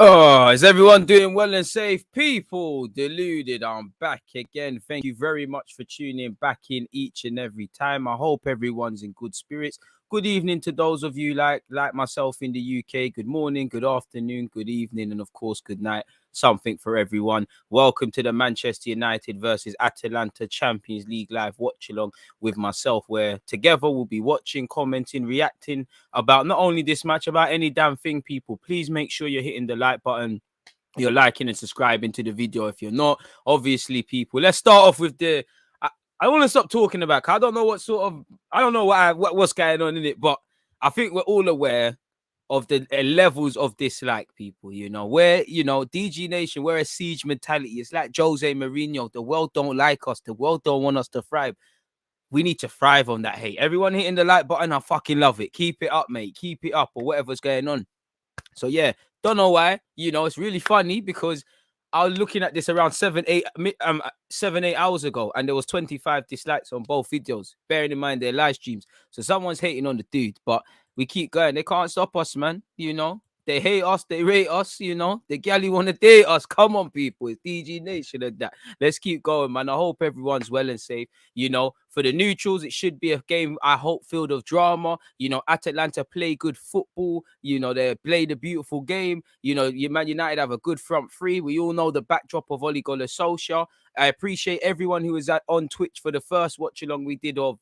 Oh, is everyone doing well and safe? People, Deluded, I'm back again. Thank you very much for tuning back in each and every time. I hope everyone's in good spirits. Good evening to those of you like myself in the UK. Good morning, good afternoon, good evening, and of course, good night. Something for everyone. Welcome to the Manchester United versus Atalanta Champions League live watch-along with myself, where together we'll be watching, commenting, reacting about not only this match, about any damn thing, people. Please make sure you're hitting the like button, you're liking and subscribing to the video if you're not. Obviously, people, let's start off with the... I want to stop talking about... I don't know what sort of... I don't know what's going on in it, but I think we're all aware of the levels of dislike, people, you know, where, you know, DG Nation, we're a siege mentality. It's like Jose Mourinho. The world don't like us. The world don't want us to thrive. We need to thrive on that hate. Everyone hitting the like button, I fucking love it. Keep it up, mate. Keep it up, or whatever's going on. So, yeah, don't know why. You know, it's really funny because I was looking at this around 7-8 hours ago, and there was 25 dislikes on both videos, bearing in mind their live streams. So someone's hating on the dude, but we keep going. They can't stop us, man. You know, they hate us, they rate us, you know. The galley want to date us. Come on, people. It's DG Nation and that. Let's keep going, man. I hope everyone's well and safe. You know, for the neutrals, it should be a game, I hope, filled of drama. You know, Atalanta play good football. You know, they played a beautiful game. You know, Man United have a good front three. We all know the backdrop of Ole Gunnar Solskjaer. I appreciate everyone who was on Twitch for the first watch-along we did of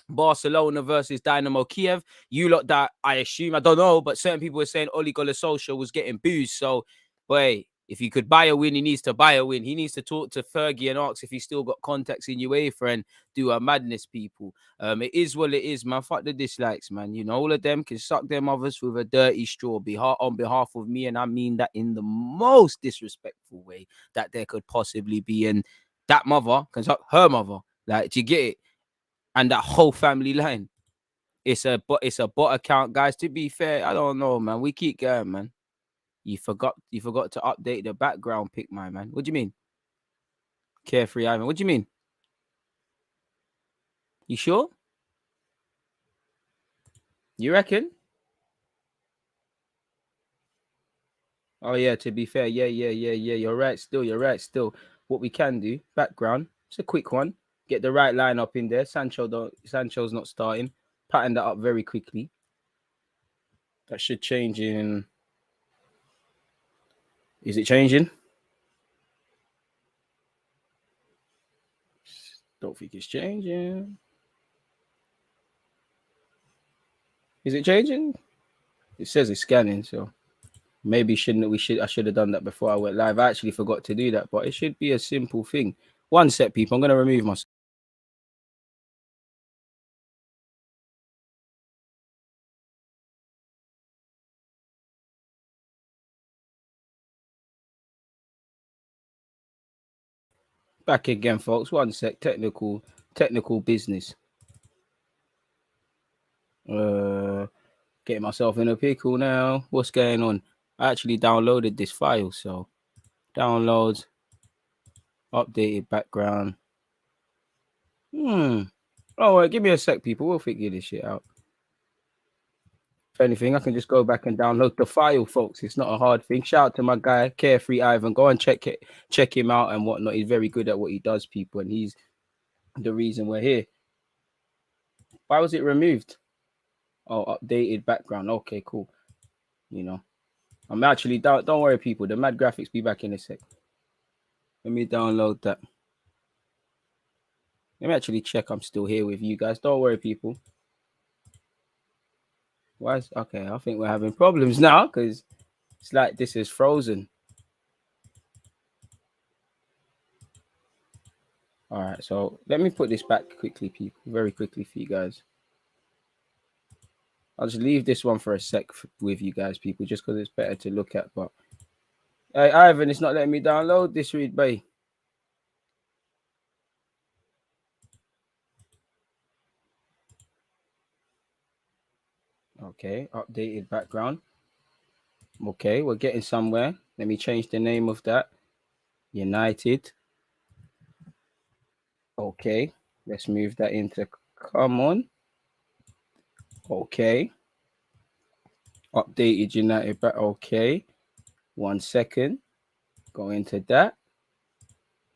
Barcelona versus Dynamo Kiev. You lot that, I assume, I don't know, but certain people were saying Ole Gunnar Solskjaer was getting boozed. So, boy, if he could buy a win, he needs to buy a win. He needs to talk to Fergie and ask if he's still got contacts in UEFA and do a madness, people. It is what it is, man. Fuck the dislikes, man. You know, all of them can suck their mothers with a dirty straw on behalf of me, and I mean that in the most disrespectful way that there could possibly be. And that mother can suck her mother. Like, do you get it? And that whole family line. It's a bot account, guys. To be fair, I don't know, man. We keep going, man. You forgot to update the background pic, my man. What do you mean? Carefree Ivan. What do you mean? You sure? You reckon? Oh yeah, to be fair, yeah. You're right still. What we can do, background, it's a quick one. Get the right line up in there. Sancho's not starting. Pattern that up very quickly. That should change in... Is it changing? Don't think it's changing. Is it changing? It says it's scanning, so maybe I should have done that before I went live. I actually forgot to do that, but it should be a simple thing. One sec, people. I'm going to remove myself. Back again, folks. One sec. Technical business. Getting myself in a pickle now. What's going on? I actually downloaded this file, so downloads, updated background. Oh, right, give me a sec, people. We'll figure this shit out. If anything, I can just go back and download the file, folks. It's not a hard thing. Shout out to my guy, Carefree Ivan. Go and check him out and whatnot. He's very good at what he does, people, and he's the reason we're here. Why was it removed? Oh, updated background. Okay, cool. You know, I'm actually don't worry, people. The mad graphics be back in a sec. Let me download that. Let me actually check I'm still here with you guys. Don't worry, people. Okay, I think we're having problems now because it's like this is frozen. All right, so let me put this back quickly, people, very quickly for you guys. I'll just leave this one for a sec with you guys, people, just because it's better to look at. But hey, Ivan, it's not letting me download this read, bay. Okay, updated background. Okay, we're getting somewhere. Let me change the name of that. United. Okay, let's move that into. Come on. Okay. Updated United back. Okay. 1 second. Go into that.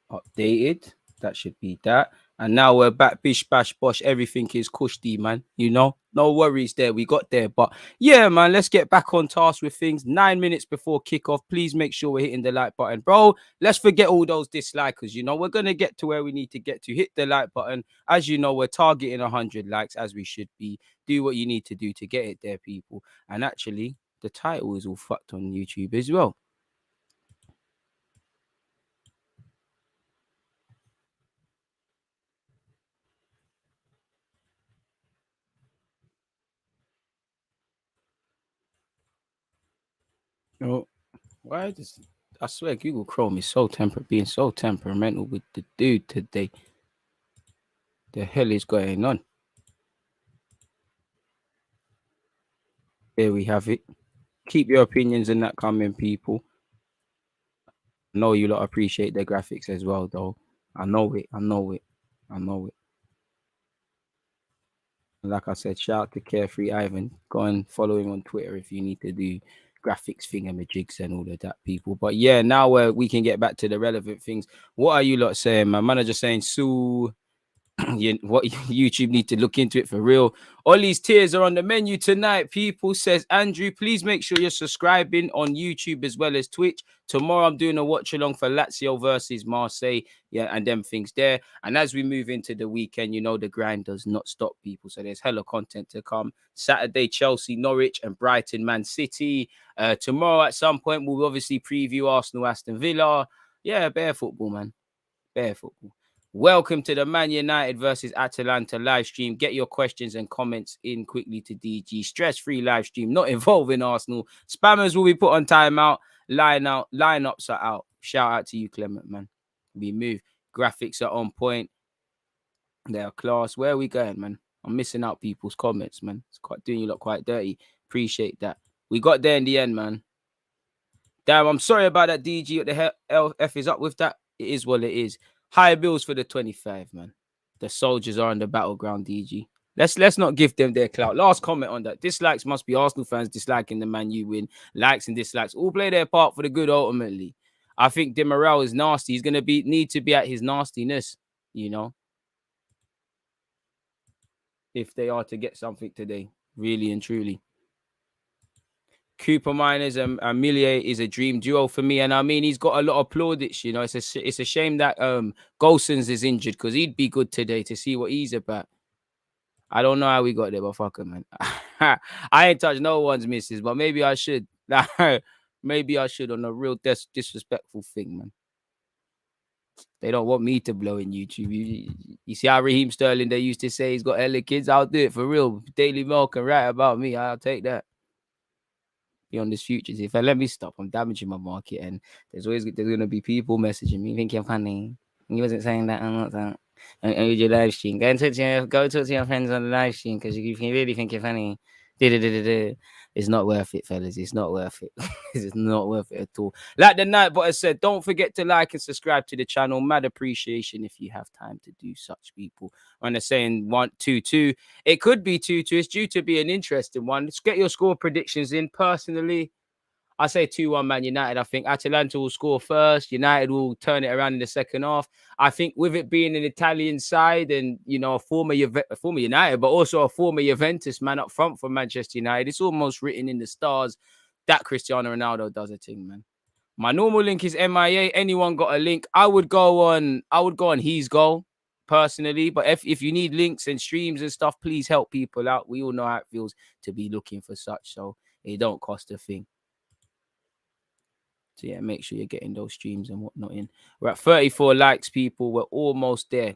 Updated. That should be that. And now we're back. Bish, bash, bosh. Everything is cushy, man. You know, no worries there. We got there. But yeah, man, let's get back on task with things. 9 minutes before kickoff. Please make sure we're hitting the like button. Bro, let's forget all those dislikers. You know, we're going to get to where we need to get to. Hit the like button. As you know, we're targeting 100 likes as we should be. Do what you need to do to get it there, people. And actually, the title is all fucked on YouTube as well. Oh, why does I swear Google Chrome is being so temperamental with the dude today. The hell is going on? There we have it. Keep your opinions in that coming, people. I know you lot appreciate the graphics as well, though. I know it. I know it. I know it. Like I said, shout out to Carefree Ivan. Go and follow him on Twitter if you need to do graphics thingamajigs and all of that, people. But yeah, now we can get back to the relevant things. What are you lot saying? My manager saying Sue. What YouTube need to look into it for real. Ollie's tears are on the menu tonight. People, says Andrew, please make sure you're subscribing on YouTube as well as Twitch. Tomorrow I'm doing a watch along for Lazio versus Marseille. Yeah, and them things there. And as we move into the weekend, you know the grind does not stop, people. So there's hella content to come. Saturday, Chelsea, Norwich, and Brighton, Man City. Tomorrow at some point we'll obviously preview Arsenal, Aston Villa. Yeah, bare football, man. Bare football. Welcome to the Man United versus Atalanta live stream. Get your questions and comments in quickly to DG. Stress-free live stream, not involving Arsenal. Spammers will be put on timeout. Lineups are out. Shout out to you, Clement, man. We move. Graphics are on point. They're class. Where are we going, man? I'm missing out people's comments, man. It's quite doing you lot quite dirty. Appreciate that. We got there in the end, man. Damn, I'm sorry about that, DG. What the hell F is up with that? It is what it is. Higher bills for the 25, man. The soldiers are on the battleground, DG. Let's not give them their clout. Last comment on that. Dislikes must be Arsenal fans disliking the Man U win. Likes and dislikes all play their part for the good ultimately. I think Demiral is nasty. He's gonna need to be at his nastiness, you know, if they are to get something today, really and truly. Cooper Miners and Millier is a dream duo for me. And I mean, he's got a lot of plaudits, you know. It's a shame that Golson's is injured because he'd be good today to see what he's about. I don't know how we got there, but fuck him, man. I ain't touched no one's misses, but maybe I should. Maybe I should on a real disrespectful thing, man. They don't want me to blow in YouTube. You see how Raheem Sterling, they used to say he's got hella kids. I'll do it for real. Daily Mail can write about me. I'll take that. Beyond this futures. If I let me stop, I'm damaging my market, and there's gonna be people messaging me, think you're funny. He wasn't saying that. I'm not that. And with your live stream, go talk to your friends on the live stream because if you really think you're funny, it's not worth it, fellas. It's not worth it. It's not worth it at all. Like the Nightbot said, don't forget to like and subscribe to the channel. Mad appreciation if you have time to do such, people. When they're saying 1-2-2, it could be 2-2. It's due to be an interesting one. Let's get your score predictions in. Personally, I say 2-1 Man United. I think Atalanta will score first. United will turn it around in the second half. I think with it being an Italian side and, you know, a former United, but also a former Juventus man up front for Manchester United, it's almost written in the stars that Cristiano Ronaldo does a thing, man. My normal link is MIA. Anyone got a link? I would go on his goal personally. But if you need links and streams and stuff, please help people out. We all know how it feels to be looking for such, so it don't cost a thing. So yeah, make sure you're getting those streams and whatnot in. We're at 34 likes, people. We're almost there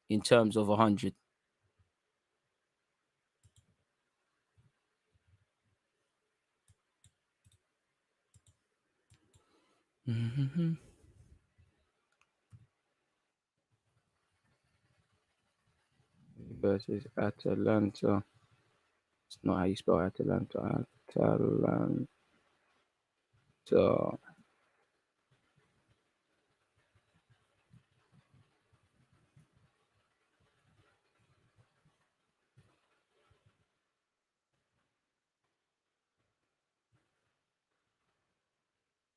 in terms of 100. Mm-hmm. Versus Atalanta. It's not how you spell Atalanta. Atalanta.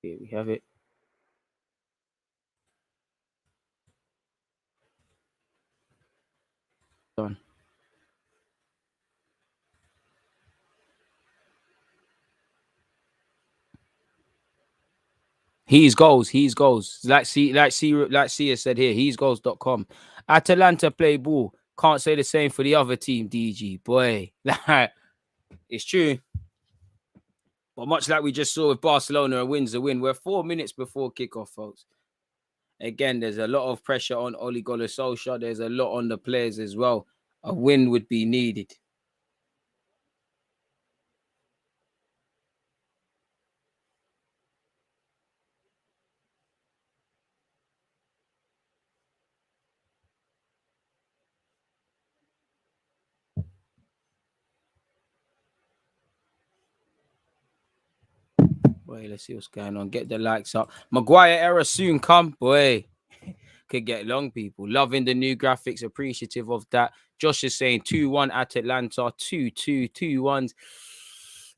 Here we have it. Done. He's goals. Like Sia said here, he's goals.com. Atalanta play ball. Can't say the same for the other team, DG. Boy, it's true. But much like we just saw with Barcelona, a win's a win. We're 4 minutes before kickoff, folks. Again, there's a lot of pressure on Ole Gunnar Solskjaer. There's a lot on the players as well. A win would be needed. Boy, let's see what's going on. Get the likes up. Maguire era soon come. Boy, could get long, people. Loving the new graphics. Appreciative of that. Josh is saying 2-1 at Atlanta. 2-2, 2-1.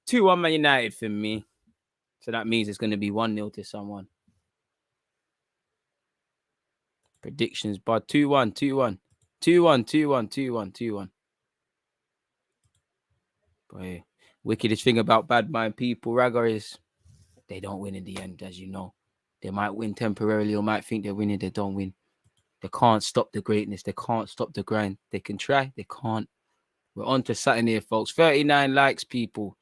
2-1 Man United for me. So that means it's going to be 1-0 to someone. Predictions, but 2-1, 2-1. 2-1, 2-1, 2-1, 2-1. Boy, wickedest thing about bad mind people, Ragga, is they don't win in the end, as you know. They might win temporarily or might think they're winning. They don't win. They can't stop the greatness. They can't stop the grind. They can try. They can't. We're on to something here, folks. 39 likes, people.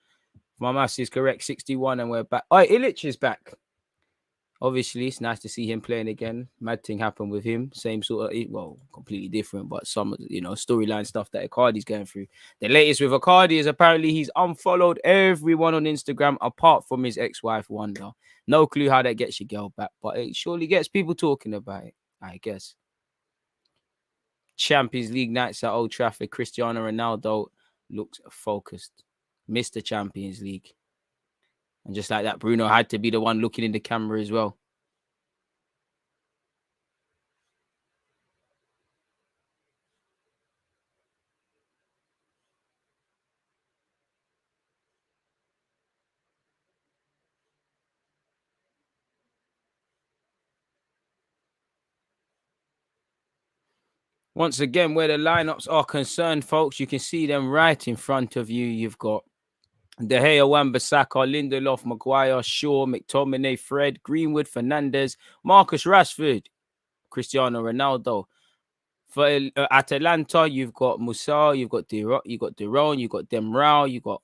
My maths is correct. 61, and we're back. Oh, Illich is back. Obviously, it's nice to see him playing again. Mad thing happened with him. Same sort of, well, completely different, but some, storyline stuff that Icardi's going through. The latest with Icardi is apparently he's unfollowed everyone on Instagram apart from his ex-wife, Wanda. No clue how that gets your girl back, but it surely gets people talking about it, I guess. Champions League nights at Old Trafford. Cristiano Ronaldo looks focused. Mr. Champions League. And just like that, Bruno had to be the one looking in the camera as well. Once again, where the lineups are concerned, folks, you can see them right in front of you. You've got De Gea, Wan-Bissaka, Lindelof, Maguire, Shaw, McTominay, Fred, Greenwood, Fernandes, Marcus Rashford, Cristiano Ronaldo. For Atalanta, you've got Musa, you've got Derone, you've got Demrau, you've got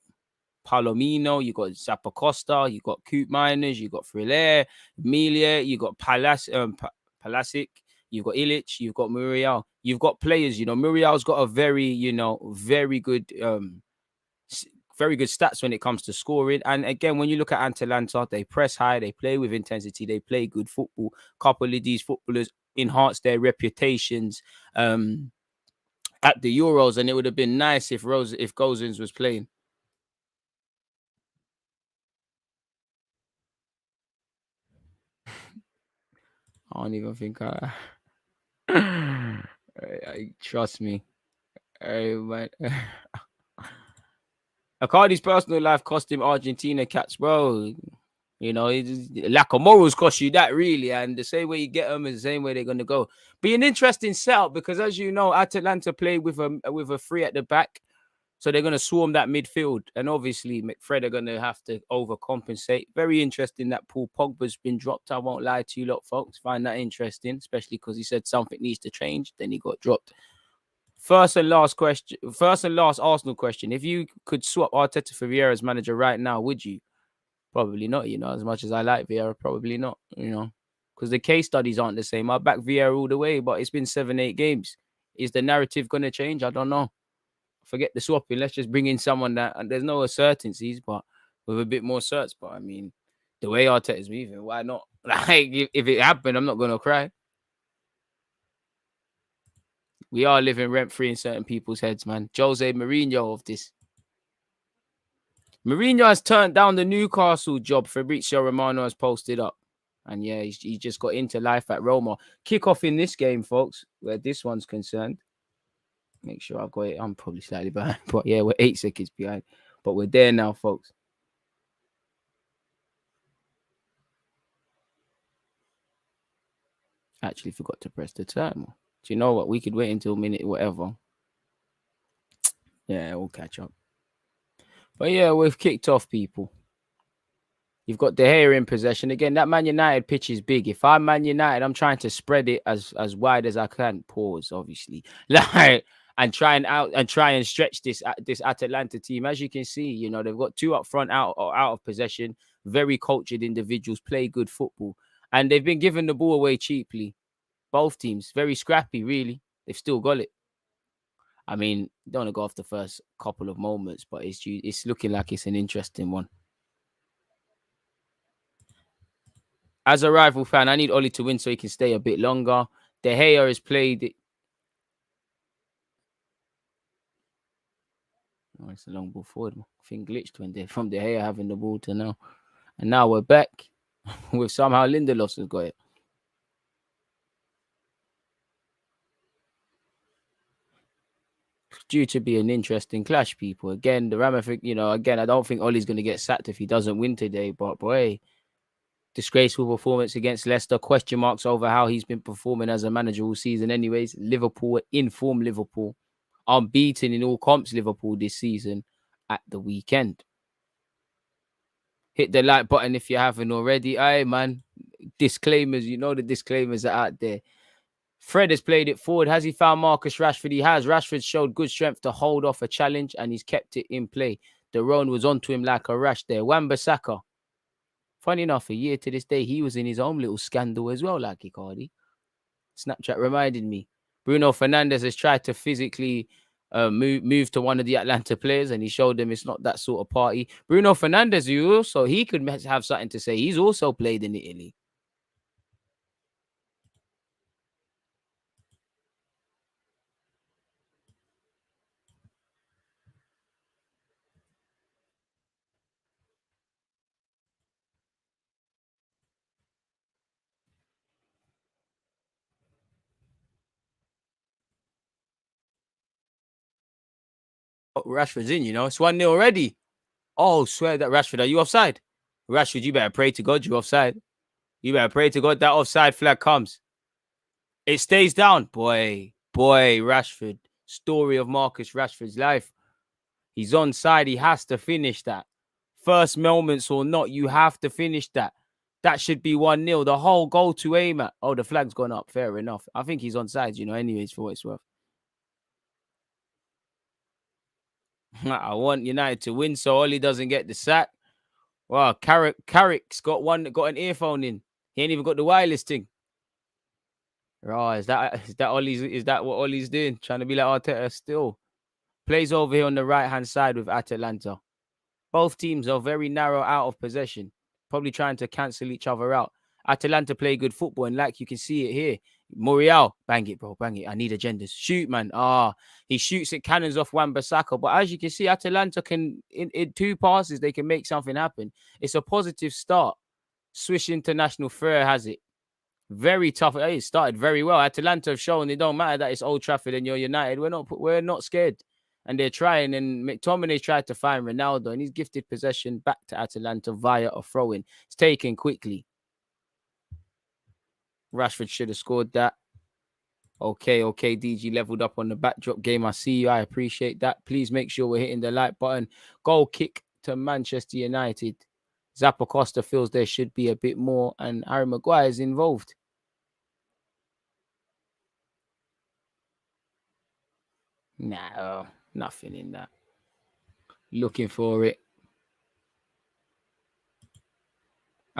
Palomino, you got Zappacosta, you got Coop Miners, you got Frillair, Emilia, you got Palasic, you've got Illich, you've got Muriel. You've got players, Muriel's got a very, very good stats when it comes to scoring. And again, when you look at Atalanta, they press high, they play with intensity, they play good football. Couple of these footballers enhance their reputations at the Euros, and it would have been nice if Gozens was playing. I don't even think I trust me. Icardi's personal life cost him Argentina caps, bro. Lack of morals cost you that, really. And the same way you get them is the same way they're going to go. Be an interesting setup because, as you know, Atalanta play with a three at the back. So they're going to swarm that midfield. And obviously, McFred are going to have to overcompensate. Very interesting that Paul Pogba's been dropped. I won't lie to you lot, folks. Find that interesting, especially because he said something needs to change. Then he got dropped. First and last Arsenal question. If you could swap Arteta for Vieira as manager right now, would you? Probably not, as much as I like Vieira, probably not, because the case studies aren't the same. I back Vieira all the way, but it's been 7-8 games. Is the narrative going to change? I don't know. Forget the swapping. Let's just bring in someone that, and there's no uncertainties, but with a bit more certs. But I mean, the way Arteta's moving, why not? Like, if it happened, I'm not going to cry. We are living rent-free in certain people's heads, man. Jose Mourinho of this. Mourinho has turned down the Newcastle job Fabrizio Romano has posted up. And yeah, he just got into life at Roma. Kick off in this game, folks, where this one's concerned. Make sure I've got it. I'm probably slightly behind. But yeah, we're 8 seconds behind. But we're there now, folks. Actually forgot to press the timer. Do you know what? We could wait until minute whatever. Yeah, we'll catch up. But yeah, we've kicked off, people. You've got De Gea in possession. Again, that Man United pitch is big. If I'm Man United, I'm trying to spread it as wide as I can. Pause, obviously. Like, and try and stretch this Atalanta team. As you can see, they've got two up front out of possession. Very cultured individuals, play good football. And they've been giving the ball away cheaply. Both teams, very scrappy, really. They've still got it. I mean, don't want to go off the first couple of moments, but it's looking like it's an interesting one. As a rival fan, I need Oli to win so he can stay a bit longer. De Gea has played it. Oh, it's a long ball forward. I think glitched when they're from De Gea having the ball to now. And now we're back with somehow Lindelof has got it. Due to be an interesting clash, people. Again, the again, I don't think Ollie's going to get sacked if he doesn't win today. But boy, disgraceful performance against Leicester. Question marks over how he's been performing as a manager all season. Anyways, Liverpool, informed Liverpool, unbeaten in all comps. Liverpool this season at the weekend. Hit the like button if you haven't already. Aye, man. Disclaimers, the disclaimers are out there. Fred has played it forward. Has he found Marcus Rashford? He has. Rashford showed good strength to hold off a challenge and he's kept it in play. De Roon was onto him like a rash there. Wan-Bissaka. Funny enough, a year to this day, he was in his own little scandal as well, like Icardi. Snapchat reminded me. Bruno Fernandes has tried to physically move to one of the Atlanta players and he showed them it's not that sort of party. Bruno Fernandes, he could have something to say. He's also played in Italy. Oh, Rashford's in, it's 1-0 already. Oh, swear that Rashford, are you offside? Rashford, you better pray to God you're offside. You better pray to God that offside flag comes. It stays down. Boy, Rashford. Story of Marcus Rashford's life. He's onside. He has to finish that. First moments or not, you have to finish that. That should be 1-0. The whole goal to aim at. Oh, the flag's gone up. Fair enough. I think he's onside, anyways, for what it's worth. I want United to win so Ollie doesn't get the sack. Wow, Carrick's got an earphone in. He ain't even got the wireless thing. Oh, is that what Ollie's doing? Trying to be like Arteta still. Plays over here on the right-hand side with Atalanta. Both teams are very narrow out of possession. Probably trying to cancel each other out. Atalanta play good football, and like you can see it here. Muriel, bang it, bro, bang it. I need agendas. Shoot, man. He shoots it cannons off Wan-Bissaka. But as you can see, Atalanta can, in 2 passes, they can make something happen. It's a positive start. Swiss International Ferrer has it. Very tough. Hey, it started very well. Atalanta have shown it don't matter that it's Old Trafford and you're United. We're not scared. And they're trying. And McTominay tried to find Ronaldo and he's gifted possession back to Atalanta via a throw-in. It's taken quickly. Rashford should have scored that. Okay, DG leveled up on the backdrop game. I see you. I appreciate that. Please make sure we're hitting the like button. Goal kick to Manchester United. Zappacosta feels there should be a bit more and Harry Maguire is involved. No, nothing in that. Looking for it.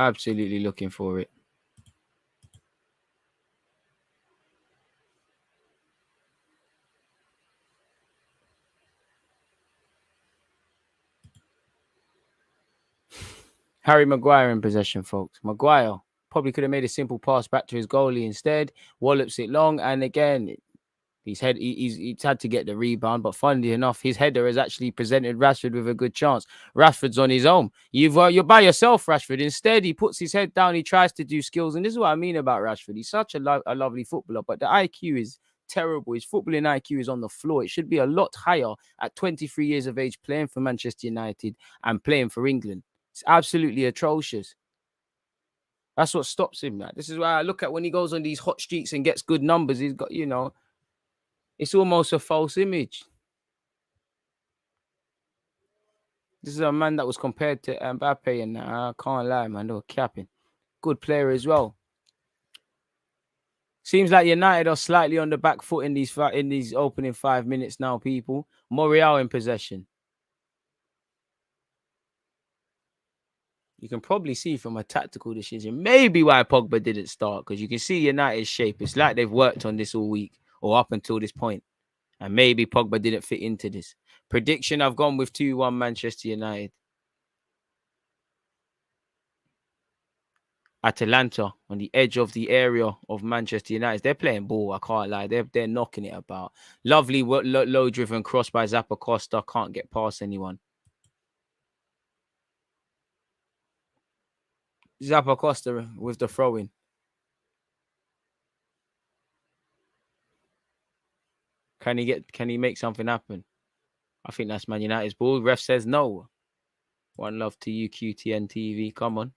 Absolutely looking for it. Harry Maguire in possession, folks. Maguire probably could have made a simple pass back to his goalie instead. Wallops it long, and again, he's had to get the rebound. But funnily enough, his header has actually presented Rashford with a good chance. Rashford's on his own. You're by yourself, Rashford. Instead, he puts his head down. He tries to do skills, and this is what I mean about Rashford. He's such a lovely footballer, but the IQ is terrible. His footballing IQ is on the floor. It should be a lot higher at 23 years of age, playing for Manchester United and playing for England. It's absolutely atrocious. That's what stops him, man. This is why I look at when he goes on these hot streaks and gets good numbers. He's got, it's almost a false image. This is a man that was compared to Mbappe, and I can't lie, man. They were capping. Good player as well. Seems like United are slightly on the back foot in these opening 5 minutes now, people. Morial in possession. You can probably see from a tactical decision maybe why Pogba didn't start, because you can see United's shape. It's like they've worked on this all week or up until this point. And maybe Pogba didn't fit into this. Prediction, I've gone with 2-1 Manchester United. Atalanta on the edge of the area of Manchester United. They're playing ball. I can't lie. They're knocking it about. Lovely low-driven cross by Zappacosta. Can't get past anyone. Zappacosta with the throw-in. Can he make something happen? I think that's Man United's ball. Ref says no. One love to you, QTN TV. Come on.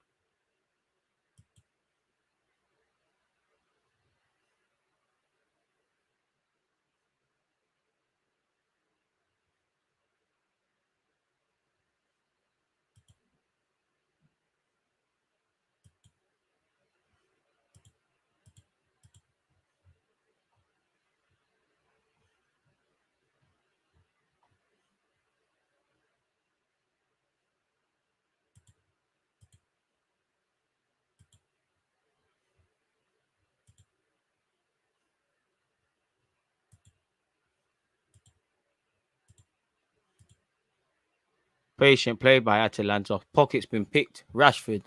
Patient play by Atalanta. Pocket's been picked. Rashford.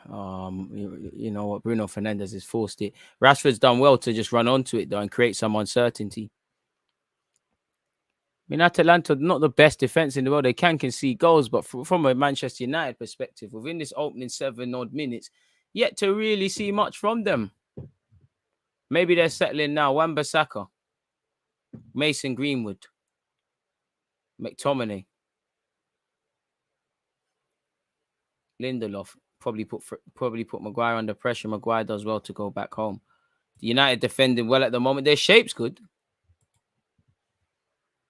You know what? Bruno Fernandes has forced it. Rashford's done well to just run onto it though and create some uncertainty. I mean, Atalanta, not the best defense in the world. They can concede goals, but from a Manchester United perspective, within this opening 7 odd minutes, yet to really see much from them. Maybe they're settling now. Wan-Bissaka, Mason Greenwood, McTominay, Lindelof. Probably put Maguire under pressure. Maguire does well to go back home. The United defending well at the moment. Their shape's good.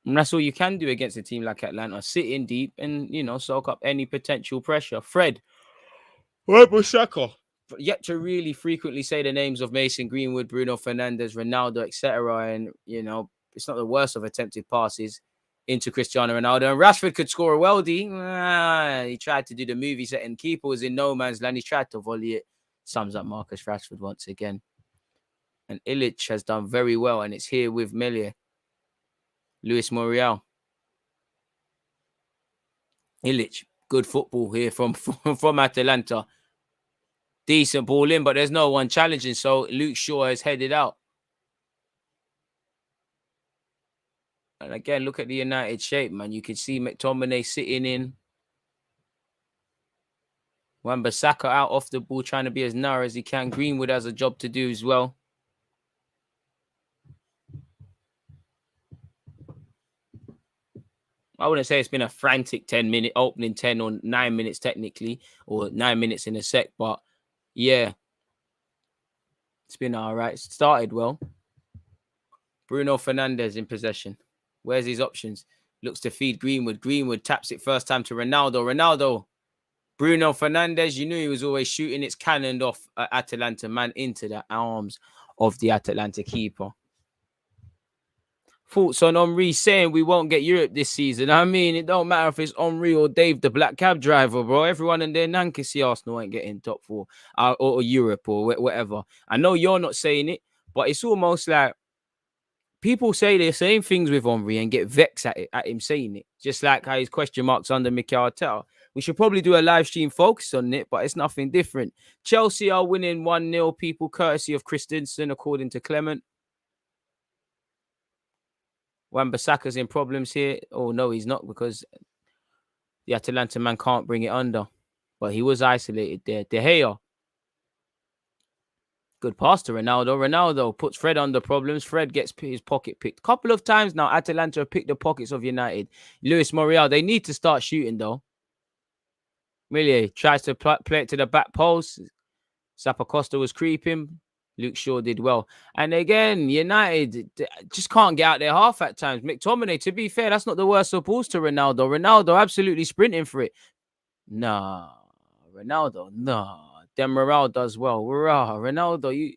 And that's all you can do against a team like Atlanta. Sit in deep and, soak up any potential pressure. Fred. Wan-Bissaka. Yet to really frequently say the names of Mason Greenwood, Bruno Fernandes, Ronaldo, etc. And, it's not the worst of attempted passes into Cristiano Ronaldo. And Rashford could score a worldie. He tried to do the movie set and keeper was in no man's land. He tried to volley it. Sums up Marcus Rashford once again. And Illich has done very well. And it's here with Melier. Luis Morial. Illich. Good football here from Atalanta. Decent ball in, but there's no one challenging. So Luke Shaw has headed out. And again, look at the United shape, man. You can see McTominay sitting in. Wan-Bissaka out off the ball, trying to be as narrow as he can. Greenwood has a job to do as well. I wouldn't say it's been a frantic 10-minute opening 10 or 9 minutes technically, or 9 minutes in a sec, but yeah, it's been all right. It started well. Bruno Fernandes in possession. Where's his options? Looks to feed Greenwood. Greenwood taps it first time to Ronaldo. Ronaldo. Bruno Fernandes, you knew he was always shooting. It's cannoned off Atalanta man into the arms of the Atalanta keeper. Thoughts on Henry saying we won't get Europe this season? I mean, it don't matter if it's Henry or Dave, the black cab driver, bro. Everyone in their nan can see Arsenal ain't getting top four or Europe or whatever. I know you're not saying it, but it's almost like people say the same things with Henry and get vexed at him saying it. Just like how his question marks under Mikel Arteta. We should probably do a live stream focus on it, but it's nothing different. Chelsea are winning 1-0, people, courtesy of Christensen, according to Clement. Wan-Bissaka's in problems here. Oh, no, he's not, because the Atalanta man can't bring it under. But he was isolated there. De Gea. Good pass to Ronaldo. Ronaldo puts Fred under problems. Fred gets his pocket picked. Couple of times now, Atalanta have picked the pockets of United. Luis Muriel, they need to start shooting, though. Millie tries to play it to the back post. Zappacosta was creeping. Luke Shaw did well. And again, United just can't get out their half at times. McTominay, to be fair, that's not the worst of balls to Ronaldo. Ronaldo absolutely sprinting for it. Nah, Ronaldo, nah. Demiral does well. Ronaldo,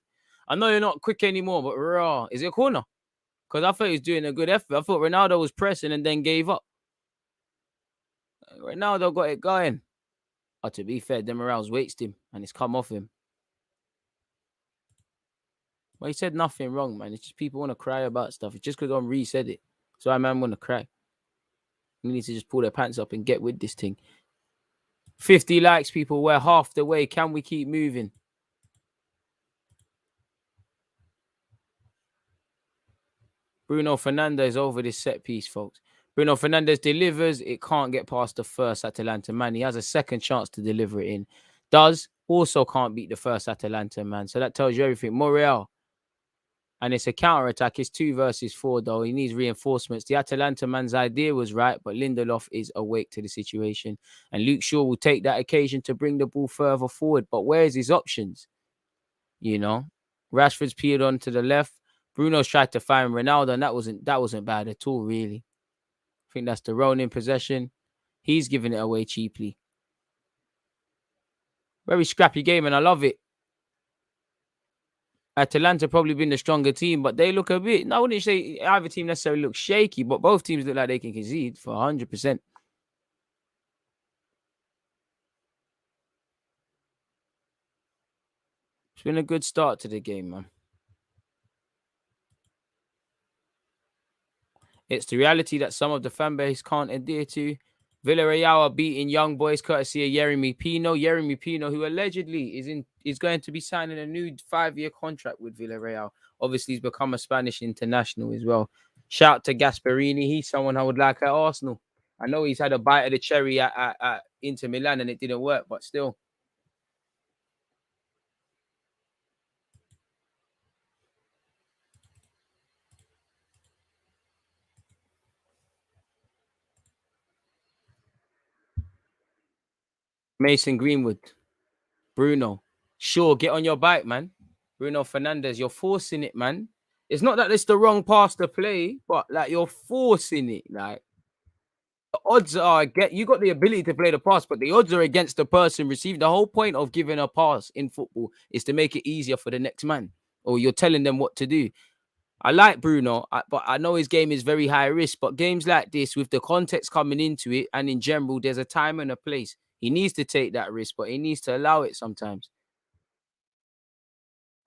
I know you're not quick anymore, but is it a corner? Because I thought he was doing a good effort. I thought Ronaldo was pressing and then gave up. Ronaldo got it going. But to be fair, Demiral's wasted him and it's come off him. Well, he said nothing wrong, man. It's just people want to cry about stuff. It's just because Henry said it. So I'm going to cry. We need to just pull their pants up and get with this thing. 50 likes, people. We're half the way. Can we keep moving? Bruno Fernandes over this set piece, folks. Bruno Fernandes delivers. It can't get past the first Atalanta man. He has a second chance to deliver it in. Also can't beat the first Atalanta man. So that tells you everything. Muriel. And it's a counter-attack. It's 2 versus 4, though. He needs reinforcements. The Atalanta man's idea was right, but Lindelof is awake to the situation. And Luke Shaw will take that occasion to bring the ball further forward. But where's his options? You know? Rashford's peeled on to the left. Bruno's tried to find Ronaldo, and that wasn't bad at all, really. I think that's the Ronin possession. He's giving it away cheaply. Very scrappy game, and I love it. Atalanta probably been the stronger team, but they look a bit. I wouldn't say either team necessarily looks shaky, but both teams look like they can concede for 100%. It's been a good start to the game, man. It's the reality that some of the fan base can't adhere to. Villarreal are beating Young Boys courtesy of Yeremy Pino. Yeremy Pino, who allegedly is going to be signing a new 5-year contract with Villarreal. Obviously, he's become a Spanish international as well. Shout to Gasperini. He's someone I would like at Arsenal. I know he's had a bite of the cherry at Inter Milan and it didn't work, but still. Mason Greenwood. Bruno. Sure, get on your bike, man. Bruno Fernandes, you're forcing it, man. It's not that it's the wrong pass to play, but like you're forcing it. Like the odds are you got the ability to play the pass, but the odds are against the person receiving. The whole point of giving a pass in football is to make it easier for the next man, or you're telling them what to do. I like Bruno, but I know his game is very high risk. But games like this, with the context coming into it, and in general, there's a time and a place. He needs to take that risk, but he needs to allow it sometimes.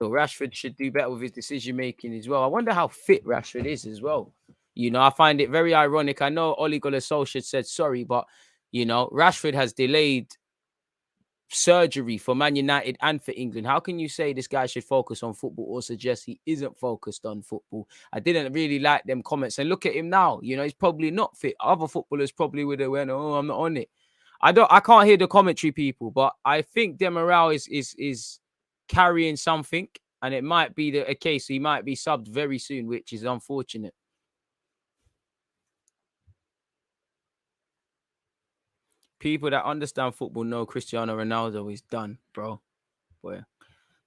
So Rashford should do better with his decision making as well. I wonder how fit Rashford is as well. You know, I find it very ironic. I know Ole Gunnar Solskjaer said sorry, but you know, Rashford has delayed surgery for Man United and for England. How can you say this guy should focus on football or suggest he isn't focused on football? I didn't really like them comments. And look at him now. You know, he's probably not fit. Other footballers probably would have went, "Oh, I'm not on it." I can't hear the commentary people, but I think Demiral is carrying something, and it might be a case he might be subbed very soon, which is unfortunate. People that understand football know Cristiano Ronaldo is done, bro. Boy,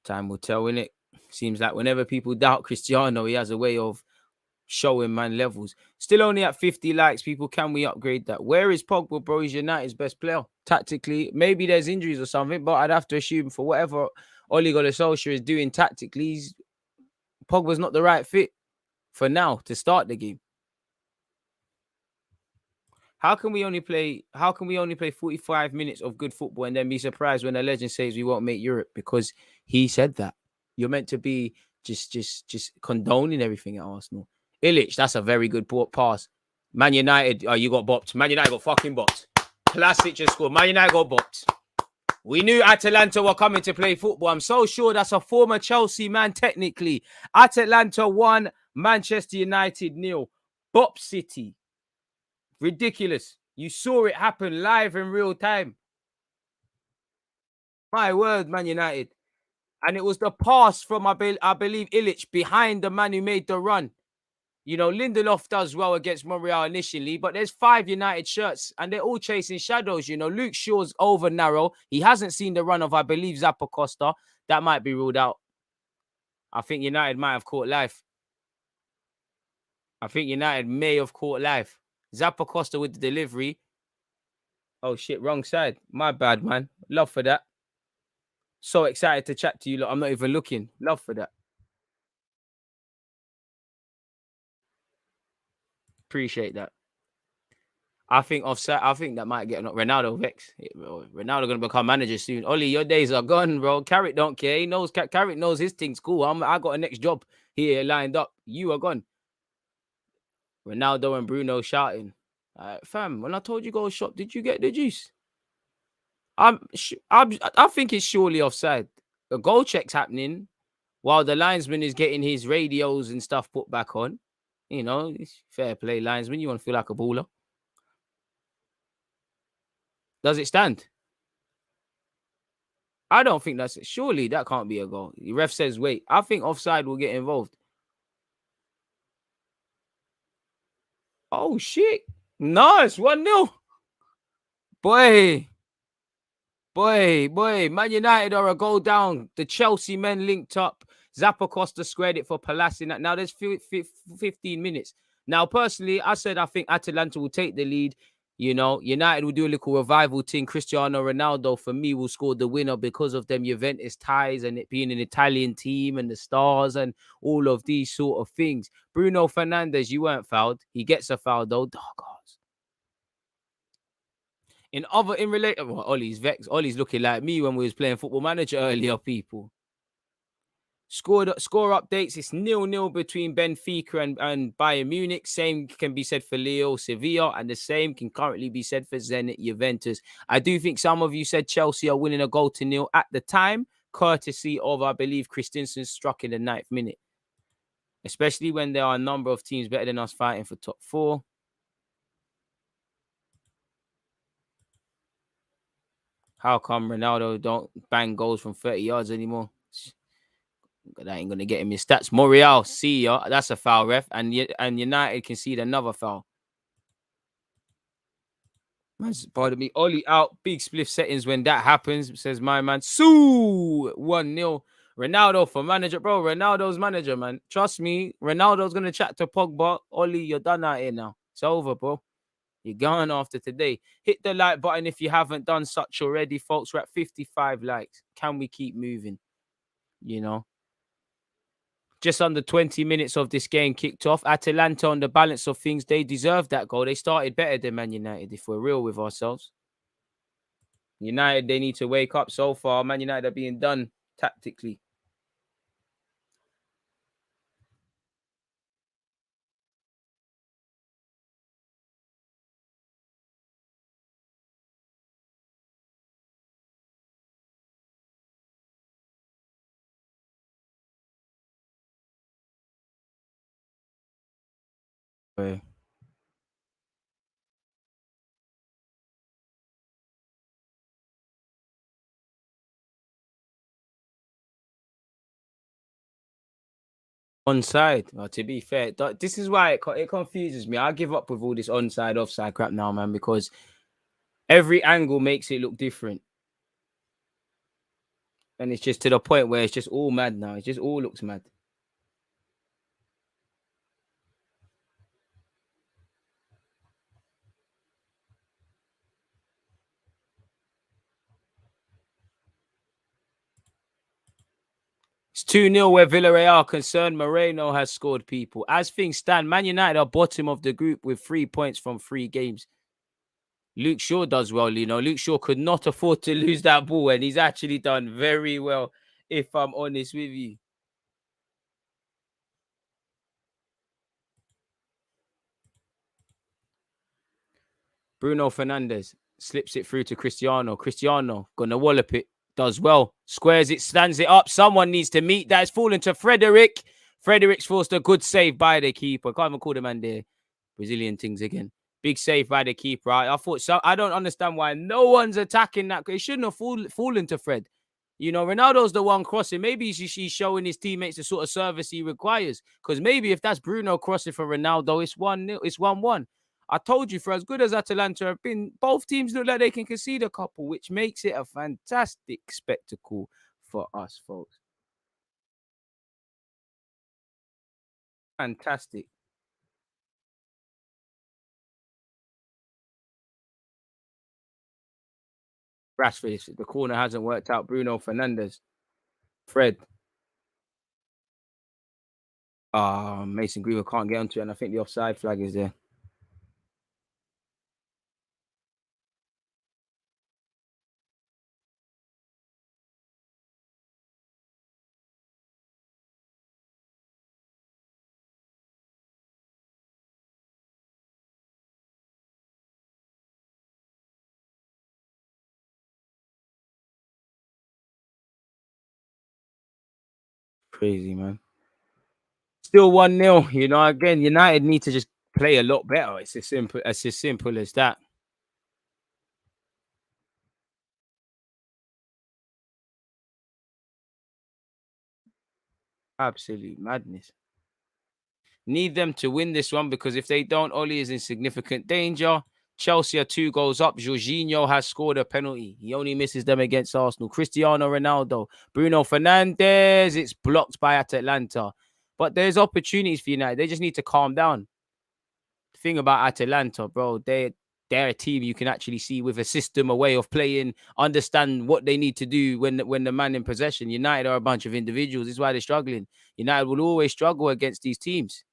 time will tell, innit? Seems like whenever people doubt Cristiano, he has a way of showing man levels. Still only at 50 likes, people. Can we upgrade that? Where is Pogba, bro? He's United's best player. Tactically, maybe there's injuries or something, but I'd have to assume for whatever Ole Gunnar Solskjaer is doing tactically, Pogba's not the right fit for now to start the game. How can we only play 45 minutes of good football and then be surprised when a legend says we won't make Europe? Because he said that. You're meant to be just condoning everything at Arsenal. Illich, that's a very good pass. Man United, you got bopped. Man United got fucking bopped. Classic just scored. Man United got bopped. We knew Atalanta were coming to play football. I'm so sure that's a former Chelsea man, technically. Atalanta 1, Manchester United 0. Bop City. Ridiculous. You saw it happen live in real time. My word, Man United. And it was the pass from, I believe, Illich behind the man who made the run. You know, Lindelof does well against Montreal initially, but there's 5 United shirts and they're all chasing shadows. You know, Luke Shaw's over narrow. He hasn't seen the run of, I believe, Zappacosta. That might be ruled out. I think United might have caught life. I think United may have caught life. Zappacosta with the delivery. Oh, shit, wrong side. My bad, man. Love for that. So excited to chat to you. Look, I'm not even looking. Love for that. Appreciate that. I think offside. I think that might get Ronaldo vexed. Ronaldo gonna become manager soon. Oli, your days are gone, bro. Carrot don't care. He knows. Carrot knows his thing's cool. I got a next job here lined up. You are gone. Ronaldo and Bruno shouting. Fam, when I told you go shop, did you get the juice? I think it's surely offside. A goal check's happening while the linesman is getting his radios and stuff put back on. You know, it's fair play, linesman. You want to feel like a baller. Does it stand? I don't think that's it. Surely that can't be a goal. The ref says, wait. I think offside will get involved. Oh, shit. Nice. 1-0. Boy. Man United are a goal down. The Chelsea men linked up. Zappacosta squared it for Palacios. Now there's 15 minutes. Now, personally, I said I think Atalanta will take the lead. You know, United will do a little revival thing. Cristiano Ronaldo, for me, will score the winner because of them Juventus ties and it being an Italian team and the stars and all of these sort of things. Bruno Fernandes, you weren't fouled. He gets a foul, though. Oh, God. Well, Ollie's vexed. Ollie's looking like me when we was playing Football Manager earlier, people. Score updates. It's 0-0 between Benfica and Bayern Munich. Same can be said for Lille, Sevilla, and the same can currently be said for Zenit, Juventus. I do think some of you said Chelsea are winning a goal to 0 at the time, courtesy of, I believe, Christensen struck in the 9th minute. Especially when there are a number of teams better than us fighting for top 4. How come Ronaldo don't bang goals from 30 yards anymore? That ain't going to get him his stats. Montreal, see ya. That's a foul, ref. And United concede another foul. Pardon me. Ollie out. Big spliff settings when that happens, says my man. Sue 1-0. Ronaldo for manager. Bro, Ronaldo's manager, man. Trust me. Ronaldo's going to chat to Pogba. Ollie, you're done out here now. It's over, bro. You're gone after today. Hit the like button if you haven't done such already, folks. We're at 55 likes. Can we keep moving? You know? Just under 20 minutes of this game kicked off. Atalanta, on the balance of things, they deserved that goal. They started better than Man United, if we're real with ourselves. United, they need to wake up. So far, Man United are being done tactically. Right. Onside. Well, to be fair, this is why it confuses me. I give up with all this onside, offside crap now, man, because every angle makes it look different. And it's just to the point where it's just all mad now. It just all looks mad. It's 2-0 where Villarreal are concerned. Moreno has scored, people. As things stand, Man United are bottom of the group with 3 points from 3 games. Luke Shaw does well, Luke Shaw could not afford to lose that ball, and he's actually done very well, if I'm honest with you. Bruno Fernandes slips it through to Cristiano. Cristiano gonna wallop it. Does well. Squares it, stands it up. Someone needs to meet that. It's fallen to Frederick. Frederick's forced a good save by the keeper. Can't even call the man there. Brazilian things again. Big save by the keeper. I thought so. I don't understand why no one's attacking that. It shouldn't have fallen to Fred. Ronaldo's the one crossing. Maybe he's showing his teammates the sort of service he requires. Because maybe if that's Bruno crossing for Ronaldo, it's 1-0. It's 1-1. I told you, for as good as Atalanta have been, both teams look like they can concede a couple, which makes it a fantastic spectacle for us, folks. Fantastic. Rashford, the corner hasn't worked out. Bruno Fernandes. Fred. Mason Greenwood can't get onto it, and I think the offside flag is there. Crazy, man. Still 1-0. Again, United need to just play a lot better. It's as simple as that. Absolute madness. Need them to win this one, because if they don't, Oli is in significant danger. Chelsea are 2 goals up. Jorginho has scored a penalty. He only misses them against Arsenal. Cristiano Ronaldo. Bruno Fernandes. It's blocked by Atalanta. But there's opportunities for United. They just need to calm down. The thing about Atalanta, bro, they're a team you can actually see with a system, a way of playing, understand what they need to do when the man in possession. United are a bunch of individuals. This is why they're struggling. United will always struggle against these teams.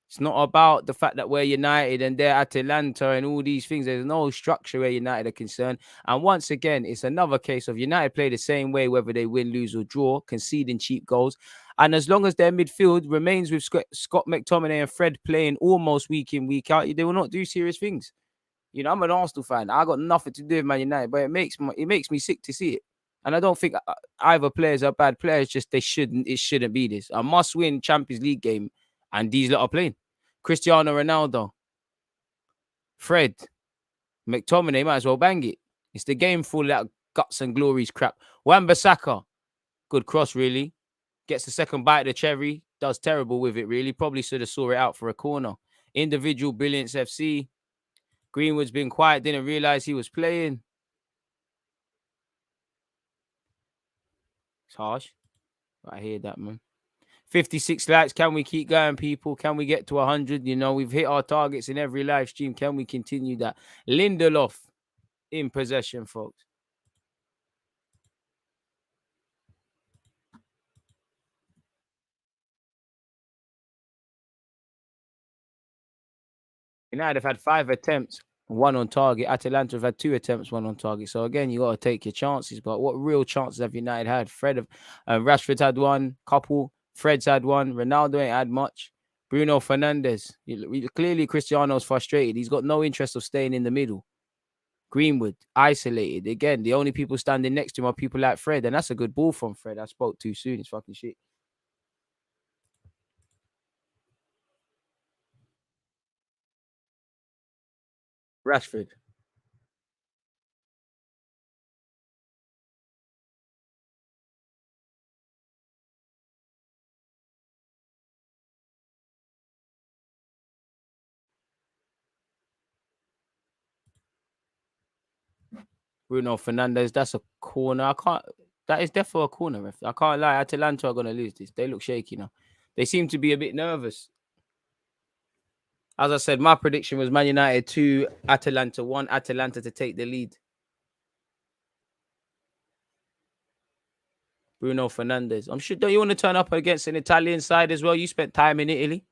It's not about the fact that we're United and they're Atalanta and all these things. There's no structure where United are concerned. And once again, it's another case of United play the same way, whether they win, lose, or draw, conceding cheap goals. And as long as their midfield remains with Scott McTominay and Fred playing almost week in, week out, they will not do serious things. I'm an Arsenal fan. I got nothing to do with Man United, but it makes me sick to see it. And I don't think either players are bad players. Just it shouldn't be this. A must-win Champions League game, and these lot are playing. Cristiano Ronaldo, Fred, McTominay might as well bang it. It's the game full of that guts and glories crap. Wan-Bissaka, good cross, really. Gets the second bite of the cherry. Does terrible with it, really. Probably should have saw it out for a corner. Individual brilliance FC. Greenwood's been quiet. Didn't realize he was playing. It's harsh. I hear that, man. 56 likes. Can we keep going, people? Can we get to 100? We've hit our targets in every live stream. Can we continue that? Lindelof in possession, folks. United have had 5 attempts, 1 on target. Atalanta have had 2 attempts, 1 on target. So again, you got to take your chances. But what real chances have United had? Rashford's had 1, couple. Fred's had 1. Ronaldo ain't had much. Bruno Fernandes. Clearly, Cristiano's frustrated. He's got no interest of staying in the middle. Greenwood, isolated. Again, the only people standing next to him are people like Fred. And that's a good ball from Fred. I spoke too soon. It's fucking shit. Rashford. Bruno Fernandes, that's a corner. That is definitely a corner, ref. I can't lie. Atalanta are going to lose this. They look shaky now. They seem to be a bit nervous. As I said, my prediction was Man United 2, Atalanta 1. Atalanta to take the lead. Bruno Fernandes. I'm sure. Don't you want to turn up against an Italian side as well? You spent time in Italy.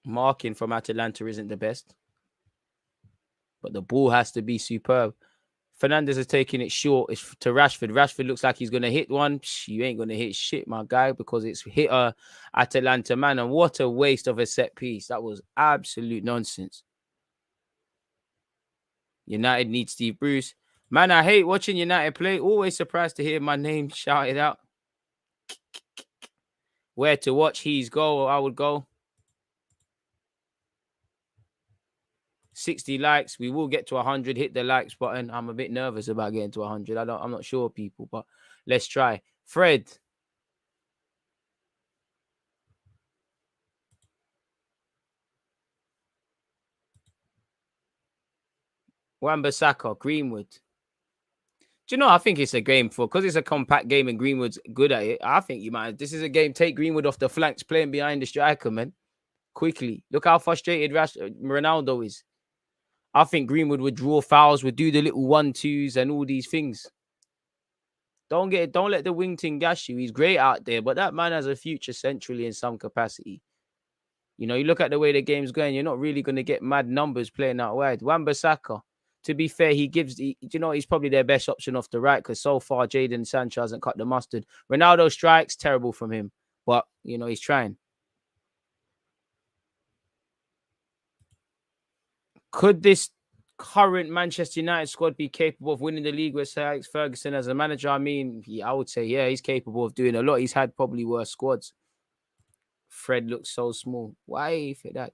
Marking from Atalanta isn't the best, but the ball has to be superb. Fernandes is taking it short. It's to Rashford. Rashford looks like he's going to hit one. You ain't going to hit shit, my guy, because it's hit a Atalanta man. And what a waste of a set piece. That was absolute nonsense. United need Steve Bruce. Man, I hate watching United play. Always surprised to hear my name shouted out. Where to watch? He's go. I would go. 60 likes. We will get to 100. Hit the likes button. I'm a bit nervous about getting to 100. I'm not sure, people, but let's try. Fred. Wan-Bissaka, Greenwood. Do you know, I think it's a game because it's a compact game and Greenwood's good at it. I think you might. This is a game. Take Greenwood off the flanks, playing behind the striker, man. Quickly. Look how frustrated Ronaldo is. I think Greenwood would draw fouls, would do the little 1-2s and all these things. Don't let the wing thing gash you. He's great out there, but that man has a future centrally in some capacity. You know, you look at the way the game's going, you're not really going to get mad numbers playing out wide. Wan-Bissaka, to be fair, he's probably their best option off the right because so far Jadon Sancho hasn't cut the mustard. Ronaldo strikes, terrible from him, but, he's trying. Could this current Manchester United squad be capable of winning the league with Sir Alex Ferguson as a manager? I mean, I would say, yeah, he's capable of doing a lot. He's had probably worse squads. Fred looks so small. Why for that?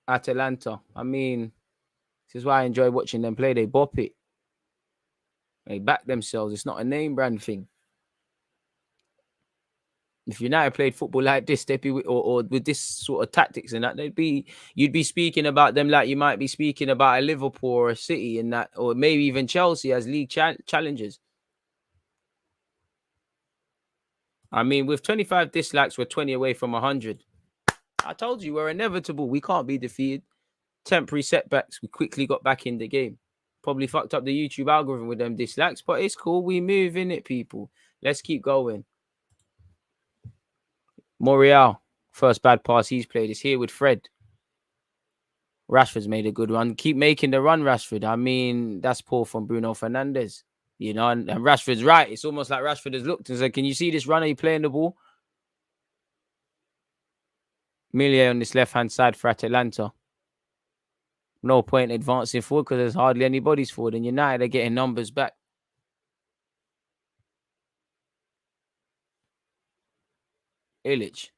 Atalanta. I mean, this is why I enjoy watching them play. They bop it. They back themselves. It's not a name brand thing. If United played football like this, they'd be or with this sort of tactics and that, you'd be speaking about them like you might be speaking about a Liverpool or a City and that, or maybe even Chelsea as league challengers. I mean, with 25 dislikes, we're 20 away from 100. I told you we're inevitable. We can't be defeated. Temporary setbacks. We quickly got back in the game. Probably fucked up the YouTube algorithm with them dislikes, but it's cool. We move in it, people. Let's keep going. Morial, first bad pass he's played is here with Fred. Rashford's made a good run. Keep making the run, Rashford. I mean, that's poor from Bruno Fernandes. And Rashford's right. It's almost like Rashford has looked and said, can you see this runner? He playing the ball? Millie on this left-hand side for Atalanta. No point advancing forward because there's hardly anybody's forward. And United are getting numbers back. Illich.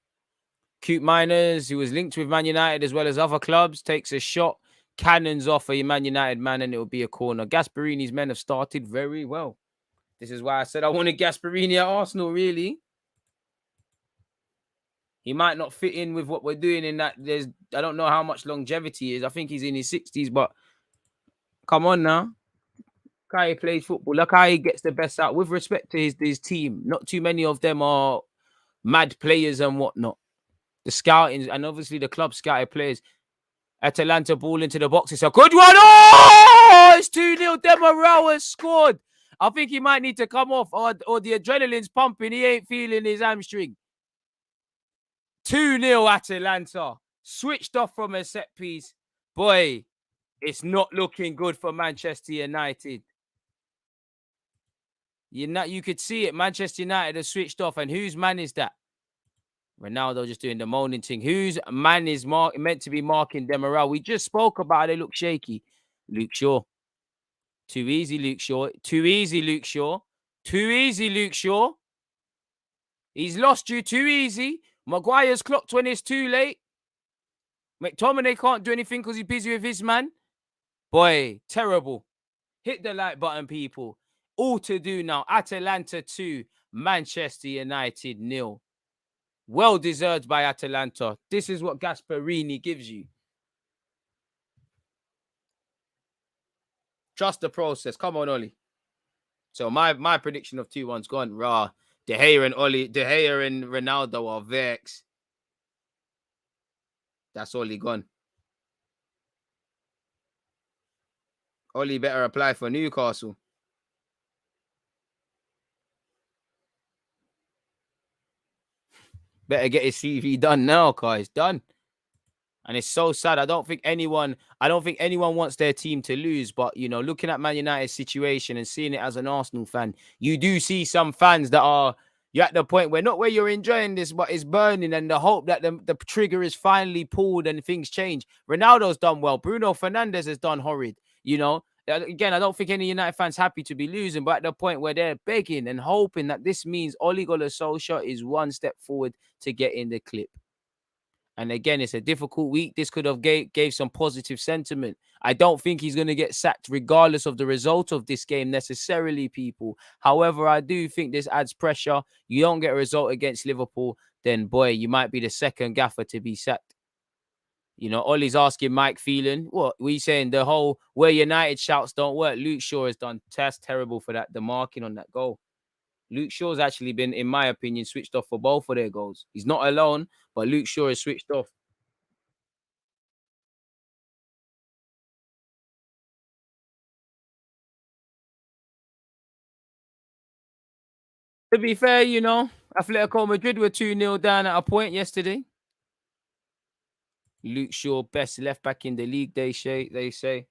Cute Miners, who was linked with Man United as well as other clubs, takes a shot. Cannons off a Man United man and it will be a corner. Gasperini's men have started very well. This is why I said I wanted Gasperini at Arsenal, really. He might not fit in with what we're doing in that I don't know how much longevity is. I think he's in his 60s, but come on now. Look how he plays football. Look how he gets the best out. With respect to his team, not too many of them are mad players and whatnot. The scouting, and obviously the club scouted players. Atalanta ball into the box. It's a good one. Oh, it's 2-0. Demiral has scored. I think he might need to come off or the adrenaline's pumping. He ain't feeling his hamstring. 2-0 Atalanta. Switched off from a set piece. Boy, it's not looking good for Manchester United. You could see it. Manchester United has switched off. And whose man is that? Ronaldo just doing the moaning thing. Whose man is meant to be marking Demiral? We just spoke about it. They look shaky. Luke Shaw. Too easy, Luke Shaw. Too easy, Luke Shaw. Too easy, Luke Shaw. He's lost you too easy. Maguire's clocked when it's too late. McTominay can't do anything because he's busy with his man. Boy, terrible. Hit the like button, people. All to do now. Atalanta 2, Manchester United 0. Well deserved by Atalanta. This is what Gasperini gives you. Trust the process. Come on, Oli. So my prediction of 2-1's gone. Raw. De Gea and Ronaldo are vexed. That's Oli gone. Oli better apply for Newcastle. Better get his CV done now, cause it's done. And it's so sad. I don't think anyone wants their team to lose. But you know, looking at Man United's situation and seeing it as an Arsenal fan, you do see some fans that are you're at the point where not where you're enjoying this, but it's burning, and the hope that the trigger is finally pulled and things change. Ronaldo's done well. Bruno Fernandes has done horrid. You know, again, I don't think any United fans happy to be losing, but at the point where they're begging and hoping that this means Ole Gunnar Solskjaer is one step forward to get in the clip. And again, it's a difficult week. This could have gave some positive sentiment. I don't think he's going to get sacked regardless of the result of this game necessarily, people. However, I do think this adds pressure. You don't get a result against Liverpool, then boy, you might be the second gaffer to be sacked. You know, Ollie's asking Mike Phelan, what we saying? The whole where United shouts don't work. Luke Shaw has done terrible for that. The marking on that goal. Luke Shaw's actually been, in my opinion, switched off for both of their goals. He's not alone, but Luke Shaw is switched off. To be fair, you know, Atletico Madrid were 2-0 down at a point yesterday. Luke Shaw, best left back in the league, they say.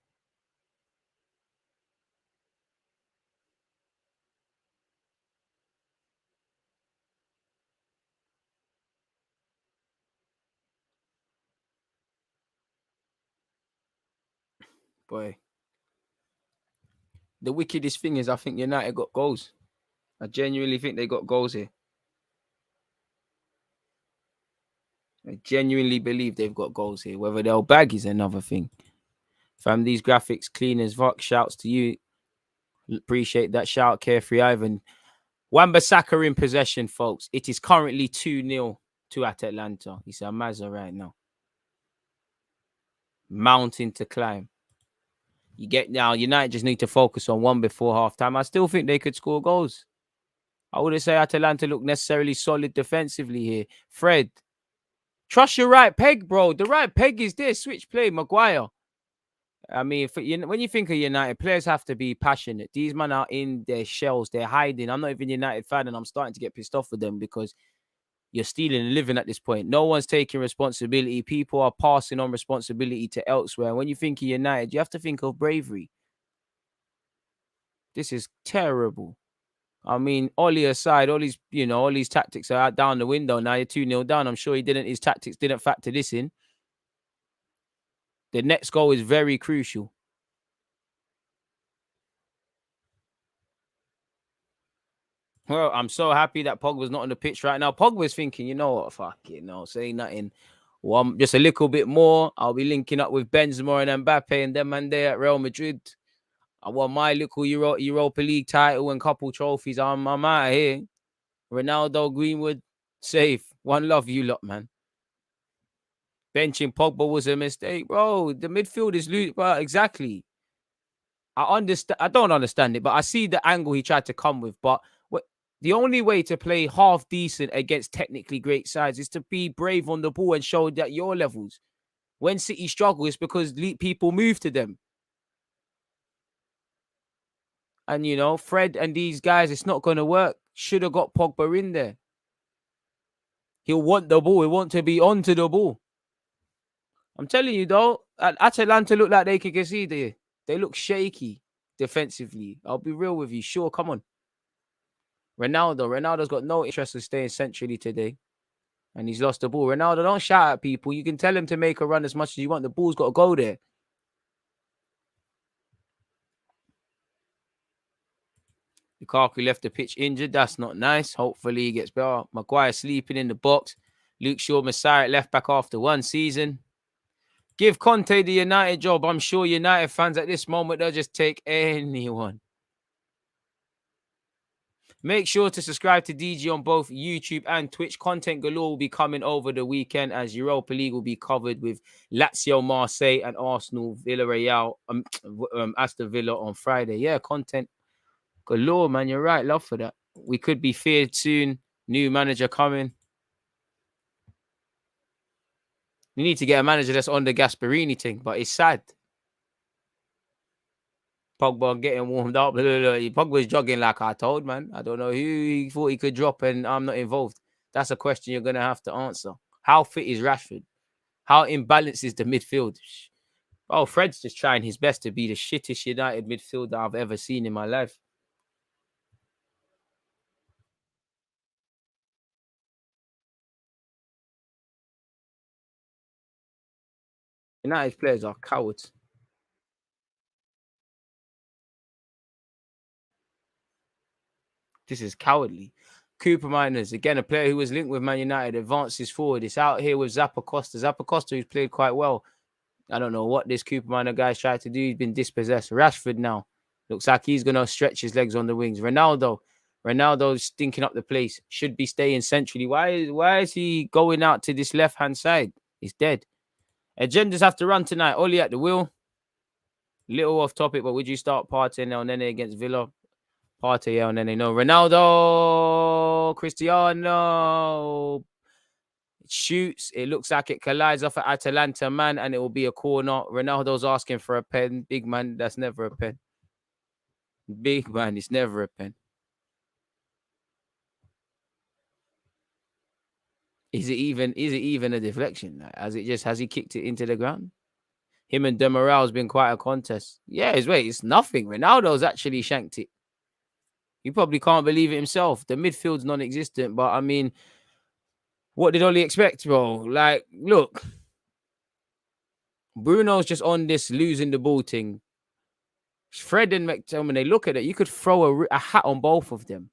Boy. The wickedest thing is I think United got goals. I genuinely think they got goals here. I genuinely believe they've got goals here. Whether they'll bag is another thing. Fam, these graphics clean as fuck. Shouts to you. Appreciate that shout, Carefree Ivan. Wan-Bissaka in possession, folks. It is currently 2-0 to Atalanta. He's a Mazza right now. Mountain to climb. You get now, United just need to focus on one before halftime. I still think they could score goals. I wouldn't say Atalanta look necessarily solid defensively here. Fred, trust your right peg, bro. The right peg is there. Switch play, Maguire. I mean, when you think of United, players have to be passionate. These men are in their shells. They're hiding. I'm not even a United fan, and I'm starting to get pissed off with them because you're stealing a living at this point. No one's taking responsibility. People are passing on responsibility to elsewhere. When you think of United, you have to think of bravery. This is terrible. I mean, Ollie aside, all these tactics are out down the window now. You're 2-0 down. I'm sure his tactics didn't factor this in. The next goal is very crucial. Well, I'm so happy that Pogba's not on the pitch right now. Pogba's thinking, you know what, fuck it, no, say nothing. Well, just a little bit more. I'll be linking up with Benzema and Mbappe and them and there at Real Madrid. I want my little Europa League title and couple trophies. I'm out of here. Ronaldo, Greenwood, safe. One love, you lot, man. Benching Pogba was a mistake, bro. The midfield is loose. Well, exactly. I don't understand it, but I see the angle he tried to come with. But the only way to play half decent against technically great sides is to be brave on the ball and show that your levels. When City struggle, it's because people move to them. And, you know, Fred and these guys, it's not going to work. Should have got Pogba in there. He'll want the ball. He'll want to be onto the ball. I'm telling you, though, Atalanta look like they can concede there. They look shaky defensively. I'll be real with you. Sure, come on. Ronaldo's got no interest in staying centrally today. And he's lost the ball. Ronaldo, don't shout at people. You can tell him to make a run as much as you want. The ball's got to go there. Lukaku left the pitch injured. That's not nice. Hopefully he gets better. Maguire sleeping in the box. Luke Shaw, Messiah at left back after one season. Give Conte the United job. I'm sure United fans at this moment, they'll just take anyone. Make sure to subscribe to DG on both YouTube and Twitch. Content galore will be coming over the weekend as Europa League will be covered with Lazio, Marseille, and Arsenal, Villarreal, Aston Villa on Friday. Yeah, content galore, man. You're right. Love for that. We could be feared soon. New manager coming. You need to get a manager that's on the Gasperini thing, but it's sad. Pogba getting warmed up. Pogba's jogging like I told, man. I don't know who he thought he could drop, and I'm not involved. That's a question you're going to have to answer. How fit is Rashford? How imbalanced is the midfield? Oh, Fred's just trying his best to be the shittest United midfielder I've ever seen in my life. United's players are cowards. This is cowardly. Cooper Miners, again, a player who was linked with Man United, advances forward. It's out here with Zappacosta. Zappacosta, who's played quite well. I don't know what this Cooper Miner guy's tried to do. He's been dispossessed. Rashford now. Looks like he's going to stretch his legs on the wings. Ronaldo's stinking up the place. Should be staying centrally. Why is he going out to this left-hand side? He's dead. Agendas have to run tonight. Oli at the wheel. Little off topic, but would you start Partey and El Nene against Villa? Partey, El Nene, no. Ronaldo, Cristiano shoots. It looks like it collides off at Atalanta, man, and it will be a corner. Ronaldo's asking for a pen. Big man, that's never a pen. Big man, it's never a pen. Is it even a deflection? Has he kicked it into the ground? Him and Demiral's been quite a contest. Yeah, it's nothing. Ronaldo's actually shanked it. He probably can't believe it himself. The midfield's non-existent, but I mean, what did Oli expect, bro? Like, look, Bruno's just on this losing the ball thing. Fred and McTominay, look at it. You could throw a hat on both of them.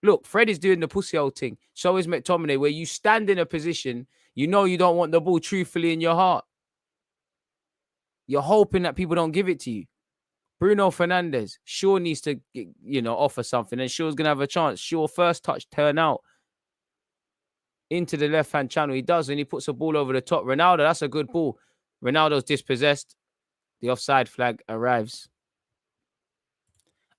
Look, Fred is doing the pussy old thing. So is McTominay, where you stand in a position, you know you don't want the ball truthfully in your heart. You're hoping that people don't give it to you. Bruno Fernandes, Shaw needs to, offer something, and Shaw's going to have a chance. Shaw first touch, turn out into the left-hand channel. He does, and he puts a ball over the top. Ronaldo, that's a good ball. Ronaldo's dispossessed. The offside flag arrives.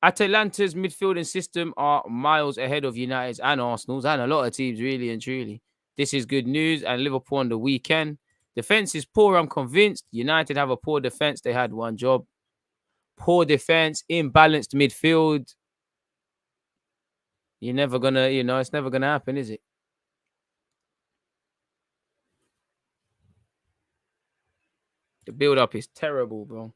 Atalanta's midfielding system are miles ahead of United's and Arsenal's and a lot of teams, really and truly. This is good news. And Liverpool on the weekend. Defense is poor, I'm convinced. United have a poor defense. They had one job. Poor defense, imbalanced midfield. You're never going to, it's never going to happen, is it? The build-up is terrible, bro.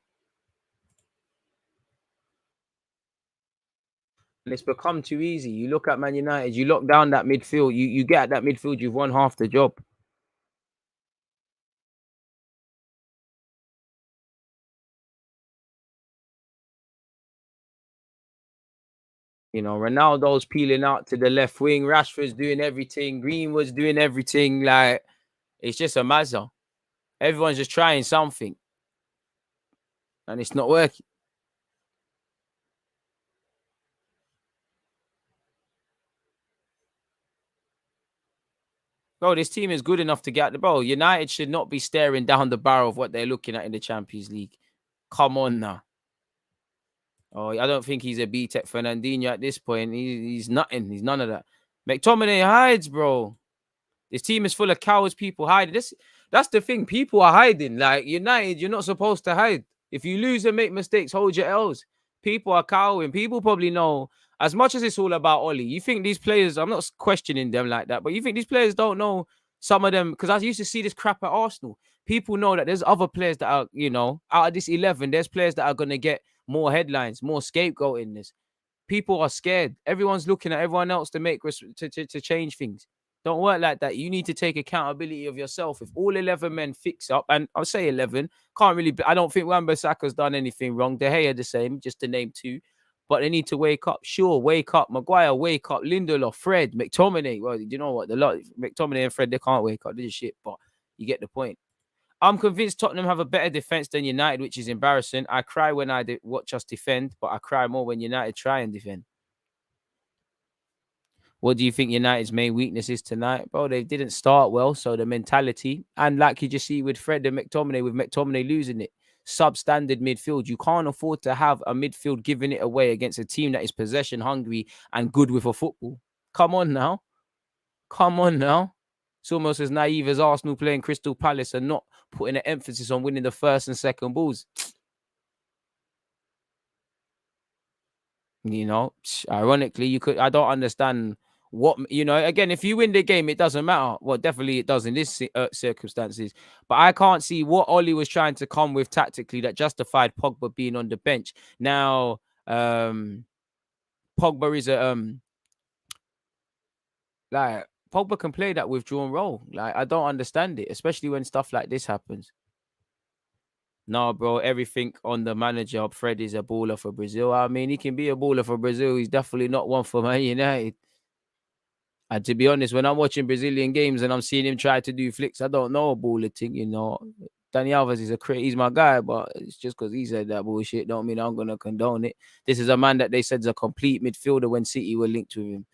And it's become too easy. You look at Man United, you lock down that midfield. You get at that midfield, you've won half the job. Ronaldo's peeling out to the left wing. Rashford's doing everything. Greenwood's doing everything. Like, it's just a mazza. Everyone's just trying something. And it's not working. Bro, this team is good enough to get the ball. United should not be staring down the barrel of what they're looking at in the Champions League. Come on now. Oh, I don't think he's a B-Tech Fernandinho at this point. He's nothing. He's none of that. McTominay hides, bro. This team is full of cowards, people hiding. That's the thing. People are hiding. Like, United, you're not supposed to hide. If you lose and make mistakes, hold your L's. People are cowering. People probably know, as much as it's all about Oli, you think these players, I'm not questioning them like that, but you think these players don't know some of them, because I used to see this crap at Arsenal. People know that there's other players that are, out of this 11, there's players that are going to get more headlines, more scapegoating this. People are scared. Everyone's looking at everyone else to make to change things. Don't work like that. You need to take accountability of yourself. If all 11 men fix up, and I'll say 11, I don't think Wan-Bissaka's done anything wrong. De Gea the same, just to name two. But they need to wake up. Sure, wake up. Maguire, wake up. Lindelof, Fred, McTominay. Well, you know what? McTominay and Fred, they can't wake up. This is shit, but you get the point. I'm convinced Tottenham have a better defense than United, which is embarrassing. I cry when I watch us defend, but I cry more when United try and defend. What do you think United's main weakness is tonight? Bro, they didn't start well, so the mentality. And like you just see with Fred and McTominay, with McTominay losing it, substandard midfield. You can't afford to have a midfield giving it away against a team that is possession hungry and good with a football. Come on now. Come on now. It's almost as naive as Arsenal playing Crystal Palace and not putting an emphasis on winning the first and second balls. Ironically, I don't understand what, you know, again, if you win the game, it doesn't matter. Well, definitely it does in this circumstances. But I can't see what Ollie was trying to come with tactically that justified Pogba being on the bench. Now, Pogba is a like Pogba can play that withdrawn role. Like, I don't understand it, especially when stuff like this happens. No, bro, everything on the manager. Fred is a baller for Brazil. I mean, he can be a baller for Brazil. He's definitely not one for Man United. And to be honest, when I'm watching Brazilian games and I'm seeing him try to do flicks, I don't know a baller thing, you know. Dani Alves is he's my guy, but it's just because he said that bullshit don't mean I'm gonna condone it. This is a man that they said is a complete midfielder when City were linked with him.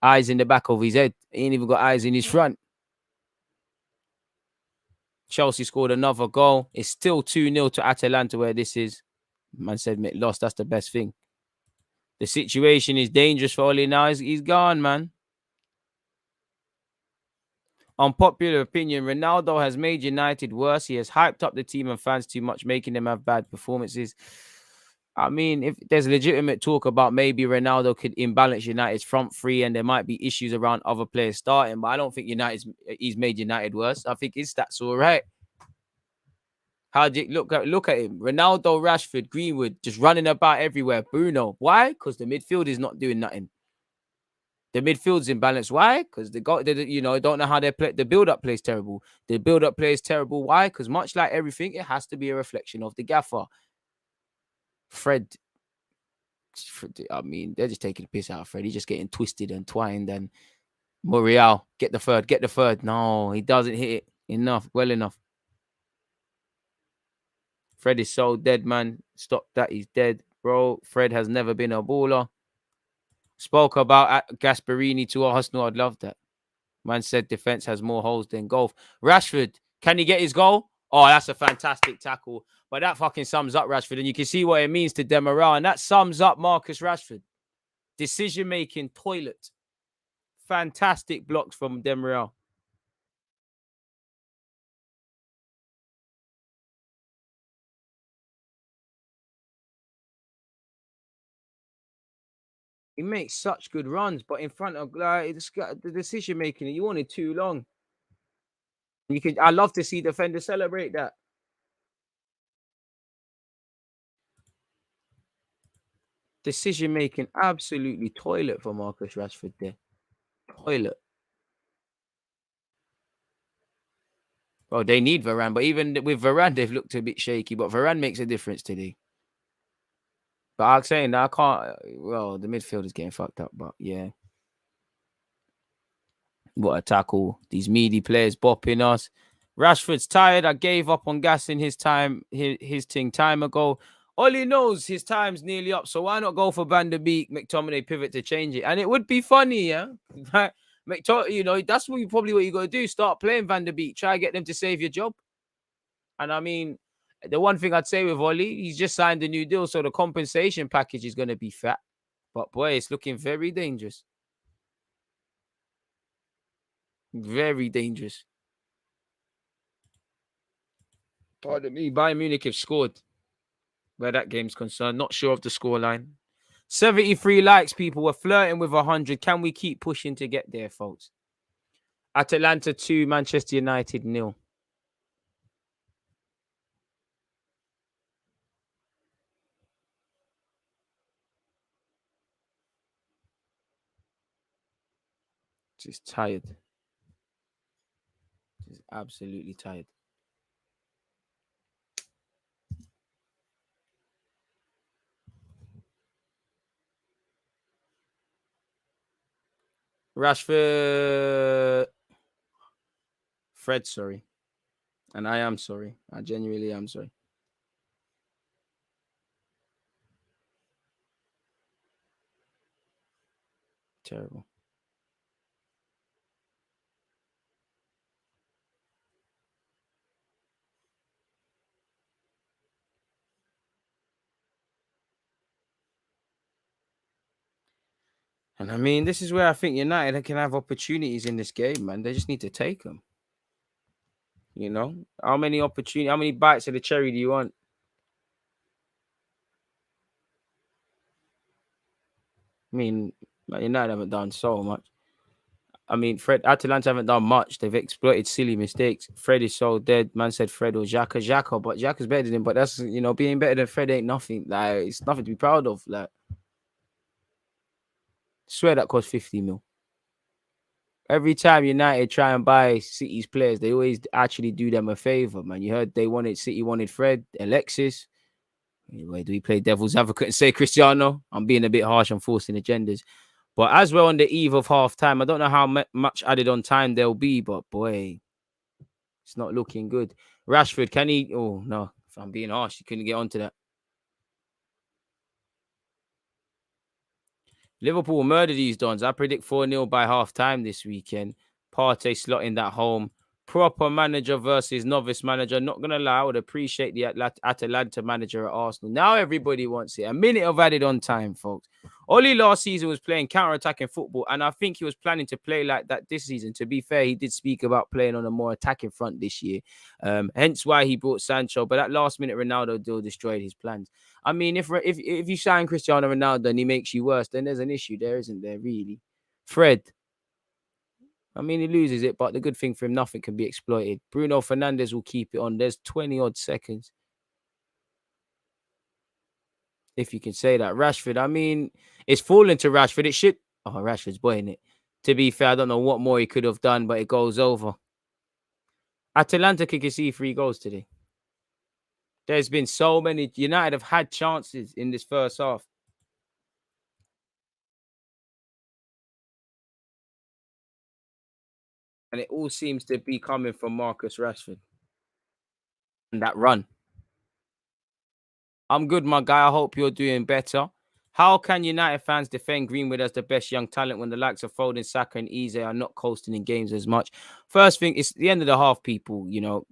Eyes in the back of his head. He ain't even got eyes in his front. Chelsea scored another goal. It's still 2-0 to Atalanta where this is. Man said, mate, lost. That's the best thing. The situation is dangerous for Oli now. He's gone, man. Unpopular opinion, Ronaldo has made United worse. He has hyped up the team and fans too much, making them have bad performances. I mean, if there's legitimate talk about maybe Ronaldo could imbalance United's front three and there might be issues around other players starting, but I don't think he's made United worse. I think his stats are all right. How do you look at him? Ronaldo, Rashford, Greenwood, just running about everywhere. Bruno. Why? Because the midfield is not doing nothing. The midfield's imbalanced. Why? Because they don't know how they play. The build-up play is terrible. The build-up play is terrible. Why? Because much like everything, it has to be a reflection of the gaffer. Fred, I mean, they're just taking the piss out of Fred. He's just getting twisted and twined. And Muriel, get the third. No, he doesn't hit it well enough. Fred is so dead, man. Stop that. He's dead, bro. Fred has never been a baller. Spoke about Gasperini to Arsenal. I'd love that. Man said defense has more holes than goal. Rashford, can he get his goal? Oh, that's a fantastic tackle. But that fucking sums up Rashford. And you can see what it means to Demiral. And that sums up Marcus Rashford. Decision-making toilet. Fantastic blocks from Demiral. He makes such good runs, but in front of the decision making, you wanted too long. I love to see defenders celebrate that. Decision making, absolutely toilet for Marcus Rashford there. Toilet. Well, they need Varane, but even with Varane, they've looked a bit shaky. But Varane makes a difference today. But I'm saying that I can't. Well, the midfield is getting fucked up, but yeah. What a tackle. These meaty players bopping us. Rashford's tired. I gave up on gassing his thing time ago. All he knows, his time's nearly up. So why not go for Van der Beek, McTominay pivot to change it? And it would be funny, yeah? That's probably what you got to do. Start playing Van der Beek. Try to get them to save your job. And I mean, the one thing I'd say with Ollie, he's just signed a new deal. So the compensation package is going to be fat. But boy, it's looking very dangerous. Very dangerous. Pardon me, Bayern Munich have scored where that game's concerned. Not sure of the scoreline. 73 likes, people. We're flirting with 100. Can we keep pushing to get there, folks? Atalanta 2, Manchester United 0. Just tired. Just absolutely tired. Rashford. Fred, sorry. And I am sorry. I genuinely am sorry. Terrible. And I mean, this is where I think United can have opportunities in this game, man. They just need to take them. You know, how many bites of the cherry do you want? I mean, Man United haven't done so much. I mean, Atalanta haven't done much. They've exploited silly mistakes. Fred is so dead. Man said Fred or Xhaka, but Xhaka's better than him. But that's, being better than Fred ain't nothing. Like, it's nothing to be proud of. Like, swear that cost 50 mil. Every time United try and buy City's players, they always actually do them a favor, man. You heard City wanted Fred, Alexis. Anyway, do we play devil's advocate and say Cristiano? I'm being a bit harsh. I'm forcing agendas. But as we're on the eve of half time, I don't know how much added on time there'll be, but boy, it's not looking good. Rashford, can he? Oh, no. If I'm being harsh, he couldn't get onto that. Liverpool murder these Dons. I predict 4-0 by half time this weekend. Partey slotting that home. Proper manager versus novice manager. Not going to lie, I would appreciate the Atalanta manager at Arsenal. Now everybody wants it. A minute of added on time, folks. Oli last season was playing counter-attacking football, and I think he was planning to play like that this season. To be fair, he did speak about playing on a more attacking front this year. Hence why he brought Sancho. But that last-minute Ronaldo deal destroyed his plans. I mean, if you sign Cristiano Ronaldo and he makes you worse, then there's an issue there, isn't there, really? Fred, I mean, he loses it, but the good thing for him, nothing can be exploited. Bruno Fernandes will keep it on. There's 20-odd seconds, if you can say that. Rashford, I mean, it's fallen to Rashford. It should... Oh, Rashford's boying it. To be fair, I don't know what more he could have done, but it goes over. Atalanta can concede 3 goals today. There's been so many... United have had chances in this first half. And it all seems to be coming from Marcus Rashford. And that run. I'm good, my guy. I hope you're doing better. How can United fans defend Greenwood as the best young talent when the likes of Foden, Saka, and Eze are not coasting in games as much? First thing, it's the end of the half, people.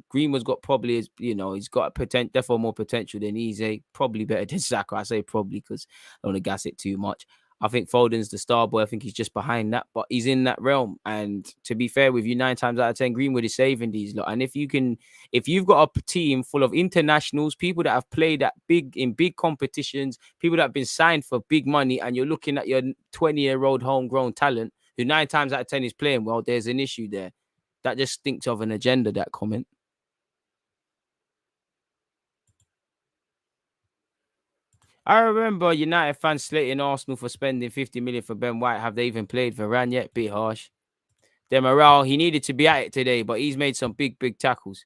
Greenwood's got probably he's got definitely more potential than Eze. Probably better than Saka. I say probably because I don't want to gas it too much. I think Foden's the star boy. I think he's just behind that, but he's in that realm. And to be fair with you, 9 times out of 10, Greenwood is saving these lot. And if you've got a team full of internationals, people that have played in big competitions, people that have been signed for big money, and you're looking at your 20-year-old homegrown talent who 9 times out of 10 is playing well, there's an issue there. That just stinks of an agenda, that comment. I remember United fans slating Arsenal for spending 50 million for Ben White. Have they even played Varane yet? Bit harsh. Their morale, he needed to be at it today, but he's made some big tackles.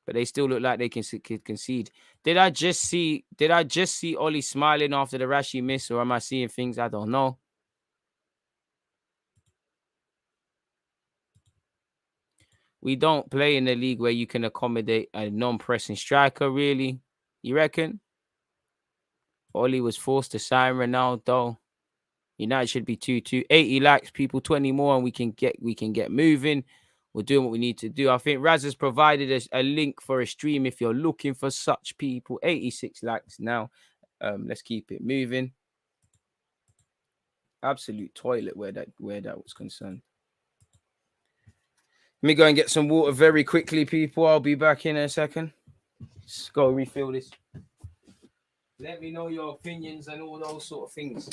But they still look like they can concede. Did I just see Oli smiling after the Rashi miss, or am I seeing things I don't know? We don't play in a league where you can accommodate a non-pressing striker, really. You reckon? Oli was forced to sign Ronaldo. United should be 2-2. 80 likes, people, 20 more, and we can get moving. We're doing what we need to do. I think Raz has provided us a link for a stream if you're looking for such people. 86 likes now. Let's keep it moving. Absolute toilet where that was concerned. Let me go and get some water very quickly, people. I'll be back in a second. Let's go refill this. Let me know your opinions and all those sort of things.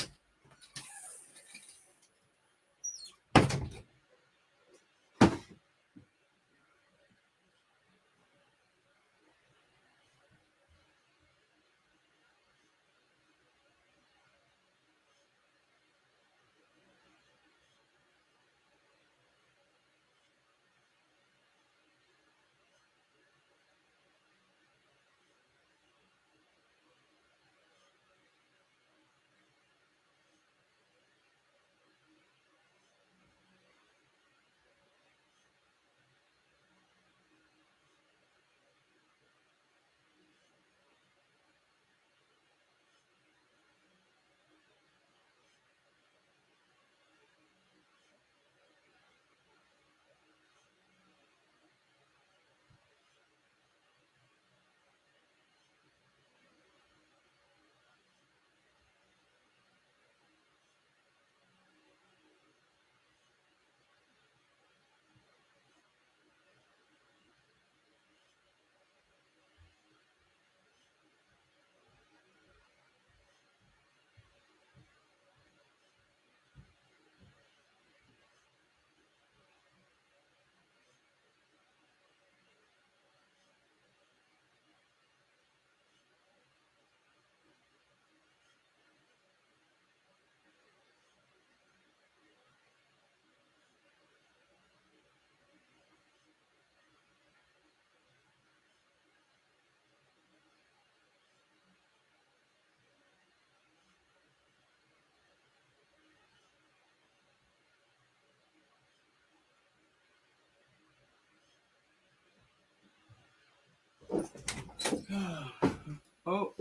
Oh,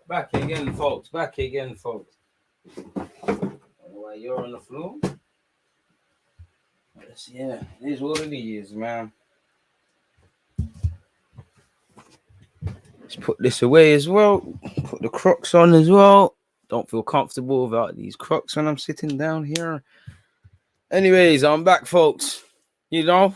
back again, folks. Back again, folks. While you're on the floor. Yeah, it is what it is, man. Let's put this away as well. Put the Crocs on as well. Don't feel comfortable without these Crocs when I'm sitting down here. Anyways, I'm back, folks. You know,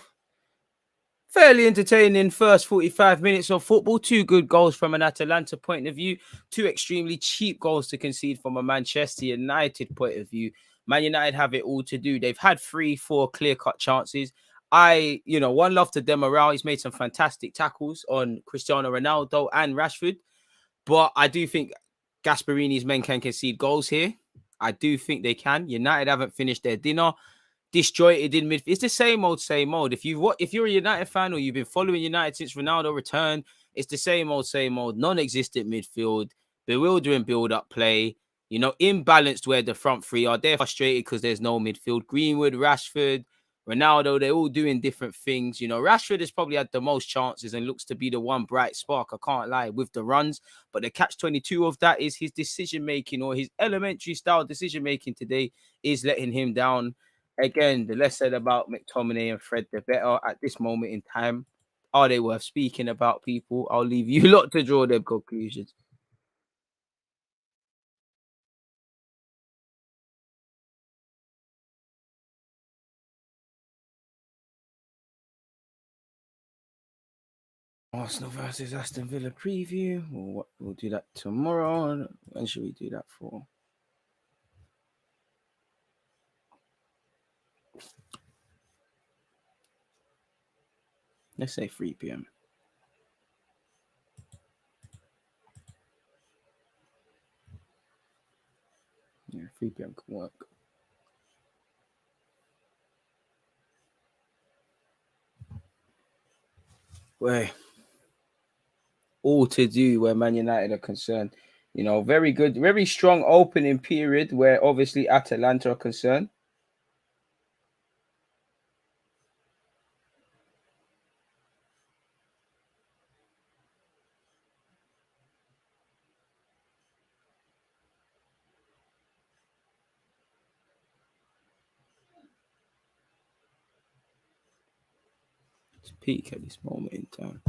fairly entertaining first 45 minutes of football. 2 good goals from an Atalanta point of view. 2 extremely cheap goals to concede from a Manchester United point of view. Man United have it all to do. They've had 3-4 clear-cut chances. One love to Demiral. He's made some fantastic tackles on Cristiano Ronaldo and Rashford. But I do think Gasperini's men can concede goals here. I do think they can. United haven't finished their dinner. Disjointed in midfield. It's the same old, same old. If you're a United fan or you've been following United since Ronaldo returned, it's the same old, non-existent midfield, bewildering build-up play, imbalanced where the front three are. They're frustrated because there's no midfield. Greenwood, Rashford, Ronaldo, they're all doing different things. Rashford has probably had the most chances and looks to be the one bright spark, I can't lie, with the runs. But the catch-22 of that is his decision-making, or his elementary style decision-making today is letting him down. Again, the less said about McTominay and Fred, the better at this moment in time. Are they worth speaking about, people? I'll leave you lot to draw their conclusions. Arsenal versus Aston Villa preview. We'll do that tomorrow. When should we do that for? Let's say 3 p.m. Yeah, 3 p.m. can work. Wait. All to do where Man United are concerned. Very good, very strong opening period where obviously Atalanta are concerned. It's peak at this moment in time.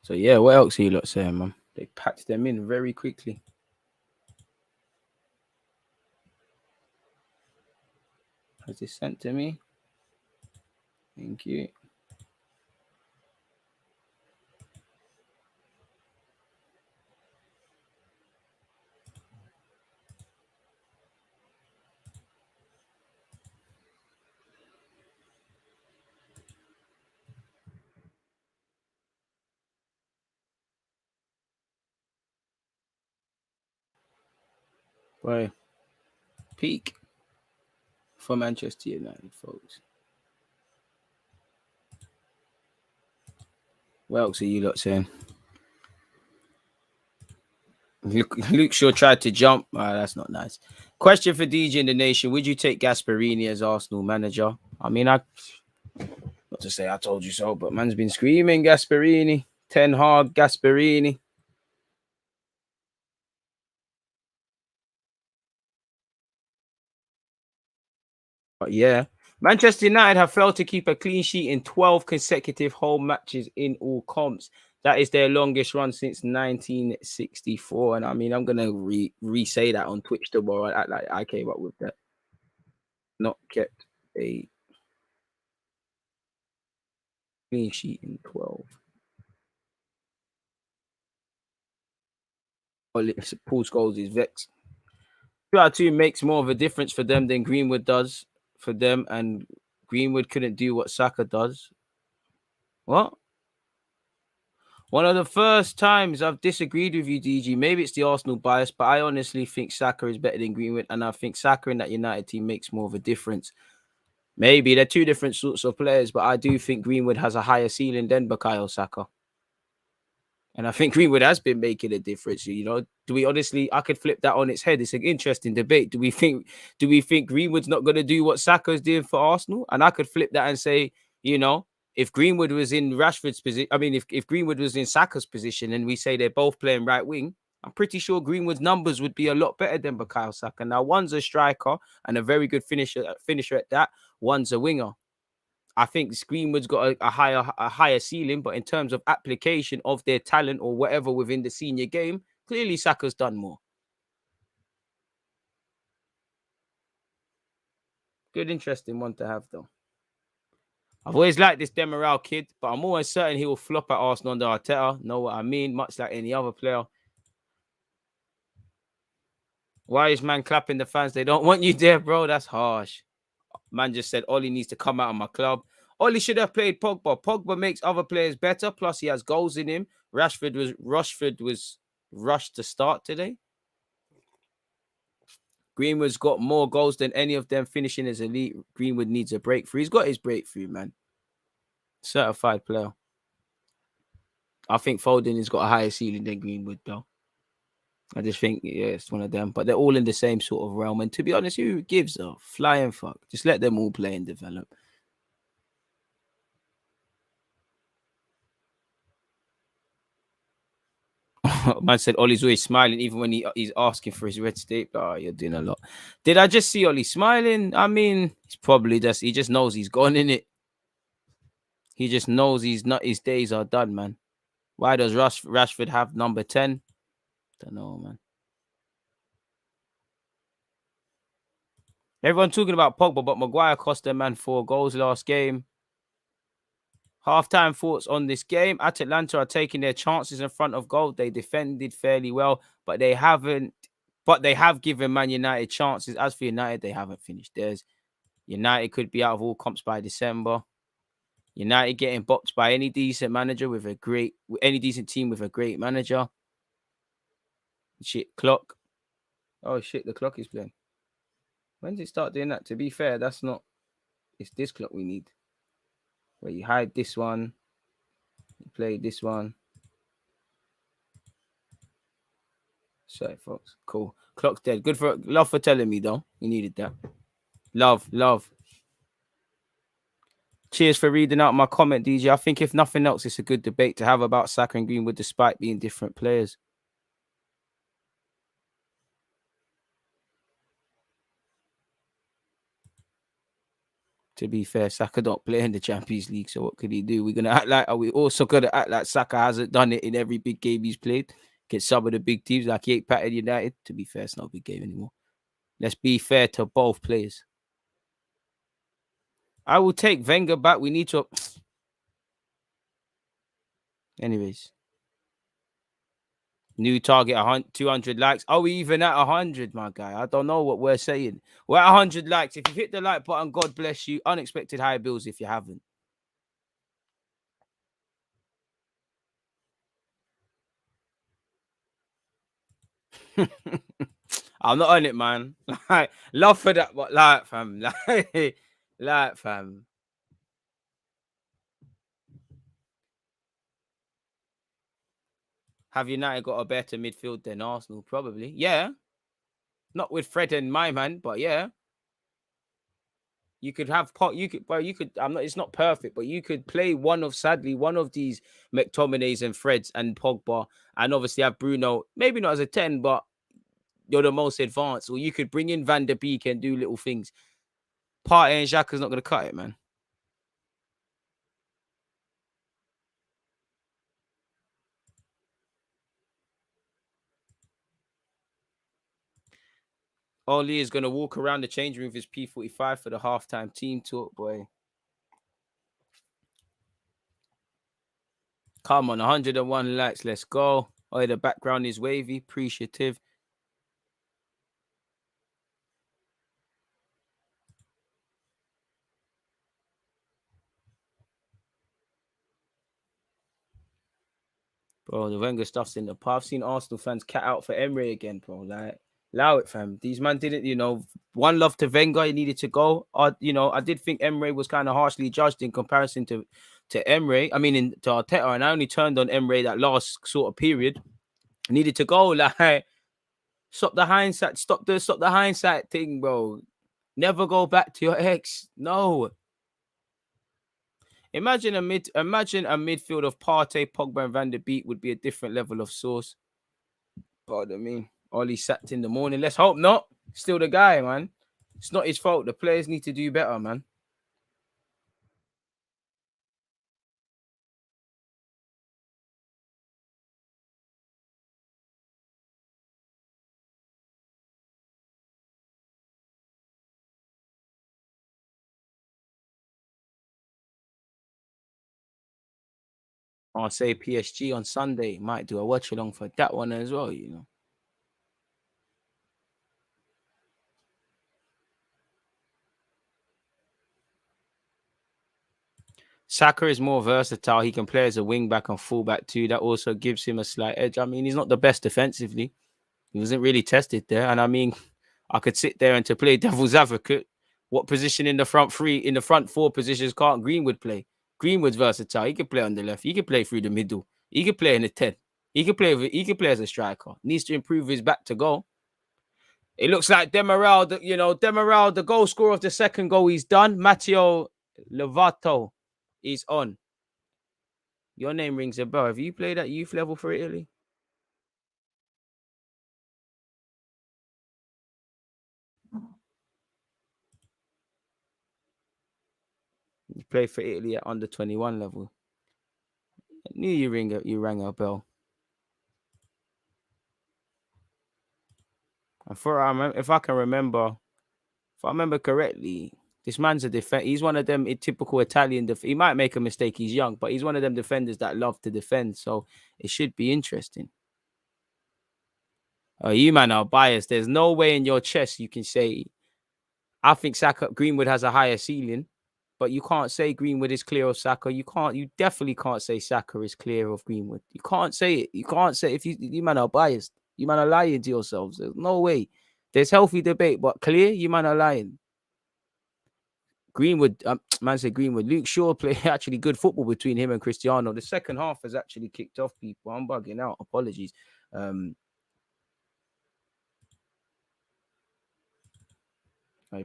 So yeah, what else are you lot saying, man? They packed them in very quickly. Has this sent to me? Thank you. Boy, peak for Manchester United, folks. What else are you lot saying? Luke Shaw tried to jump. That's not nice. Question for DJ in the Nation. Would you take Gasperini as Arsenal manager? I mean, not to say I told you so, but man's been screaming Gasperini. Ten Hag, Gasperini. But yeah, Manchester United have failed to keep a clean sheet in 12 consecutive home matches in all comps. That is their longest run since 1964. And I mean, I'm going to re-say that on Twitch tomorrow. I came up with that. Not kept a clean sheet in 12. Paul Scholes is vexed. 2-2 makes more of a difference for them than Greenwood does for them. And Greenwood couldn't do what Saka does. What? One of the first times I've disagreed with you, DG. Maybe it's the Arsenal bias, but I honestly think Saka is better than Greenwood, and I think Saka in that United team makes more of a difference. Maybe they're 2 different sorts of players, but I do think Greenwood has a higher ceiling than Bukayo Saka. And I think Greenwood has been making a difference. Do we honestly? I could flip that on its head. It's an interesting debate. Do we think Greenwood's not going to do what Saka's doing for Arsenal? And I could flip that and say, if Greenwood was in Rashford's position, I mean, if Greenwood was in Saka's position and we say they're both playing right wing, I'm pretty sure Greenwood's numbers would be a lot better than Bukayo Saka. Now, one's a striker and a very good finisher at that. One's a winger. I think Greenwood's got a higher ceiling, but in terms of application of their talent or whatever within the senior game, clearly Saka's done more. Good, interesting one to have, though. I've always liked this Demiral kid, but I'm always certain he will flop at Arsenal under Arteta. Know what I mean? Much like any other player. Why is man clapping the fans? They don't want you there, bro. That's harsh. Man just said Ollie needs to come out of my club. Ollie should have played Pogba. Pogba makes other players better. Plus, he has goals in him. Rashford was rushed to start today. Greenwood's got more goals than any of them finishing as elite. Greenwood needs a breakthrough. He's got his breakthrough, man. Certified player. I think Foden has got a higher ceiling than Greenwood, though. I just think, yeah, it's one of them. But they're all in the same sort of realm. And to be honest, who gives a flying fuck? Just let them all play and develop. Man said Ollie's always smiling, even when he's asking for his red tape. Oh, you're doing a lot. Did I just see Ollie smiling? I mean, he's probably he just knows he's gone in it. He just knows his days are done, man. Why does Rashford have number 10? Don't know, man. Everyone talking about Pogba, but Maguire cost their man 4 goals last game. Half-time thoughts on this game. Atalanta are taking their chances in front of goal. They defended fairly well, but they have given Man United chances. As for United, they haven't finished theirs. United could be out of all comps by December. United getting boxed by any decent manager any decent team with a great manager. Shit, clock. Oh shit, the clock is playing. When did it start doing that? To be fair, it's this clock we need. Where you hide this one, you play this one. Sorry, folks. Cool. Clock's dead. Love for telling me, though. You needed that. Love. Cheers for reading out my comment, DJ. I think if nothing else, it's a good debate to have about Saka and Greenwood despite being different players. To be fair, Saka don't play in the Champions League, so what could he do? Are we also gonna act like Saka hasn't done it in every big game he's played? Get some of the big teams like he ain't patted United. To be fair, it's not a big game anymore. Let's be fair to both players. I will take Wenger back. We need to. Anyways. New target, 200 likes. Are we even at 100, my guy? I don't know what we're saying. We're at 100 likes. If you hit the like button, God bless you. Unexpected high bills if you haven't. I'm not on it, man. Like, love for that, but like, fam. Like, fam. Have United got a better midfield than Arsenal? Probably. Yeah. Not with Fred and my man, but yeah. You could have it's not perfect, but you could play one of these McTominays and Freds and Pogba, and obviously have Bruno, maybe not as a 10, but you're the most advanced. Or you could bring in Van der Beek and do little things. Partey and Xhaka's not going to cut it, man. Oli is going to walk around the changing room with his P45 for the halftime team talk, boy. Come on, 101 likes. Let's go. Oh, the background is wavy. Appreciative. Bro, the Wenger stuff's in the past. I've seen Arsenal fans cat out for Emre again, bro. Like, allow it, fam. These man didn't, one love to Wenger. He needed to go. I did think Emre was kind of harshly judged in comparison to Emre. I mean, to Arteta, and I only turned on Emre that last sort of period. Needed to go. Like, stop the hindsight. Stop the hindsight thing, bro. Never go back to your ex. No. Imagine a midfield of Partey, Pogba, and Van der Beek would be a different level of sauce. Pardon me. Ollie sacked in the morning. Let's hope not. Still the guy, man. It's not his fault. The players need to do better, man. I'll say PSG on Sunday. Might do a watch along for that one as well, you know. Saka is more versatile. He can play as a wing back and full back too. That also gives him a slight edge. I mean, he's not the best defensively. He wasn't really tested there. And I mean, I could sit there and to play devil's advocate. What position in the front four positions can't Greenwood play? Greenwood's versatile. He can play on the left. He can play through the middle. He can play in the 10. He can play as a striker. Needs to improve his back to goal. It looks like Demiral, the goal scorer of the second goal, he's done. Matteo Lovato is on. Your name rings a bell. Have you played at youth level for Italy? You played for Italy at under 21 level. I knew you rang a bell. And if I remember correctly, this man's a defender. He's one of them typical Italian. He might make a mistake. He's young, but he's one of them defenders that love to defend. So it should be interesting. Oh, you man are biased. There's no way in your chest you can say. I think Greenwood has a higher ceiling, but you can't say Greenwood is clear of Saka. You definitely can't say Saka is clear of Greenwood. You can't say it. You can't say if you man are biased. You man are lying to yourselves. There's no way. There's healthy debate, but clear, you man are lying. Greenwood, man said Greenwood. Luke Shaw played actually good football between him and Cristiano. The second half has actually kicked off, people. I'm bugging out. Apologies. I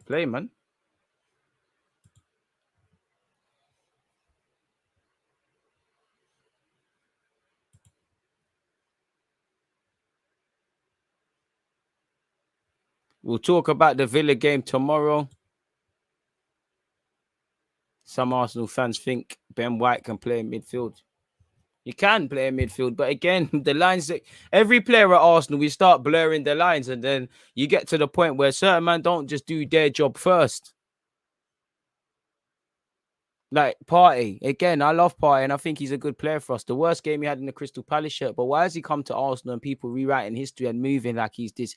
play, man. We'll talk about the Villa game tomorrow. Some Arsenal fans think Ben White can play in midfield. He can play in midfield, but again, the lines that every player at Arsenal, we start blurring the lines, and then you get to the point where certain men don't just do their job first. Like Partey, again, I love Partey, and I think he's a good player for us. The worst game he had in the Crystal Palace shirt, but why has he come to Arsenal and people rewriting history and moving like he's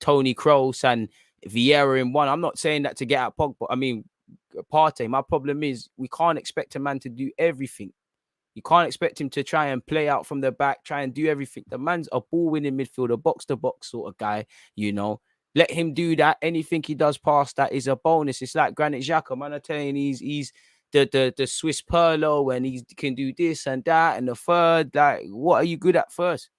Tony Kroos and Vieira in one? I'm not saying that to get at Pogba. I mean, Partey. My problem is we can't expect a man to do everything. You can't expect him to try and play out from the back, try and do everything. The man's a ball-winning midfielder, box-to-box sort of guy, you know. Let him do that. Anything he does past that is a bonus. It's like Granit Xhaka, man. I'm telling you, he's the Swiss Perlo, and he can do this and that and the third. Like, what are you good at first?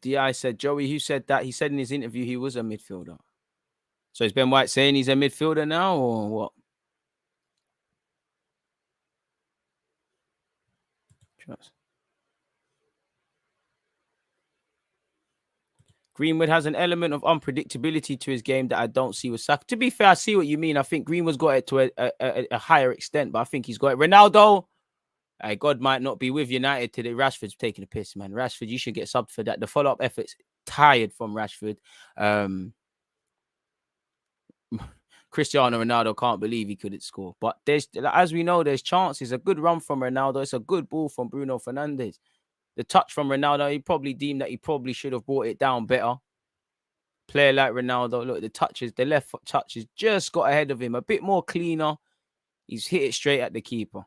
Di said, Joey, who said that? He said in his interview he was a midfielder. So is Ben White saying he's a midfielder now, or what? Trust. Greenwood has an element of unpredictability to his game that I don't see with Saka. To be fair, I see what you mean. I think Greenwood's got it to a higher extent, but I think he's got it. Ronaldo, God might not be with United today. Rashford's taking a piss, man. Rashford, you should get subbed for that. The follow-up effort's tired from Rashford. Cristiano Ronaldo can't believe he couldn't score. But as we know, there's chances. A good run from Ronaldo. It's a good ball from Bruno Fernandes. The touch from Ronaldo, he probably deemed that he probably should have brought it down better. Player like Ronaldo, look, the left foot touches just got ahead of him. A bit more cleaner. He's hit it straight at the keeper.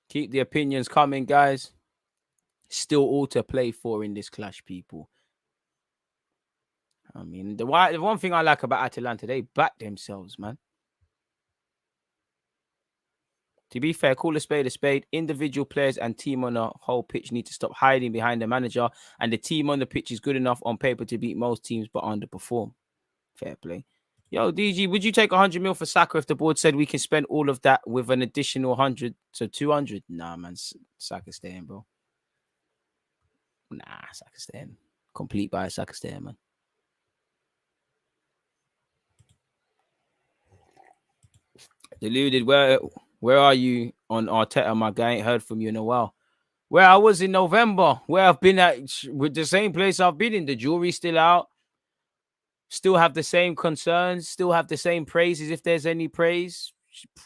Keep the opinions coming, guys. Still all to play for in this clash, people. I mean, the one thing I like about Atalanta, they back themselves, man. To be fair, call a spade a spade. Individual players and team on the whole pitch need to stop hiding behind the manager, and the team on the pitch is good enough on paper to beat most teams, but underperform. Fair play. Yo, DG, would you take 100 mil for Saka if the board said we can spend all of that with an additional 100, so 200? Nah, man, Saka staying, bro. Nah, Saka staying. Complete by Saka staying, man. Deluded, where are you on Arteta, my guy? I ain't heard from you in a while. Where I was in November, where I've been at with the same place I've been in. The jury's still out. Still have the same concerns. Still have the same praises if there's any praise.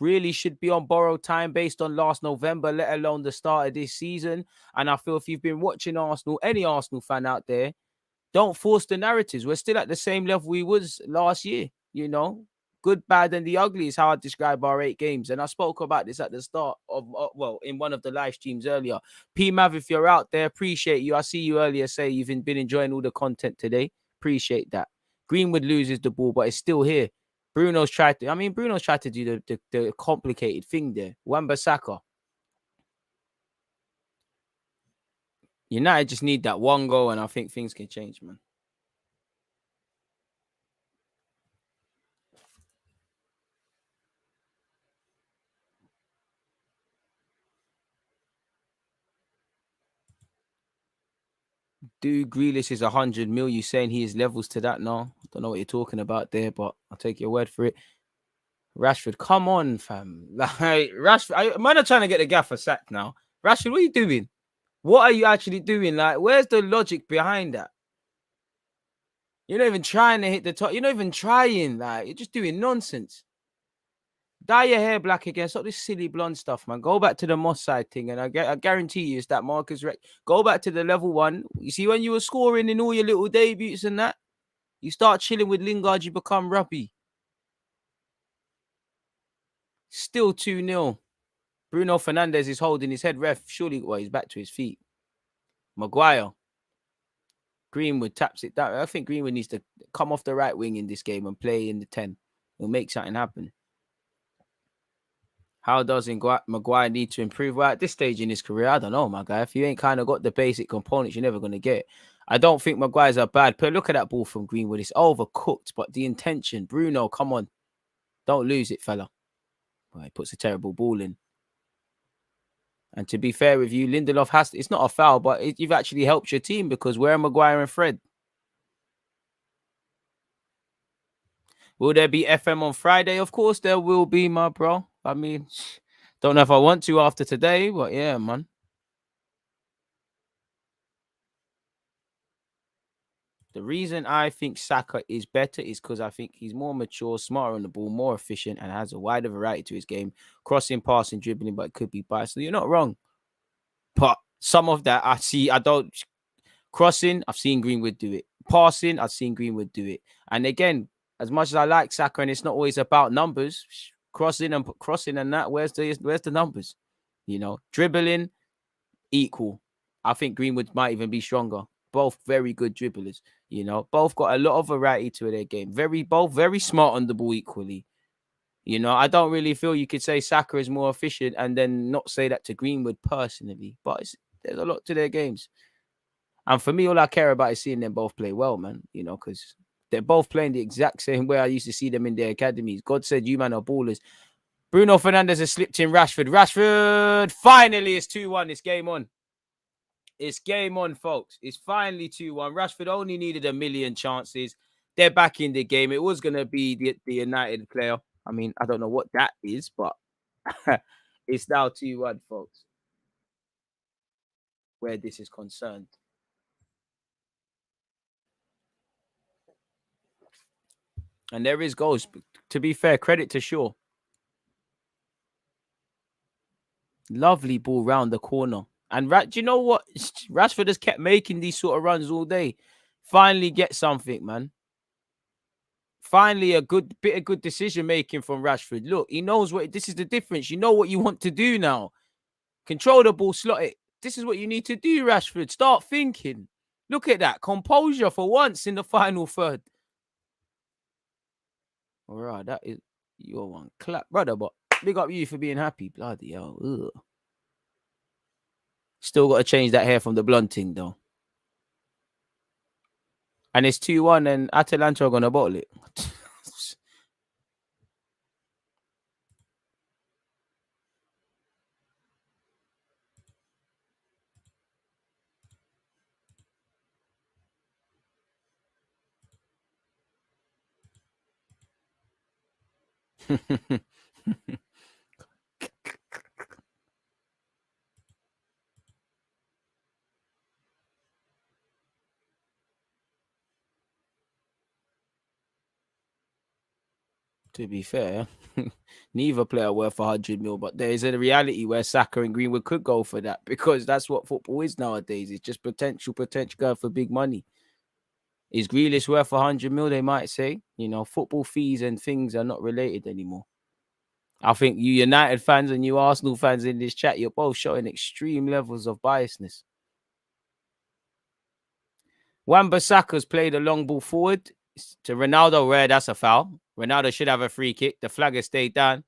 Really should be on borrowed time based on last November, let alone the start of this season. And I feel if you've been watching Arsenal, any Arsenal fan out there, don't force the narratives. We're still at the same level we was last year, you know. Good, bad, and the ugly is how I describe our 8 games. And I spoke about this at the start of, in one of the live streams earlier. P Mav, if you're out there, appreciate you. I see you earlier say you've been enjoying all the content today. Appreciate that. Greenwood loses the ball, but it's still here. Bruno's tried to do the complicated thing there. Wan-Bissaka. United just need that one goal, and I think things can change, man. Dude, Grealish is 100 mil. You saying he is levels to that now? I don't know what you're talking about there, but I'll take your word for it. Rashford, come on, fam. Like Rashford, man, are trying to get the gaffer sacked now. Rashford, what are you doing? What are you actually doing? Like, where's the logic behind that? You're not even trying to hit the top. You're not even trying. Like, you're just doing nonsense. Dye your hair black again. Stop this silly blonde stuff, man. Go back to the Moss side thing, and I guarantee you it's that Marcus Rec. Go back to the level 1. You see, when you were scoring in all your little debuts and that, you start chilling with Lingard, you become rubby. Still 2-0. Bruno Fernandes is holding his head. Ref, surely, he's back to his feet. Maguire. Greenwood taps it down. I think Greenwood needs to come off the right wing in this game and play in the 10. It'll make something happen. How does Maguire need to improve? Well, at this stage in his career, I don't know, my guy. If you ain't kind of got the basic components, you're never going to get it. I don't think Maguire's a bad player. Look at that ball from Greenwood. It's overcooked, but the intention. Bruno, come on. Don't lose it, fella. Well, he puts a terrible ball in. And to be fair with you, Lindelof has to, it's not a foul, but you've actually helped your team because where are Maguire and Fred? Will there be FM on Friday? Of course there will be, my bro. I mean, don't know if I want to after today, but yeah, man. The reason I think Saka is better is because I think he's more mature, smarter on the ball, more efficient, and has a wider variety to his game. Crossing, passing, dribbling, but it could be biased. So you're not wrong. But some of that I don't. Crossing, I've seen Greenwood do it. Passing, I've seen Greenwood do it. And again, as much as I like Saka, and it's not always about numbers, crossing and that, where's the numbers? You know, dribbling, equal. I think Greenwood might even be stronger. Both very good dribblers. You know, both got a lot of variety to their game. Both very smart on the ball equally. You know, I don't really feel you could say Saka is more efficient and then not say that to Greenwood personally. But there's a lot to their games. And for me, all I care about is seeing them both play well, man. You know, because they're both playing the exact same way I used to see them in their academies. God said, you man are ballers. Bruno Fernandes has slipped in Rashford. Rashford, finally, it's 2-1. It's game on. It's game on, folks. It's finally 2-1. Rashford only needed a million chances. They're back in the game. It was going to be the United player. I mean, I don't know what that is, but it's now 2-1, folks, where this is concerned. And there is goals. To be fair, credit to Shaw. Lovely ball round the corner. And do you know what? Rashford has kept making these sort of runs all day. Finally get something, man. Finally a good bit of good decision making from Rashford. Look, he knows this is the difference. You know what you want to do now. Control the ball, slot it. This is what you need to do, Rashford. Start thinking. Look at that. Composure for once in the final third. All right, that is your one. Clap, brother, but big up you for being happy. Bloody hell. Ugh. Still got to change that hair from the blonde though. And it's 2-1 and Atalanta are going to bottle it. To be fair, neither player worth 100 mil, but there is a reality where Saka and Greenwood could go for that because that's what football is nowadays. It's just potential going for big money. Is Grealish worth 100 mil? They might say. You know, football fees and things are not related anymore. I think you United fans and you Arsenal fans in this chat, you're both showing extreme levels of biasness. Wan-Bissaka's played a long ball forward to Ronaldo. Rare, that's a foul. Ronaldo should have a free kick. The flag has stayed down.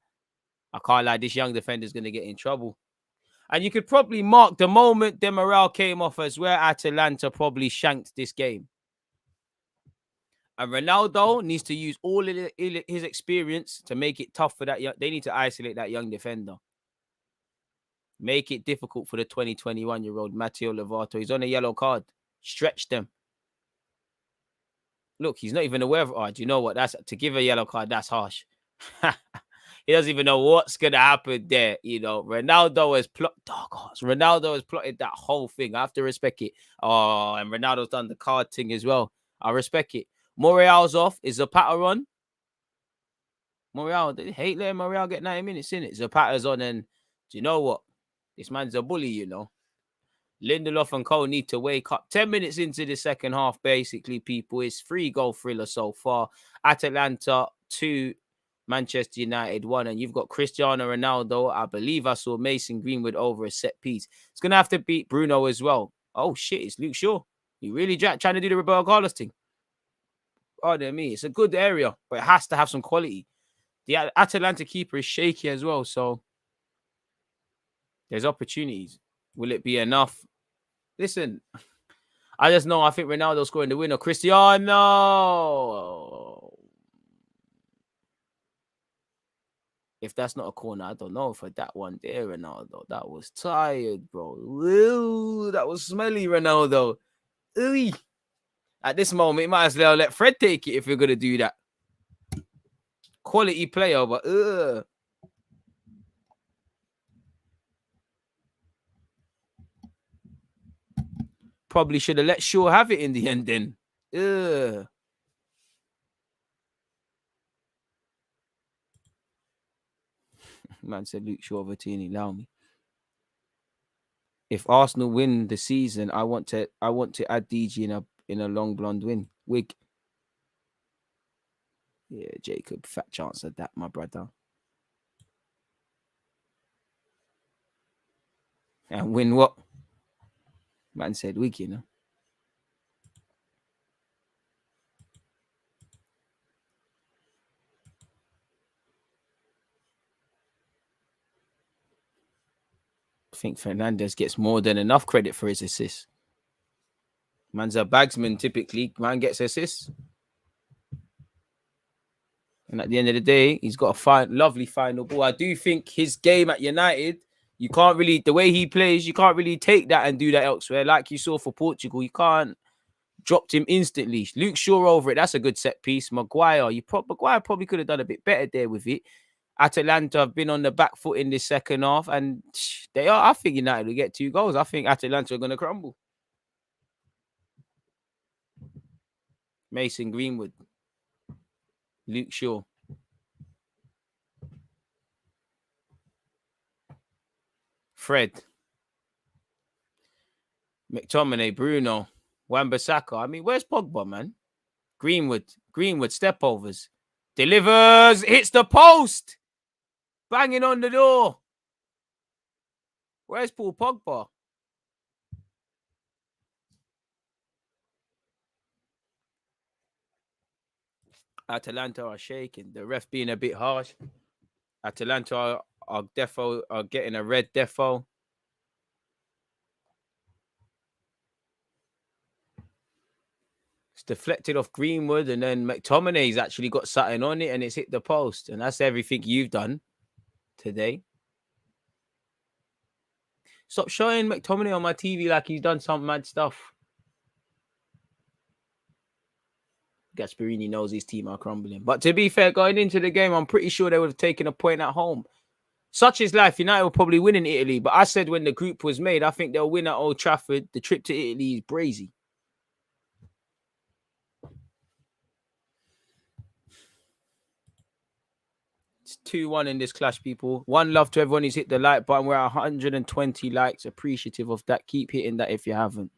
I can't lie, this young defender's going to get in trouble. And you could probably mark the moment Demiral came off as where Atalanta probably shanked this game. And Ronaldo needs to use all of his experience to make it tough for that young. They need to isolate that young defender. Make it difficult for the 21-year-old Matteo Lovato. He's on a yellow card. Stretch them. Look, he's not even aware of it. Oh, do you know what? That's to give a yellow card. That's harsh. He doesn't even know what's gonna happen there. You know, Ronaldo has Ronaldo has plotted that whole thing. I have to respect it. Oh, and Ronaldo's done the card thing as well. I respect it. Morreal's off. Is Zapata on? Morreal, they hate letting Morreal get 90 minutes in it. Zapata's on, and do you know what? This man's a bully, you know. Lindelof and Cole need to wake up. 10 minutes into the second half, basically, people. It's 3-goal thriller so far. Atalanta 2, Manchester United 1. And you've got Cristiano Ronaldo. I believe I saw Mason Greenwood over a set piece. It's going to have to beat Bruno as well. Oh, shit, it's Luke Shaw. You really trying to do the Roberto Carlos thing? Pardon me. It's a good area, but it has to have some quality. The Atalanta keeper is shaky as well, so there's opportunities. Will it be enough? Listen, I just know I think Ronaldo scoring the winner. Cristiano. If that's not a corner, I don't know for that one there, Ronaldo. That was tired, bro. Ooh, that was smelly, Ronaldo. Ooh. At this moment, you might as well let Fred take it if you're going to do that. Quality player, but probably should have let Shaw have it in the end then. Man said Luke Shaw over Tierney, allow me. If Arsenal win the season, I want to add DG in a long blonde wig. Yeah, Jacob, fat chance of that, my brother. And win what? Man said wig, you know. I think Fernandez gets more than enough credit for his assists. Man's a bagsman typically. Man gets assists. And at the end of the day, he's got a lovely final ball. I do think his game at United, you can't really, the way he plays, you can't really take that and do that elsewhere. Like you saw for Portugal, you can't dropped him instantly. Luke Shaw over it. That's a good set piece. Maguire probably could have done a bit better there with it. Atalanta have been on the back foot in this second half, and they are. I think United will get 2 goals. I think Atalanta are going to crumble. Mason Greenwood, Luke Shaw, Fred, McTominay, Bruno, Wan-Bissaka. I mean, where's Pogba, man? Greenwood, step overs, delivers, hits the post, banging on the door. Where's Paul Pogba? Atalanta are shaking. The ref being a bit harsh. Atalanta are getting a red defo. It's deflected off Greenwood, and then McTominay's actually got something on it, and it's hit the post. And that's everything you've done today. Stop showing McTominay on my TV like he's done some mad stuff. Gasperini knows his team are crumbling. But to be fair, going into the game, I'm pretty sure they would have taken a point at home. Such is life. United will probably win in Italy. But I said when the group was made, I think they'll win at Old Trafford. The trip to Italy is brazy. It's 2-1 in this clash, people. One love to everyone who's hit the like button. We're at 120 likes. Appreciative of that. Keep hitting that if you haven't.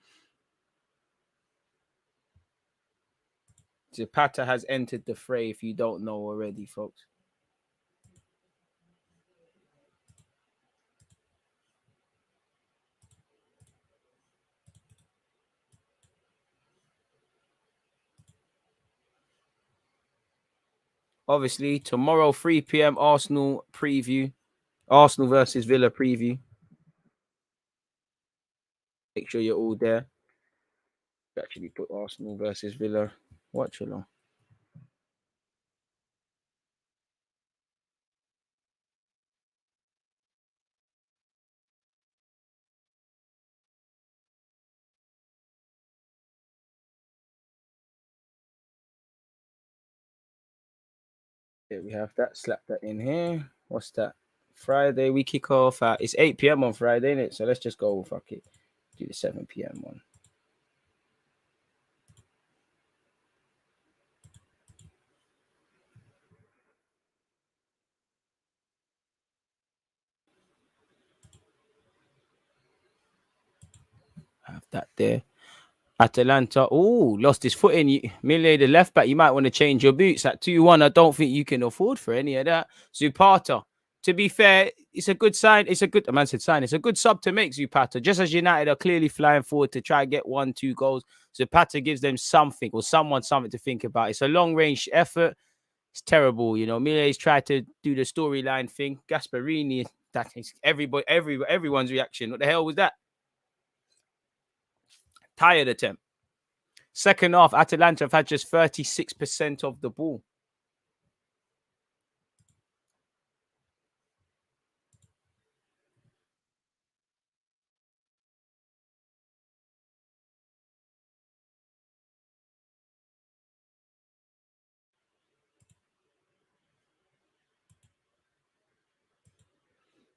Zapata has entered the fray if you don't know already, folks. Obviously, tomorrow, 3 p.m. Arsenal preview. Arsenal versus Villa preview. Make sure you're all there. Actually put Arsenal versus Villa. Watchalong. There we have that. Slap that in here. What's that? Friday, we kick off at... It's 8 p.m. on Friday, isn't it? So let's just go, fuck it. Do the 7 p.m. one. Have that there. Atalanta. Oh, lost his footing. Mille, the left back, you might want to change your boots. At 2-1, I don't think you can afford for any of that. Zapata. To be fair, it's a good sign. It's a good, the man said sign. It's a good sub to make, Zapata. Just as United are clearly flying forward to try and get 1-2 goals, Zapata gives them something or someone something to think about. It's a long-range effort. It's terrible, you know. Mile's tried to do the storyline thing. Gasperini, that is everyone's reaction. What the hell was that? Tired attempt. Second half, Atalanta have had just 36% of the ball.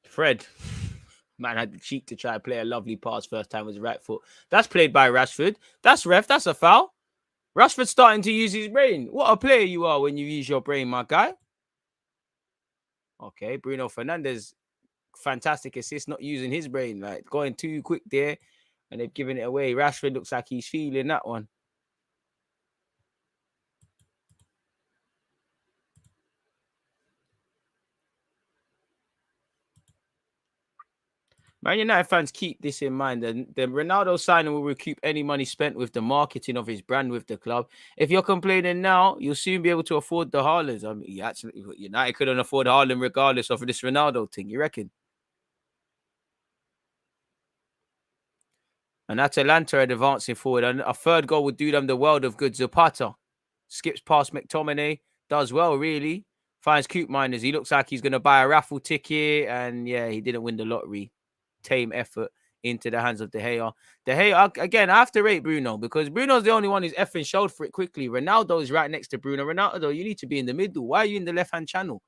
Fred, man, had the cheek to try to play a lovely pass first time with his right foot. That's played by Rashford. That's ref. That's a foul. Rashford's starting to use his brain. What a player you are when you use your brain, my guy. Okay, Bruno Fernandes, fantastic assist, not using his brain, like going too quick there, and they've given it away. Rashford looks like he's feeling that one. Man United fans, keep this in mind. The Ronaldo signing will recoup any money spent with the marketing of his brand with the club. If you're complaining now, you'll soon be able to afford the Haalands. I mean, United couldn't afford Haaland regardless of this Ronaldo thing. You reckon? And Atalanta are advancing forward. And a third goal would do them the world of good. Zapata skips past McTominay. Does well, really. Finds Coop Miners. He looks like he's going to buy a raffle ticket. And yeah, he didn't win the lottery. Tame effort into the hands of De Gea. De Gea, again, I have to rate Bruno because Bruno's the only one who's effing showed for it quickly. Ronaldo is right next to Bruno. Ronaldo, you need to be in the middle. Why are you in the left-hand channel?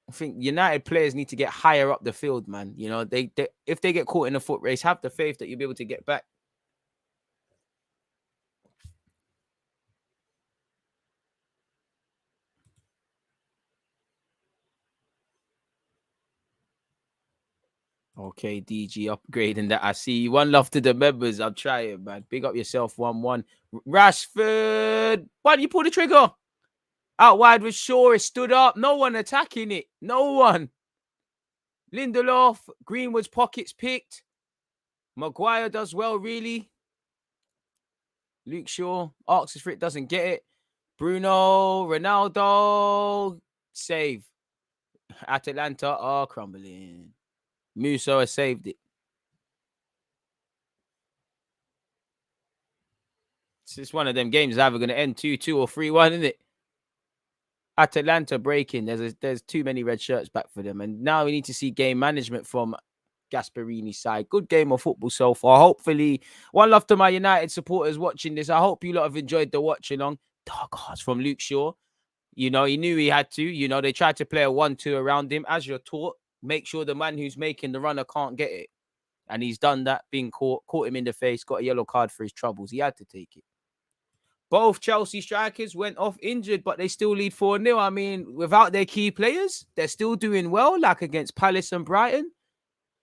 I think United players need to get higher up the field, man. You know, they if they get caught in a foot race, have the faith that you'll be able to get back. Okay, DG upgrading that. I see. One love to the members. I'm trying, man. Big up yourself. 1-1. Rashford. Why did you pull the trigger? Out wide with Shaw. It stood up. No one attacking it. No one. Lindelof. Greenwood's pockets picked. Maguire does well, really. Luke Shaw asks for it, doesn't get it. Bruno, Ronaldo, save. Atalanta are crumbling. Muso has saved it. It's one of them games is either going to end 2-2 or 3-1, isn't it? Atalanta breaking. There's too many red shirts back for them. And now we need to see game management from Gasperini's side. Good game of football so far. Hopefully, one love to my United supporters watching this. I hope you lot have enjoyed the watch-along. Dark hearts from Luke Shaw. You know, he knew he had to. You know, they tried to play a 1-2 around him. As you're taught, make sure the man who's making the runner can't get it. And he's done that, being caught him in the face, got a yellow card for his troubles. He had to take it. Both Chelsea strikers went off injured, but they still lead 4-0. I mean, without their key players, they're still doing well, like against Palace and Brighton.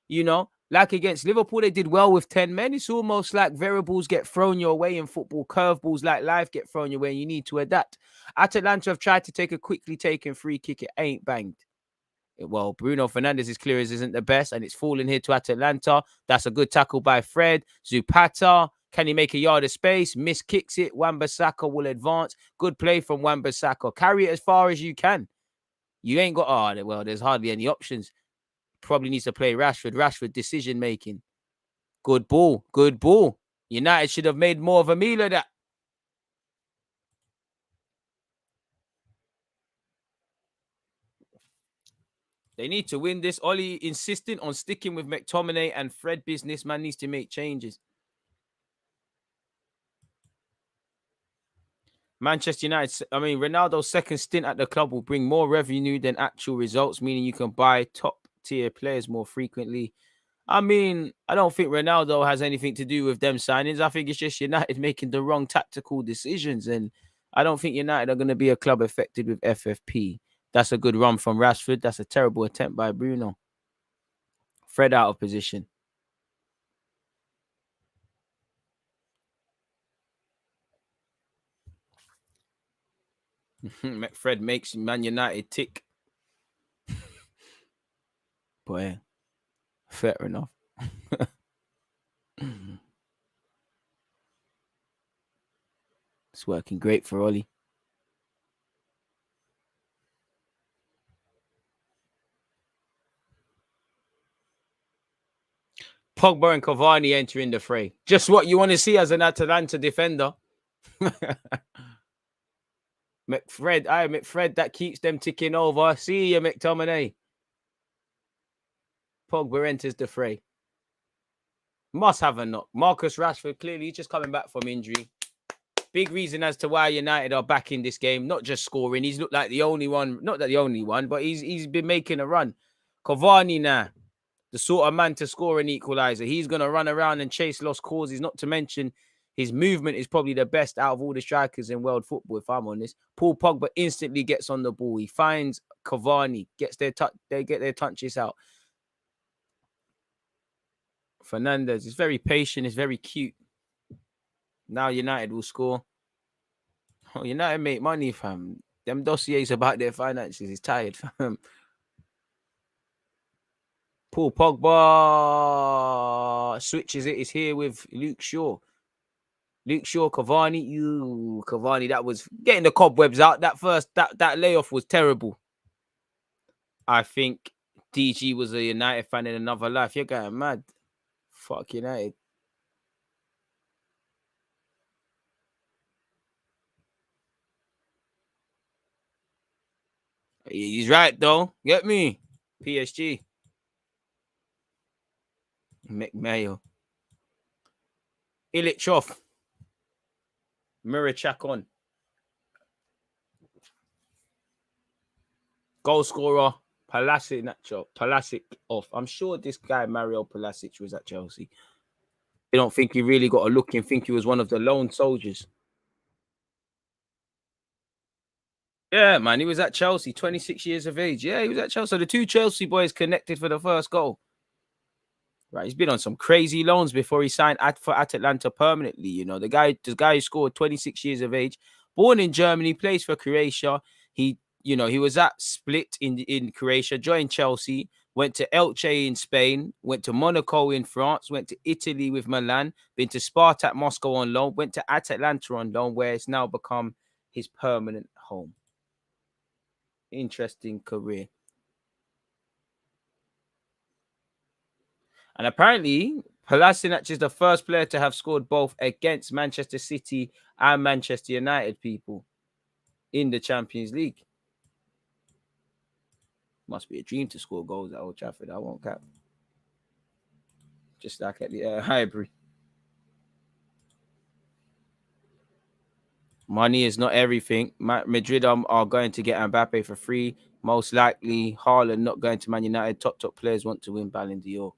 You know, like against Liverpool, they did well with 10 men. It's almost like variables get thrown your way in football. Curveballs like life get thrown your way, and you need to adapt. Atalanta have tried to take a quickly taken free kick. It ain't banged. Well, Bruno Fernandez's clearance isn't the best, and it's falling here to Atalanta. That's a good tackle by Fred. Zapata, can he make a yard of space? Miss kicks it. Wan-Bissaka will advance. Good play from Wan-Bissaka. Carry it as far as you can. You ain't got, well, there's hardly any options. Probably needs to play Rashford. Rashford decision making. Good ball. Good ball. United should have made more of a meal of that. They need to win this. Ollie insisting on sticking with McTominay and Fred business. Man needs to make changes. Manchester United, I mean, Ronaldo's second stint at the club will bring more revenue than actual results, meaning you can buy top-tier players more frequently. I mean, I don't think Ronaldo has anything to do with them signings. I think it's just United making the wrong tactical decisions. And I don't think United are going to be a club affected with FFP. That's a good run from Rashford. That's a terrible attempt by Bruno. Fred out of position. Fred makes Man United tick. But yeah, fair enough. It's working great for Ollie. Pogba and Cavani entering the fray. Just what you want to see as an Atalanta defender. McFred, that keeps them ticking over. See you, McTominay. Pogba enters the fray. Must have a knock. Marcus Rashford, clearly just coming back from injury. Big reason as to why United are back in this game. Not just scoring. He's looked like the only one. Not that the only one, but he's been making a run. Cavani now. The sort of man to score an equalizer. He's going to run around and chase lost causes, not to mention his movement is probably the best out of all the strikers in world football, if I'm honest. Paul Pogba instantly gets on the ball. He finds Cavani, gets their they get their touches out. Fernandez is very patient, is very cute. Now United will score. Oh, United make money, fam. Them dossiers about their finances is tired, fam. Paul Pogba switches it. Is here with Luke Shaw. Luke Shaw, Cavani. Cavani, that was getting the cobwebs out. That layoff was terrible. I think DG was a United fan in another life. You're going mad. Fuck United. He's right, though. Get me. PSG. McMayo. Illich off. Murichak on. Goal scorer. Palasic off. I'm sure this guy, Mario Palasic, was at Chelsea. I don't think he really got a look and think he was one of the lone soldiers. Yeah, man, he was at Chelsea, 26 years of age. Yeah, he was at Chelsea. So the two Chelsea boys connected for the first goal. Right, he's been on some crazy loans before he signed for Atalanta permanently. You know, the guy who scored 26 years of age, born in Germany, plays for Croatia. He was at Split in Croatia, joined Chelsea, went to Elche in Spain, went to Monaco in France, went to Italy with Milan, been to Spartak Moscow on loan, went to Atalanta on loan, where it's now become his permanent home. Interesting career. And apparently, Kolasinac is the first player to have scored both against Manchester City and Manchester United, people, in the Champions League. Must be a dream to score goals at Old Trafford. I won't cap. Just like at the Highbury. Money is not everything. Madrid are going to get Mbappe for free. Most likely, Haaland not going to Man United. Top players want to win Ballon d'Or.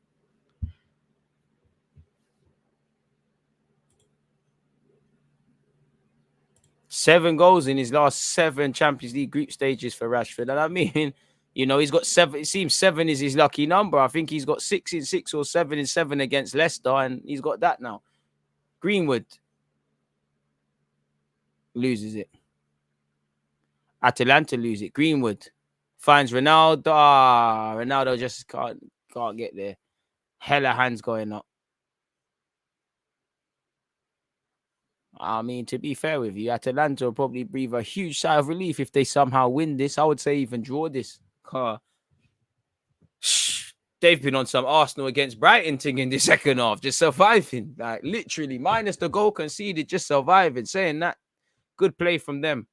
Seven goals in his last 7 Champions League group stages for Rashford. And I mean, you know, he's got 7. It seems 7 is his lucky number. I think he's got 6 in 6 or 7 in 7 against Leicester, and he's got that now. Greenwood loses it. Atalanta lose it. Greenwood finds Ronaldo. Ronaldo just can't get there. Hella hands going up. I mean, to be fair with you, Atalanta will probably breathe a huge sigh of relief if they somehow win this. I would say even draw this. They've been on some Arsenal against Brighton thing in the second half, just surviving. Like, literally, minus the goal conceded, just surviving. Saying that, good play from them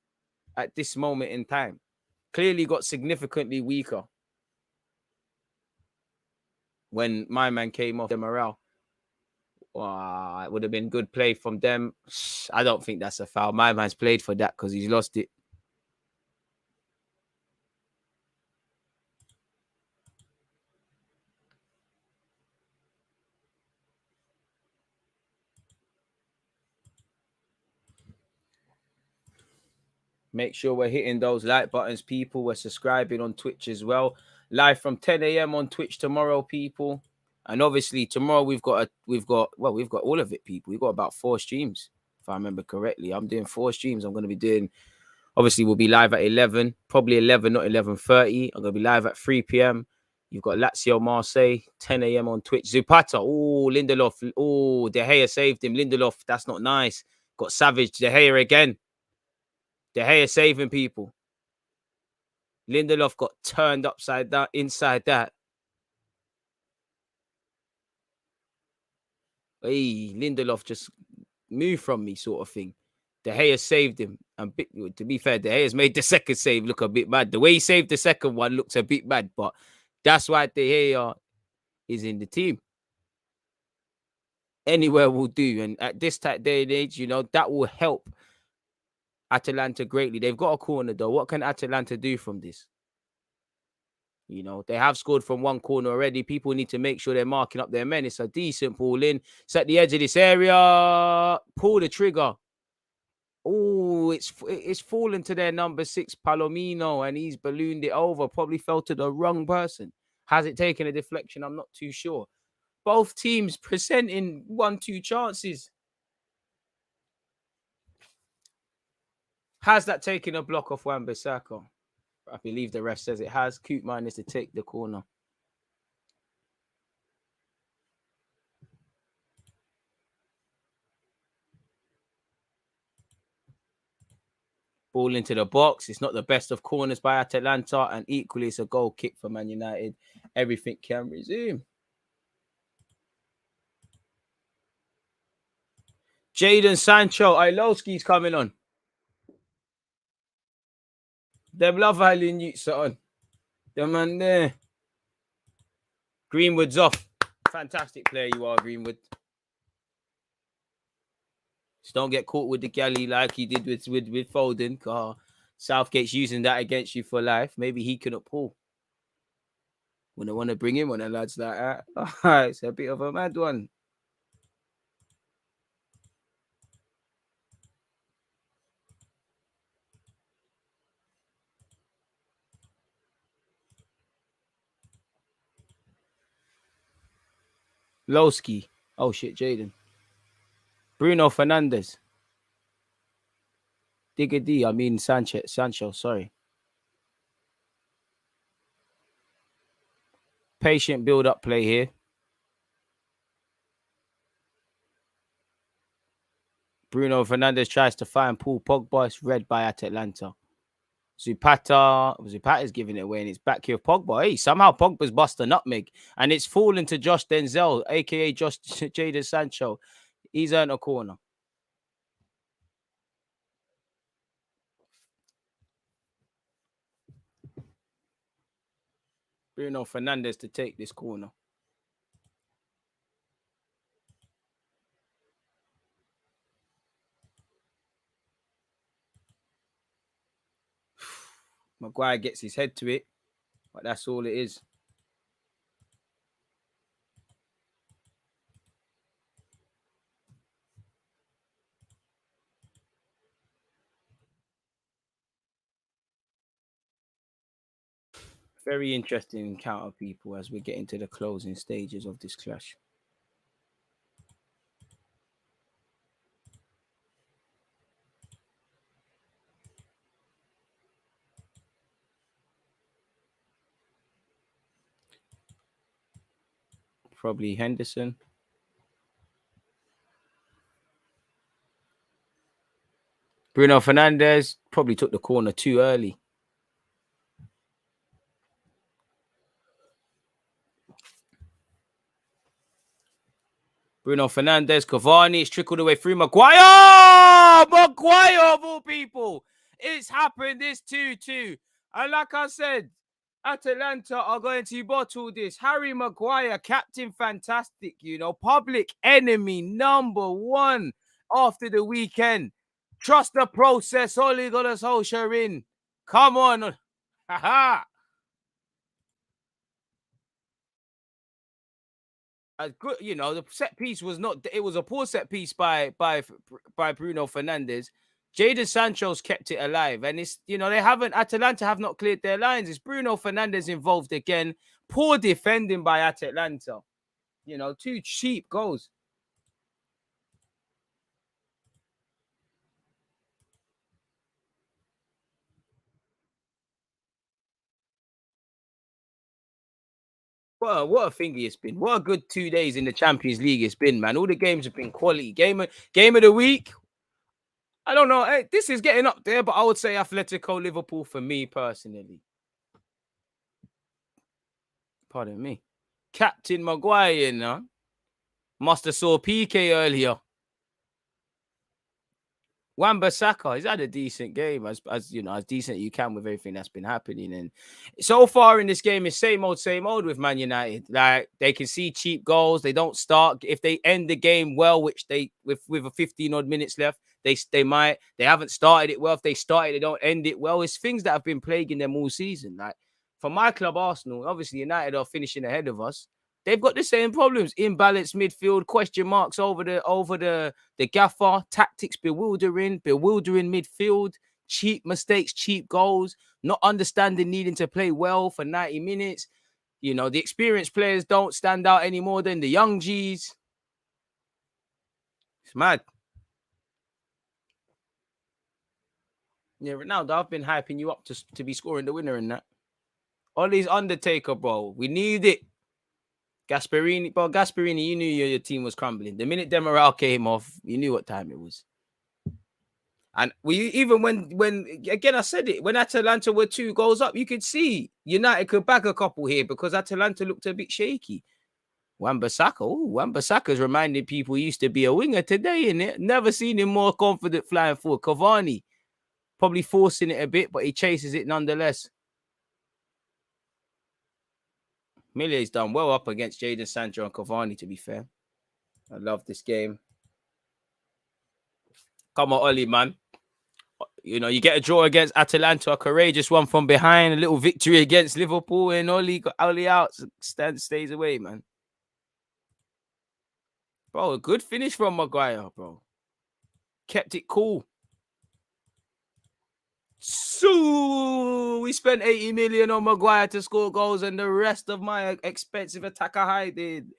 at this moment in time. Clearly got significantly weaker when my man came off the morale. It would have been good play from them. I don't think that's a foul. My man's played for that because he's lost it. Make sure we're hitting those like buttons, people. We're subscribing on Twitch as well. Live from 10 a.m. on Twitch tomorrow, people. And obviously tomorrow we've got all of it, people. We've got about 4 streams, if I remember correctly. I'm doing 4 streams. I'm going to be doing, obviously we'll be live at 11, probably 11, not 11:30. I'm going to be live at 3 p.m. You've got Lazio Marseille, 10 a.m. on Twitch. Zapata, Lindelof, De Gea saved him. Lindelof, that's not nice. Got Savage, De Gea again. De Gea saving people. Lindelof got turned upside down inside that. Hey, Lindelof just moved from me, sort of thing. De Gea saved him. And to be fair, De Gea's made the second save look a bit mad. The way he saved the second one looks a bit mad, but that's why De Gea is in the team. Anywhere will do. And at this day and age, you know, that will help Atalanta greatly. They've got a corner, though. What can Atalanta do from this? You know, they have scored from one corner already. People need to make sure they're marking up their men. It's a decent ball in. It's at the edge of this area. Pull the trigger. Oh, it's fallen to their number 6, Palomino, and he's ballooned it over. Probably fell to the wrong person. Has it taken a deflection? I'm not too sure. Both teams presenting 1-2 chances. Has that taken a block off Wan-Bissaka? I believe the ref says it has. Coop minus to take the corner. Ball into the box. It's not the best of corners by Atalanta, and equally it's a goal kick for Man United. Everything can resume. Jadon Sancho. Ilowski's coming on. Them Love Island youths are on. The man there. Greenwood's off. Fantastic player you are, Greenwood. Just don't get caught with the galley like he did with Foden. Southgate's using that against you for life. Maybe he couldn't pull. When I want to bring him on, the lads like that. It's a bit of a mad one. Lowski. Oh shit, Jaden. Bruno Fernandes. Digga D. I mean Sancho, sorry. patient build-up play here. Bruno Fernandes tries to find Paul Pogba. It's read by Atalanta. Zapata is giving it away, and it's back here. Pogba. Hey, somehow Pogba's bust a nutmeg, and it's fallen to Josh Denzel, aka Josh Jadon Sancho. He's earned a corner. Bruno Fernandes to take this corner. Maguire gets his head to it, but that's all it is. Very interesting encounter, people, as we get into the closing stages of this clash. Probably Henderson. Bruno Fernandes probably took the corner too early. Bruno Fernandes, Cavani, it's trickled away through Maguire! Maguire, of all people! It's happened, this 2-2. And like I said, Atalanta are going to bottle this. Harry Maguire, captain fantastic, public enemy #1 after the weekend. Trust the process. Ole Gunnar Solskjaer in. Come on. Ha-ha. Good, the set piece was not. It was a poor set piece by Bruno Fernandes. Jadon Sancho's kept it alive, and it's Atalanta have not cleared their lines. It's Bruno Fernandes involved again. Poor defending by Atalanta. 2 cheap goals. What a thingy it's been. What a good 2 days in the Champions League it's been, man. All the games have been quality. Game of the week. I don't know. Hey, this is getting up there, but I would say Atletico Liverpool for me personally. Pardon me. Captain Maguire, must have saw PK earlier. Wan-Bissaka, he's had a decent game, as decent you can with everything that's been happening. And so far in this game, it's same old with Man United. Like, they can see cheap goals. They don't start. If they end the game well, which they with a 15 odd minutes left, they might. They haven't started it well. If they started, they don't end it well. It's things that have been plaguing them all season. Like, for my club, Arsenal, obviously United are finishing ahead of us. They've got the same problems: imbalanced midfield, question marks over the gaffer, tactics bewildering midfield, cheap mistakes, cheap goals, not understanding needing to play well for 90 minutes. The experienced players don't stand out any more than the young G's. It's mad. Yeah, Ronaldo, I've been hyping you up to be scoring the winner in that. Ollie's Undertaker, bro. We need it. Gasperini, you knew your team was crumbling. The minute Demiral came off, you knew what time it was. And even when again, I said it, when Atalanta were 2 goals up, you could see United could bag a couple here because Atalanta looked a bit shaky. Wan-Bissaka's reminding people he used to be a winger today, innit? Never seen him more confident flying forward. Cavani, probably forcing it a bit, but he chases it nonetheless. Millier's done well up against Jadon Sancho and Cavani, to be fair. I love this game. Come on, Ollie, man. You get a draw against Atalanta, a courageous one from behind, a little victory against Liverpool, and Ollie out, stays away, man. Bro, a good finish from Maguire, bro. Kept it cool. So we spent 80 million on Maguire to score goals, and the rest of my expensive attacker hiding.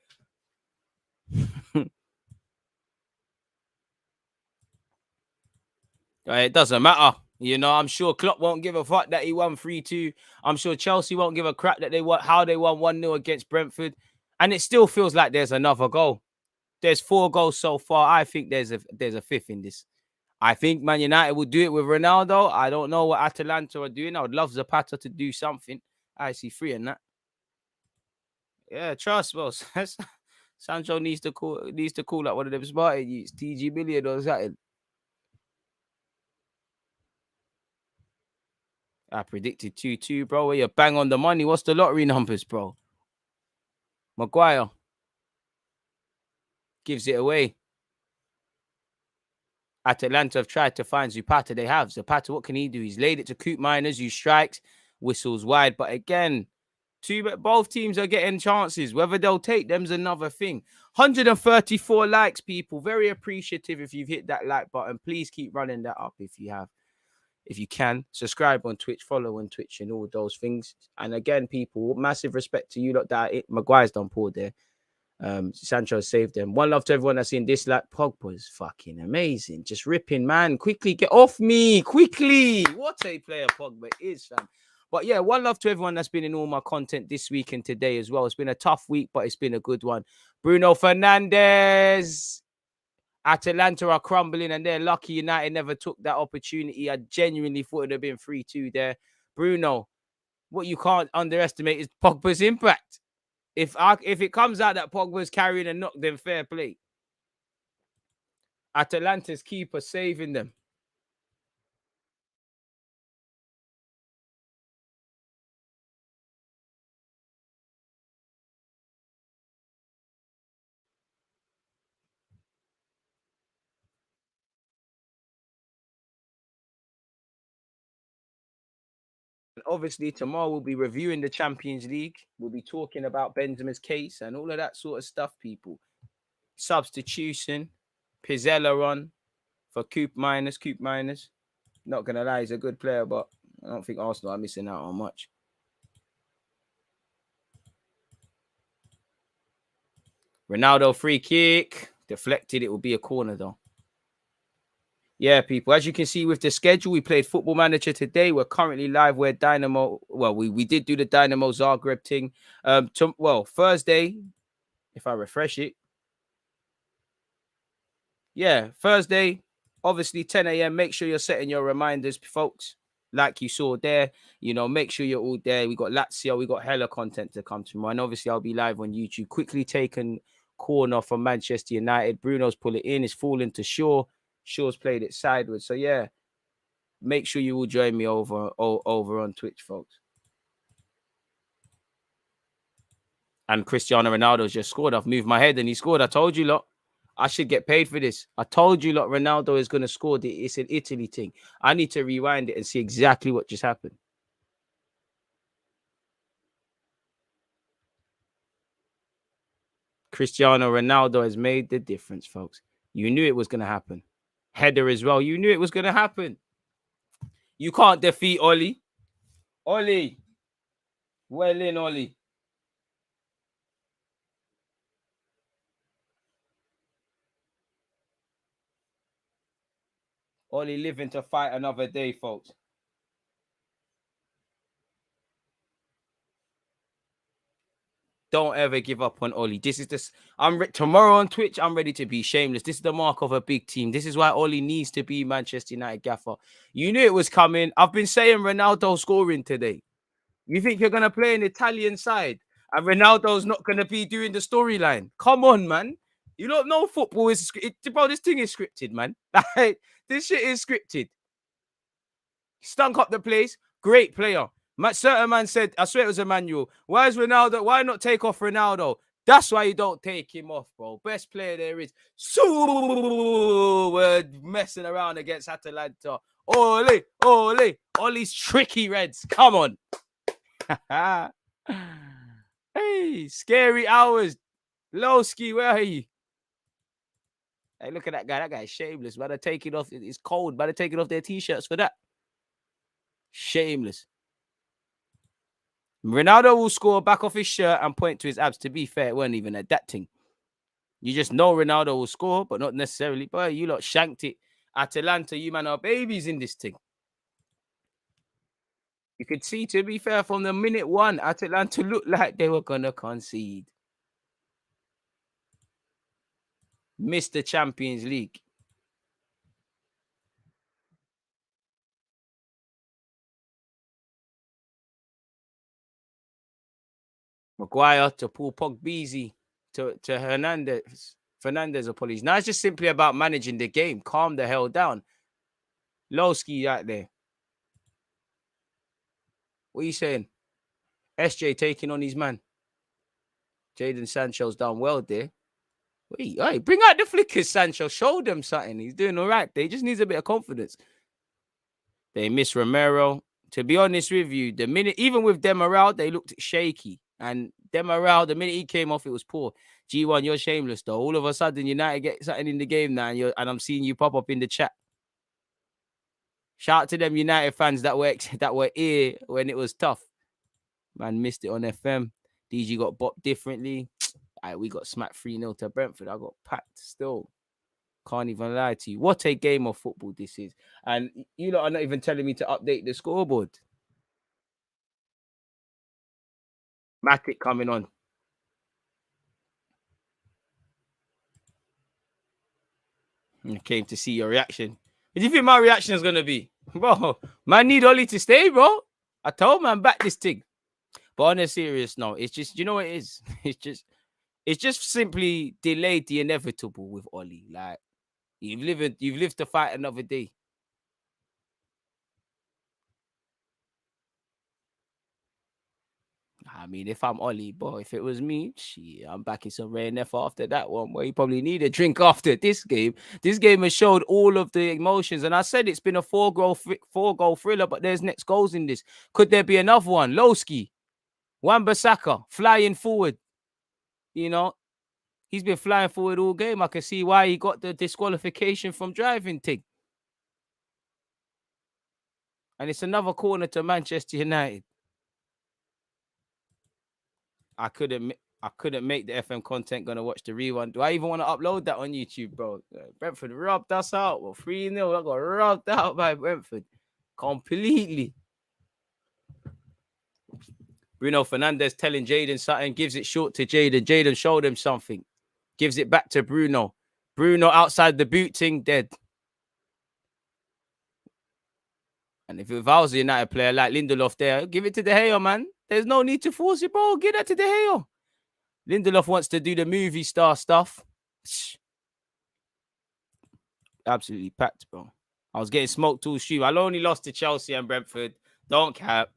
It doesn't matter. You know, I'm sure Klopp won't give a fuck that he won 3-2. I'm sure Chelsea won't give a crap that how they won 1-0 against Brentford. And it still feels like there's another goal. There's 4 goals so far. I think there's a fifth in this. I think Man United will do it with Ronaldo. I don't know what Atalanta are doing. I would love Zapata to do something. I see 3 in that. Yeah, trust, well. Sancho needs to call out one of them smart youths, TG Million or something. I predicted 2-2, bro. Where you bang on the money. What's the lottery numbers, bro? Maguire gives it away. Atalanta have tried to find Zapata. They have. Zapata, what can he do? He's laid it to Coop Miners, who strikes, whistles wide. But again, both teams are getting chances. Whether they'll take them's another thing. 134 likes, people. Very appreciative if you've hit that like button. Please keep running that up if you have. If you can, subscribe on Twitch, follow on Twitch, and all those things. And again, people, massive respect to you lot that Maguire's done poor there. Sancho saved them. One love to everyone that's seen this. Like Pogba is fucking amazing. Just ripping, man. Quickly, get off me. Quickly. What a player Pogba is, fam. But yeah, one love to everyone that's been in all my content this week and today as well. It's been a tough week, but it's been a good one. Bruno Fernandes. Atalanta are crumbling and they're lucky United never took that opportunity. I genuinely thought it would have been 3-2 there. Bruno, what you can't underestimate is Pogba's impact. If it comes out that Pogba's carrying a knock, then fair play. Atalanta's keeper saving them. Obviously, tomorrow we'll be reviewing the Champions League. We'll be talking about Benzema's case and all of that sort of stuff, people. Substitution. Pizzella on for Coop Miners. Not going to lie, he's a good player, but I don't think Arsenal are missing out on much. Ronaldo free kick. Deflected. It will be a corner, though. Yeah, people. As you can see with the schedule, we played Football Manager today. We're currently live where Dynamo... Well, we did do the Dynamo Zagreb thing. Thursday, if I refresh it. Yeah, Thursday, obviously 10 a.m. Make sure you're setting your reminders, folks. Like you saw there, make sure you're all there. We got Lazio, we got hella content to come tomorrow. And obviously, I'll be live on YouTube. Quickly taken corner from Manchester United. Bruno's pull it in. It's falling to Shaw. Shaw's played it sideways. So, yeah, make sure you will join me over on Twitch, folks. And Cristiano Ronaldo's just scored. I've moved my head and he scored. I told you, lot. I should get paid for this. I told you, lot, Ronaldo is going to score. It's an Italy thing. I need to rewind it and see exactly what just happened. Cristiano Ronaldo has made the difference, folks. You knew it was going to happen. Header as well. You knew it was going to happen. You can't defeat Oli. Oli. Well in, Oli. Oli living to fight another day, folks. Don't ever give up on Oli. This is this. Tomorrow on Twitch. I'm ready to be shameless. This is the mark of a big team. This is why Oli needs to be Manchester United gaffer. You knew it was coming. I've been saying Ronaldo scoring today. You think you're gonna play an Italian side and Ronaldo's not gonna be doing the storyline? Come on, man. You don't know football is bro. This thing is scripted, man. This shit is scripted. Stunk up the place. Great player. Certain man said, I swear it was Emmanuel. Why is Ronaldo? Why not take off Ronaldo? That's why you don't take him off, bro. Best player there is. So we're messing around against Atalanta. Ole, ole, all these tricky Reds. Come on. Hey, scary hours. Lowski, where are you? Hey, look at that guy. That guy's shameless. Better take it off. It's cold. Better take it off their t-shirts for that. Shameless. Ronaldo will score, back off his shirt and point to his abs. To be fair, it weren't even a that thing. You just know Ronaldo will score, but not necessarily. Boy, you lot shanked it. Atalanta, you man are babies in this thing. You could see, to be fair, from the minute one, Atalanta looked like they were gonna concede. Missed the Champions League. Maguire to Paul Pogba to Hernandez. Fernandez, apologies. Now it's just simply about managing the game. Calm the hell down. Lowski out there. What are you saying? SJ taking on his man. Jadon Sancho's done well there. Wait, hey, bring out the flickers, Sancho. Show them something. He's doing all right. They just needs a bit of confidence. They miss Romero. To be honest with you, the minute, even with Demaral, they looked shaky. And Demaral, the minute he came off, it was poor. G1, you're shameless though. All of a sudden, United get something in the game now, and I'm seeing you pop up in the chat. Shout out to them United fans that were here when it was tough. Man, missed it on FM. DG got bopped differently. We got smacked 3-0 to Brentford. I got packed still. Can't even lie to you. What a game of football this is. And you lot are not even telling me to update the scoreboard. Matic coming on. I came to see your reaction. What do you think my reaction is going to be? Bro, man need Ollie to stay, bro. I told man back this thing. But on a serious note, it's just, you know what it is? It's just simply delayed the inevitable with Ollie. Like, you've lived to fight another day. I mean, if I'm Ollie, boy, if it was me, I'm back in some Ray Neff after that one. Where you probably need a drink after this game. This game has showed all of the emotions, and I said it's been a four-goal thriller, but there's next goals in this. Could there be another one? Lowski, Wan-Bissaka, flying forward. You know, he's been flying forward all game. I can see why he got the disqualification from driving thing. And it's another corner to Manchester United. I couldn't make the FM content. Gonna watch the rewind. Do I even want to upload that on YouTube, bro? Brentford robbed us out. Well, 3-0. I got robbed out by Brentford completely. Bruno Fernandes telling Jadon something, gives it short to Jadon. Jadon showed him something, gives it back to Bruno. Bruno outside the boot thing, dead. And if I was a United player like Lindelof there, give it to De Gea, man. There's no need to force it, bro. Give that to De Gea. Lindelof wants to do the movie star stuff. Absolutely packed, bro. I was getting smoked all shoe. I only lost to Chelsea and Brentford. Don't cap.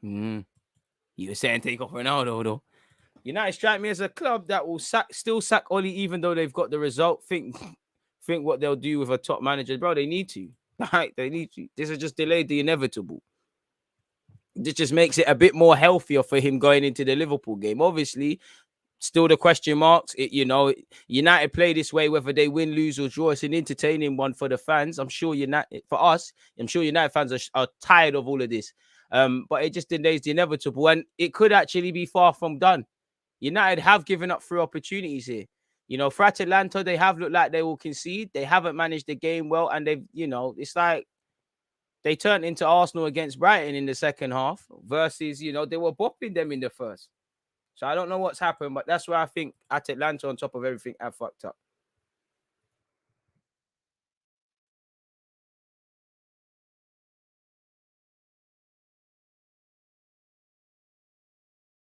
You were saying take off Ronaldo, though. United strike me as a club that will still sack Oli, even though they've got the result. Think what they'll do with a top manager, bro. They need to. Right? They need to. This has just delayed the inevitable. This just makes it a bit more healthier for him going into the Liverpool game. Obviously, still the question marks. United play this way, whether they win, lose, or draw. It's an entertaining one for the fans. I'm sure United fans are tired of all of this. But it just delays the inevitable, and it could actually be far from done. United have given up 3 opportunities here. For Atalanta, they have looked like they will concede. They haven't managed the game well, and it's like they turned into Arsenal against Brighton in the second half versus, they were bopping them in the first. So I don't know what's happened, but that's where I think Atalanta, on top of everything, have fucked up.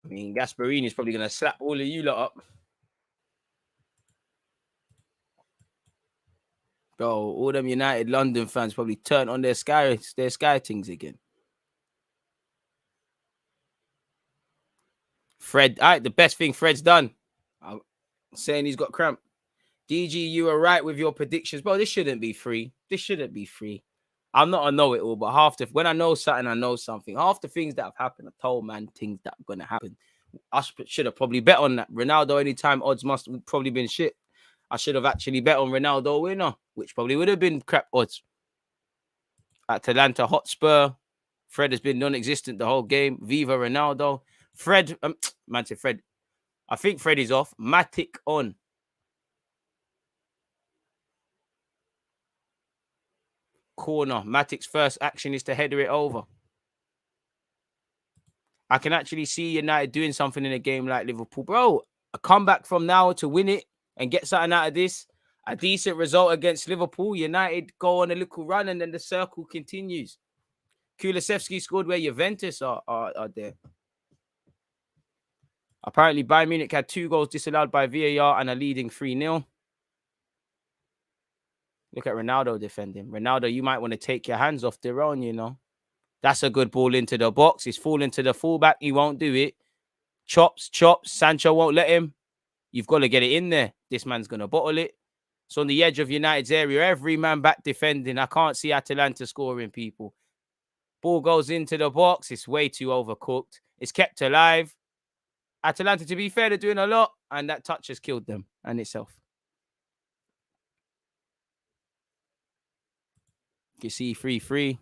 I mean, Gasperini is probably going to slap all of you lot up. Bro, all them United London fans probably turn on their sky things again. Fred, all right, the best thing Fred's done. I'm saying he's got cramp. DG, you were right with your predictions. Bro, this shouldn't be free. I'm not a know-it-all, but when I know something, I know something. Half the things that have happened, I told man things that are going to happen. I should have probably bet on that. Ronaldo anytime odds must have probably been shit. I should have actually bet on Ronaldo winner, which probably would have been crap odds. Atalanta Hotspur. Fred has been non-existent the whole game. Viva Ronaldo. Fred. I think Fred is off. Matic on. corner. Matic's first action is to header it over. I can actually see United doing something in a game like Liverpool. Bro, a comeback from now to win it and get something out of this. A decent result against Liverpool. United go on a little run and then the circle continues. Kulusevski scored where Juventus are there. Apparently, Bayern Munich had 2 goals disallowed by VAR and are leading 3-0. Look at Ronaldo defending. Ronaldo, you might want to take your hands off their own, you know. That's a good ball into the box. He's falling to the fullback. He won't do it. Chops. Sancho won't let him. You've got to get it in there. This man's going to bottle it. So on the edge of United's area, every man back defending. I can't see Atalanta scoring, people. Ball goes into the box. It's way too overcooked. It's kept alive. Atalanta, to be fair, they're doing a lot. And that touch has killed them and itself. You can see 3-3.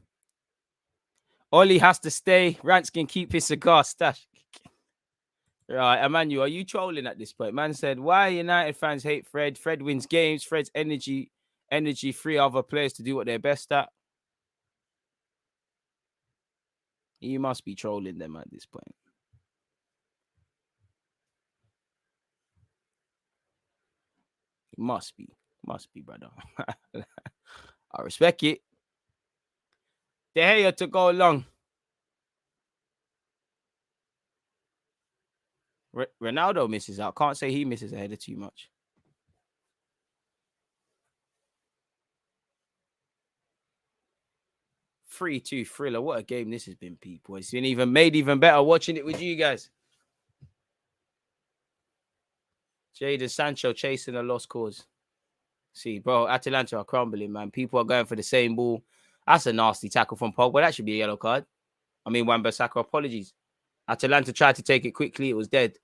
Oli has to stay. Rance can keep his cigar stash. Right, Emmanuel, are you trolling at this point? Man said, why United fans hate Fred? Fred wins games. Fred's energy free other players to do what they're best at. You must be trolling them at this point. Must be, brother. I respect it. De Gea to go long. Ronaldo misses out. Can't say he misses a header too much. 3-2 thriller. What a game this has been, people. It's been made even better watching it with you guys. Jadon Sancho chasing a lost cause. See, bro, Atalanta are crumbling, man. People are going for the same ball. That's a nasty tackle from Pogba. That should be a yellow card. I mean, Wan-Bissaka, apologies. Atalanta tried to take it quickly. It was dead.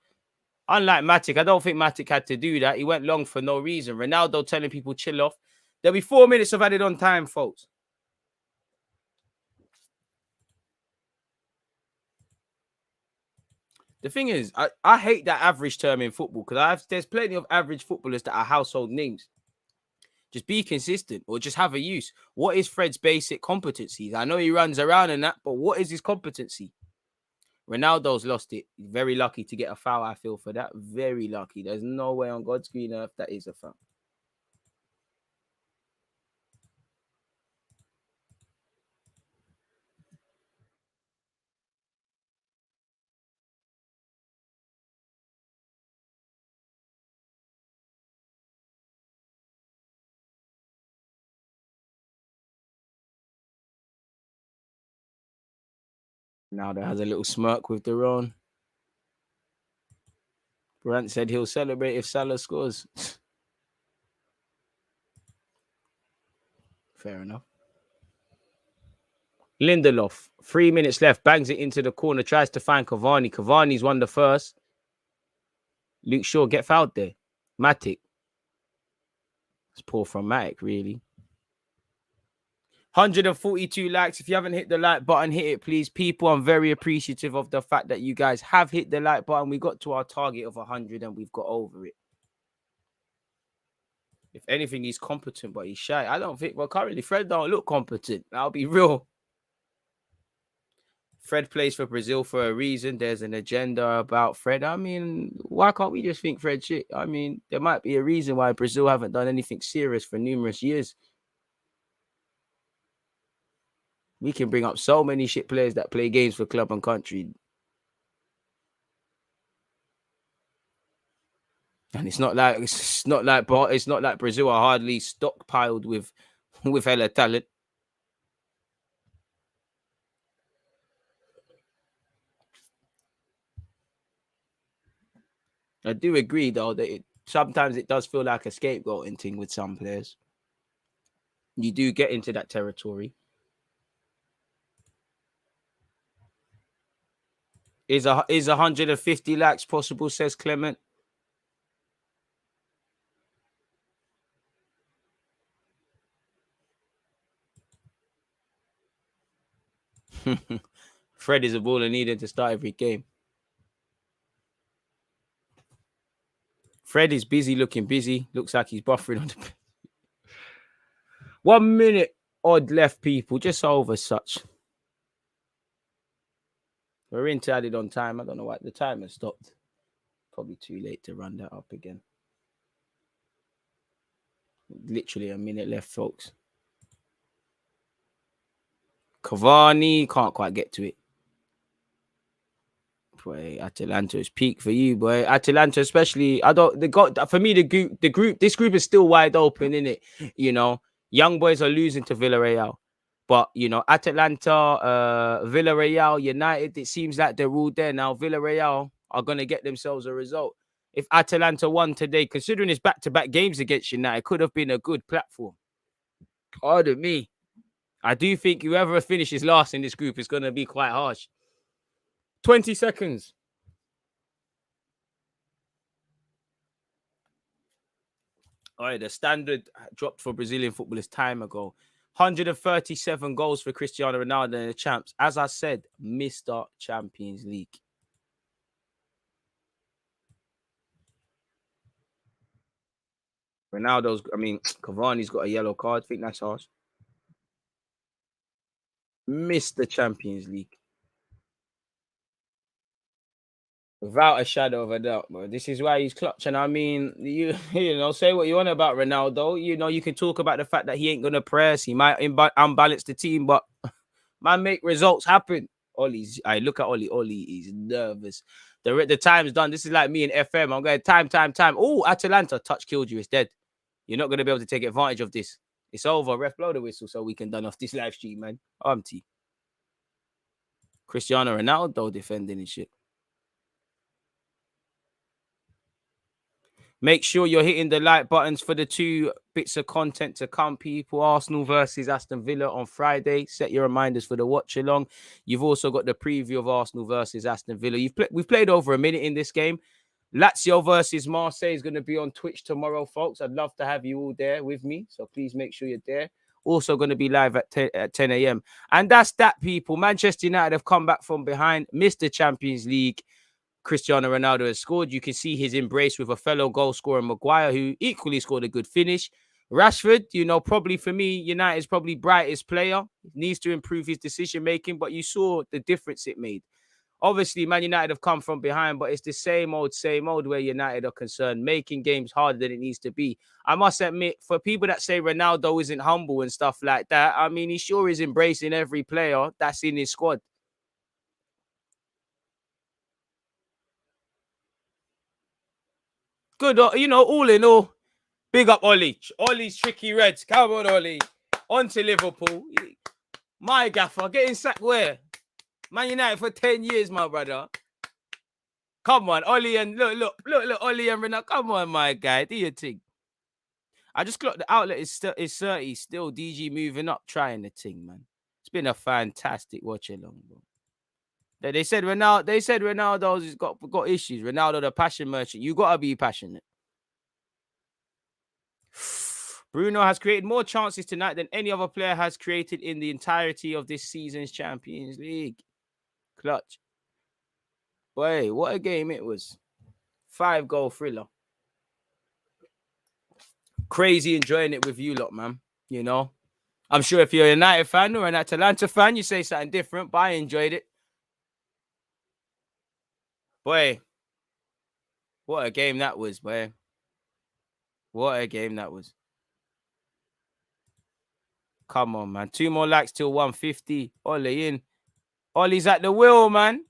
Unlike Matic, I don't think Matic had to do that. He went long for no reason. Ronaldo telling people chill off. There'll be 4 minutes of added on time, folks. The thing is, I hate that average term in football because there's plenty of average footballers that are household names. Just be consistent or just have a use. What is Fred's basic competencies? I know he runs around and that, but what is his competency? Ronaldo's lost it. He's very lucky to get a foul, I feel, for that. Very lucky. There's no way on God's green earth that is a foul. Now that has a little smirk with the Ron. Brant said he'll celebrate if Salah scores. Fair enough. Lindelof, 3 minutes left, bangs it into the corner, tries to find Cavani. Cavani's won the first. Luke Shaw, get fouled there. Matic. It's poor from Matic, really. 142 likes. If you haven't hit the like button, hit it, please. People, I'm very appreciative of the fact that you guys have hit the like button. We got to our target of 100 and we've got over it. If anything, he's competent, but he's shy. I don't think, well, currently, Fred don't look competent. I'll be real. Fred plays for Brazil for a reason. There's an agenda about Fred. I mean, why can't we just think Fred shit? I mean, there might be a reason why Brazil haven't done anything serious for numerous years. We can bring up so many shit players that play games for club and country. And it's not like Brazil are hardly stockpiled with hella talent. I do agree though that sometimes it does feel like a scapegoating thing with some players. You do get into that territory. Is 150 likes possible, says Clement? Fred is a baller needed to start every game. Fred is busy looking busy. Looks like he's buffering on the 1 minute. odd left people, just over such. We're into added on time. I don't know why the timer stopped. Probably too late to run that up again. Literally a minute left, folks. Cavani can't quite get to it. Boy, Atalanta is peak for you, boy. Atalanta, especially. For me, this group is still wide open, isn't it? You know, young boys are losing to Villarreal. But, you know, Atalanta, Villarreal, United, it seems like they're all there now. Villarreal are going to get themselves a result. If Atalanta won today, considering it's back-to-back games against United, it could have been a good platform. Pardon me. I do think whoever finishes last in this group is going to be quite harsh. 20 seconds. All right, the standard dropped for Brazilian footballers time ago. 137 goals for Cristiano Ronaldo in the champs. As I said, Mr. Champions League. Cavani's got a yellow card. I think that's harsh. Mr. Champions League. Without a shadow of a doubt, bro. This is why he's clutching. I mean, you know, say what you want about Ronaldo. You know, you can talk about the fact that he ain't going to press. He might unbalance the team, but man, make results happen. I look at Ollie. Ollie is nervous. The time's done. This is like me in FM. I'm going time. Oh, Atalanta touch killed you. It's dead. You're not going to be able to take advantage of this. It's over. Ref, blow the whistle so we can done off this live stream, man. Empty. Cristiano Ronaldo defending and shit. Make sure you're hitting the like buttons for the 2 bits of content to come, people. Arsenal versus Aston Villa on Friday. Set your reminders for the watch-along. You've also got the preview of Arsenal versus Aston Villa. We've played over a minute in this game. Lazio versus Marseille is going to be on Twitch tomorrow, folks. I'd love to have you all there with me, so please make sure you're there. Also going to be live at 10 a.m. And that's that, people. Manchester United have come back from behind, missed the Champions League. Cristiano Ronaldo has scored. You can see his embrace with a fellow goal scorer, Maguire, who equally scored a good finish. Rashford, you know, probably for me, United's probably brightest player. Needs to improve his decision-making, but you saw the difference it made. Obviously, Man United have come from behind, but it's the same old where United are concerned, making games harder than it needs to be. I must admit, for people that say Ronaldo isn't humble and stuff like that, I mean, he sure is embracing every player that's in his squad. Good, you know, all in all, big up Ollie. Ollie's tricky Reds. Come on, Ollie. On to Liverpool. My gaffer, getting sacked where? Man United for 10 years, my brother. Come on, Ollie and look, Ollie and Ronaldo. Come on, my guy. Do your thing. I just clocked the outlet is 30. Still DG moving up, trying the thing, man. It's been a fantastic watch along, bro. They said Ronaldo's got issues. Ronaldo, the passion merchant. You gotta be passionate. Bruno has created more chances tonight than any other player has created in the entirety of this season's Champions League. Clutch. Boy, what a game it was. 5-goal thriller. Crazy enjoying it with you lot, man. You know, I'm sure if you're a United fan or an Atalanta fan, you say something different, but I enjoyed it. Boy, what a game that was, boy. What a game that was. Come on, man. 2 more likes till 150. Ollie in. Ollie's at the wheel, man.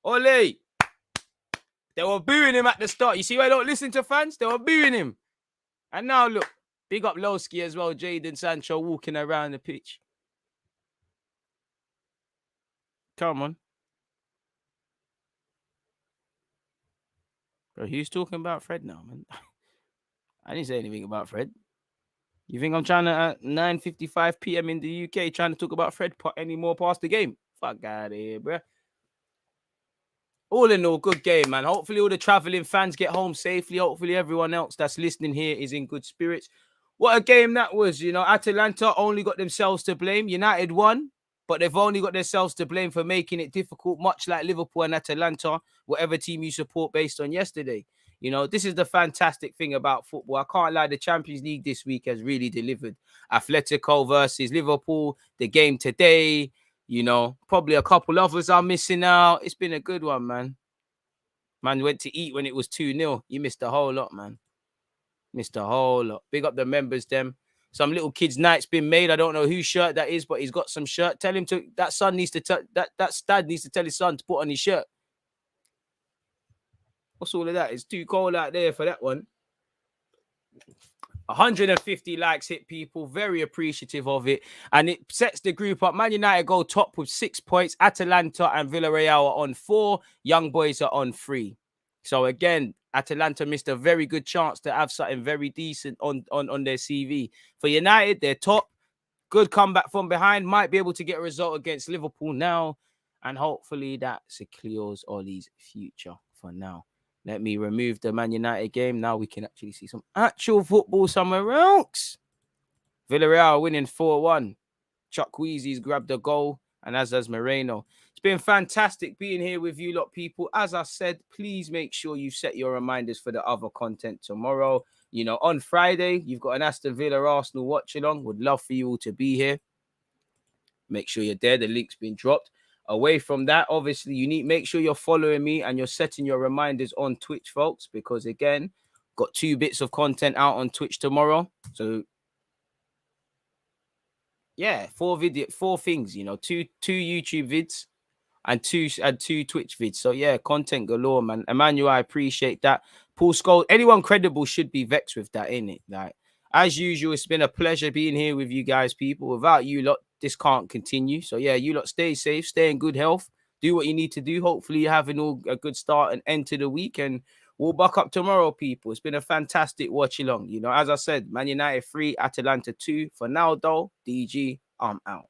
Ollie. They were booing him at the start. You see why I don't listen to fans? They were booing him. And now, look. Big up Lowski as well. Jadon Sancho walking around the pitch. Come on. Bro, who's talking about Fred now, man? I didn't say anything about Fred. You think I'm trying to, at 9:55 p.m. in the UK, trying to talk about Fred any more past the game? Fuck out of here, bro. All in all, good game, man. Hopefully all the traveling fans get home safely. Hopefully everyone else that's listening here is in good spirits. What a game that was. You know, Atalanta only got themselves to blame. United won, but they've only got themselves to blame for making it difficult, much like Liverpool and Atalanta, whatever team you support based on yesterday. You know, this is the fantastic thing about football. I can't lie, the Champions League this week has really delivered. Atletico versus Liverpool, the game today, you know, probably a couple others are missing out. It's been a good one, man. Man went to eat when it was 2-0. You missed a whole lot, man. Missed a whole lot. Big up the members, them. Some little kid's night's been made. I don't know whose shirt that is, but he's got some shirt. Tell him to, that son needs to tell, that dad needs to tell his son to put on his shirt. What's all of that? It's too cold out there for that one. 150 likes hit, people. Very appreciative of it. And it sets the group up. Man United go top with 6 points. Atalanta and Villarreal are on 4. Young Boys are on 3. So again, Atalanta missed a very good chance to have something very decent on their CV. For United, they're top. Good comeback from behind. Might be able to get a result against Liverpool now. And hopefully that secures Ollie's future for now. Let me remove the Man United game. Now we can actually see some actual football somewhere else. Villarreal winning 4-1. Chuck Wheezy's grabbed a goal, and as does Moreno. It's been fantastic being here with you lot, people. As I said, please make sure you set your reminders for the other content tomorrow. You know, on Friday, you've got an Aston Villa Arsenal watch-along. Would love for you all to be here. Make sure you're there. The link's been dropped. Away from that, obviously, you need make sure you're following me and you're setting your reminders on Twitch, folks, because again, got 2 bits of content out on Twitch tomorrow. So yeah, 4 things, you know, two YouTube vids and two Twitch vids. So yeah, content galore, man. Emmanuel, I appreciate that. Paul Scholes, anyone credible should be vexed with that, innit? Like, as usual, it's been a pleasure being here with you guys, people. Without you lot, this can't continue. So yeah, you lot stay safe, stay in good health, do what you need to do. Hopefully you're having a good start and end to the week, and we'll buck up tomorrow, people. It's been a fantastic watch along. You know, as I said, Man United 3, Atalanta 2. For now, though, DG, I'm out.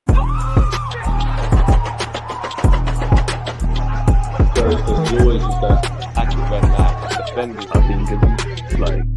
There's always just that active red flag, defending. I think it's like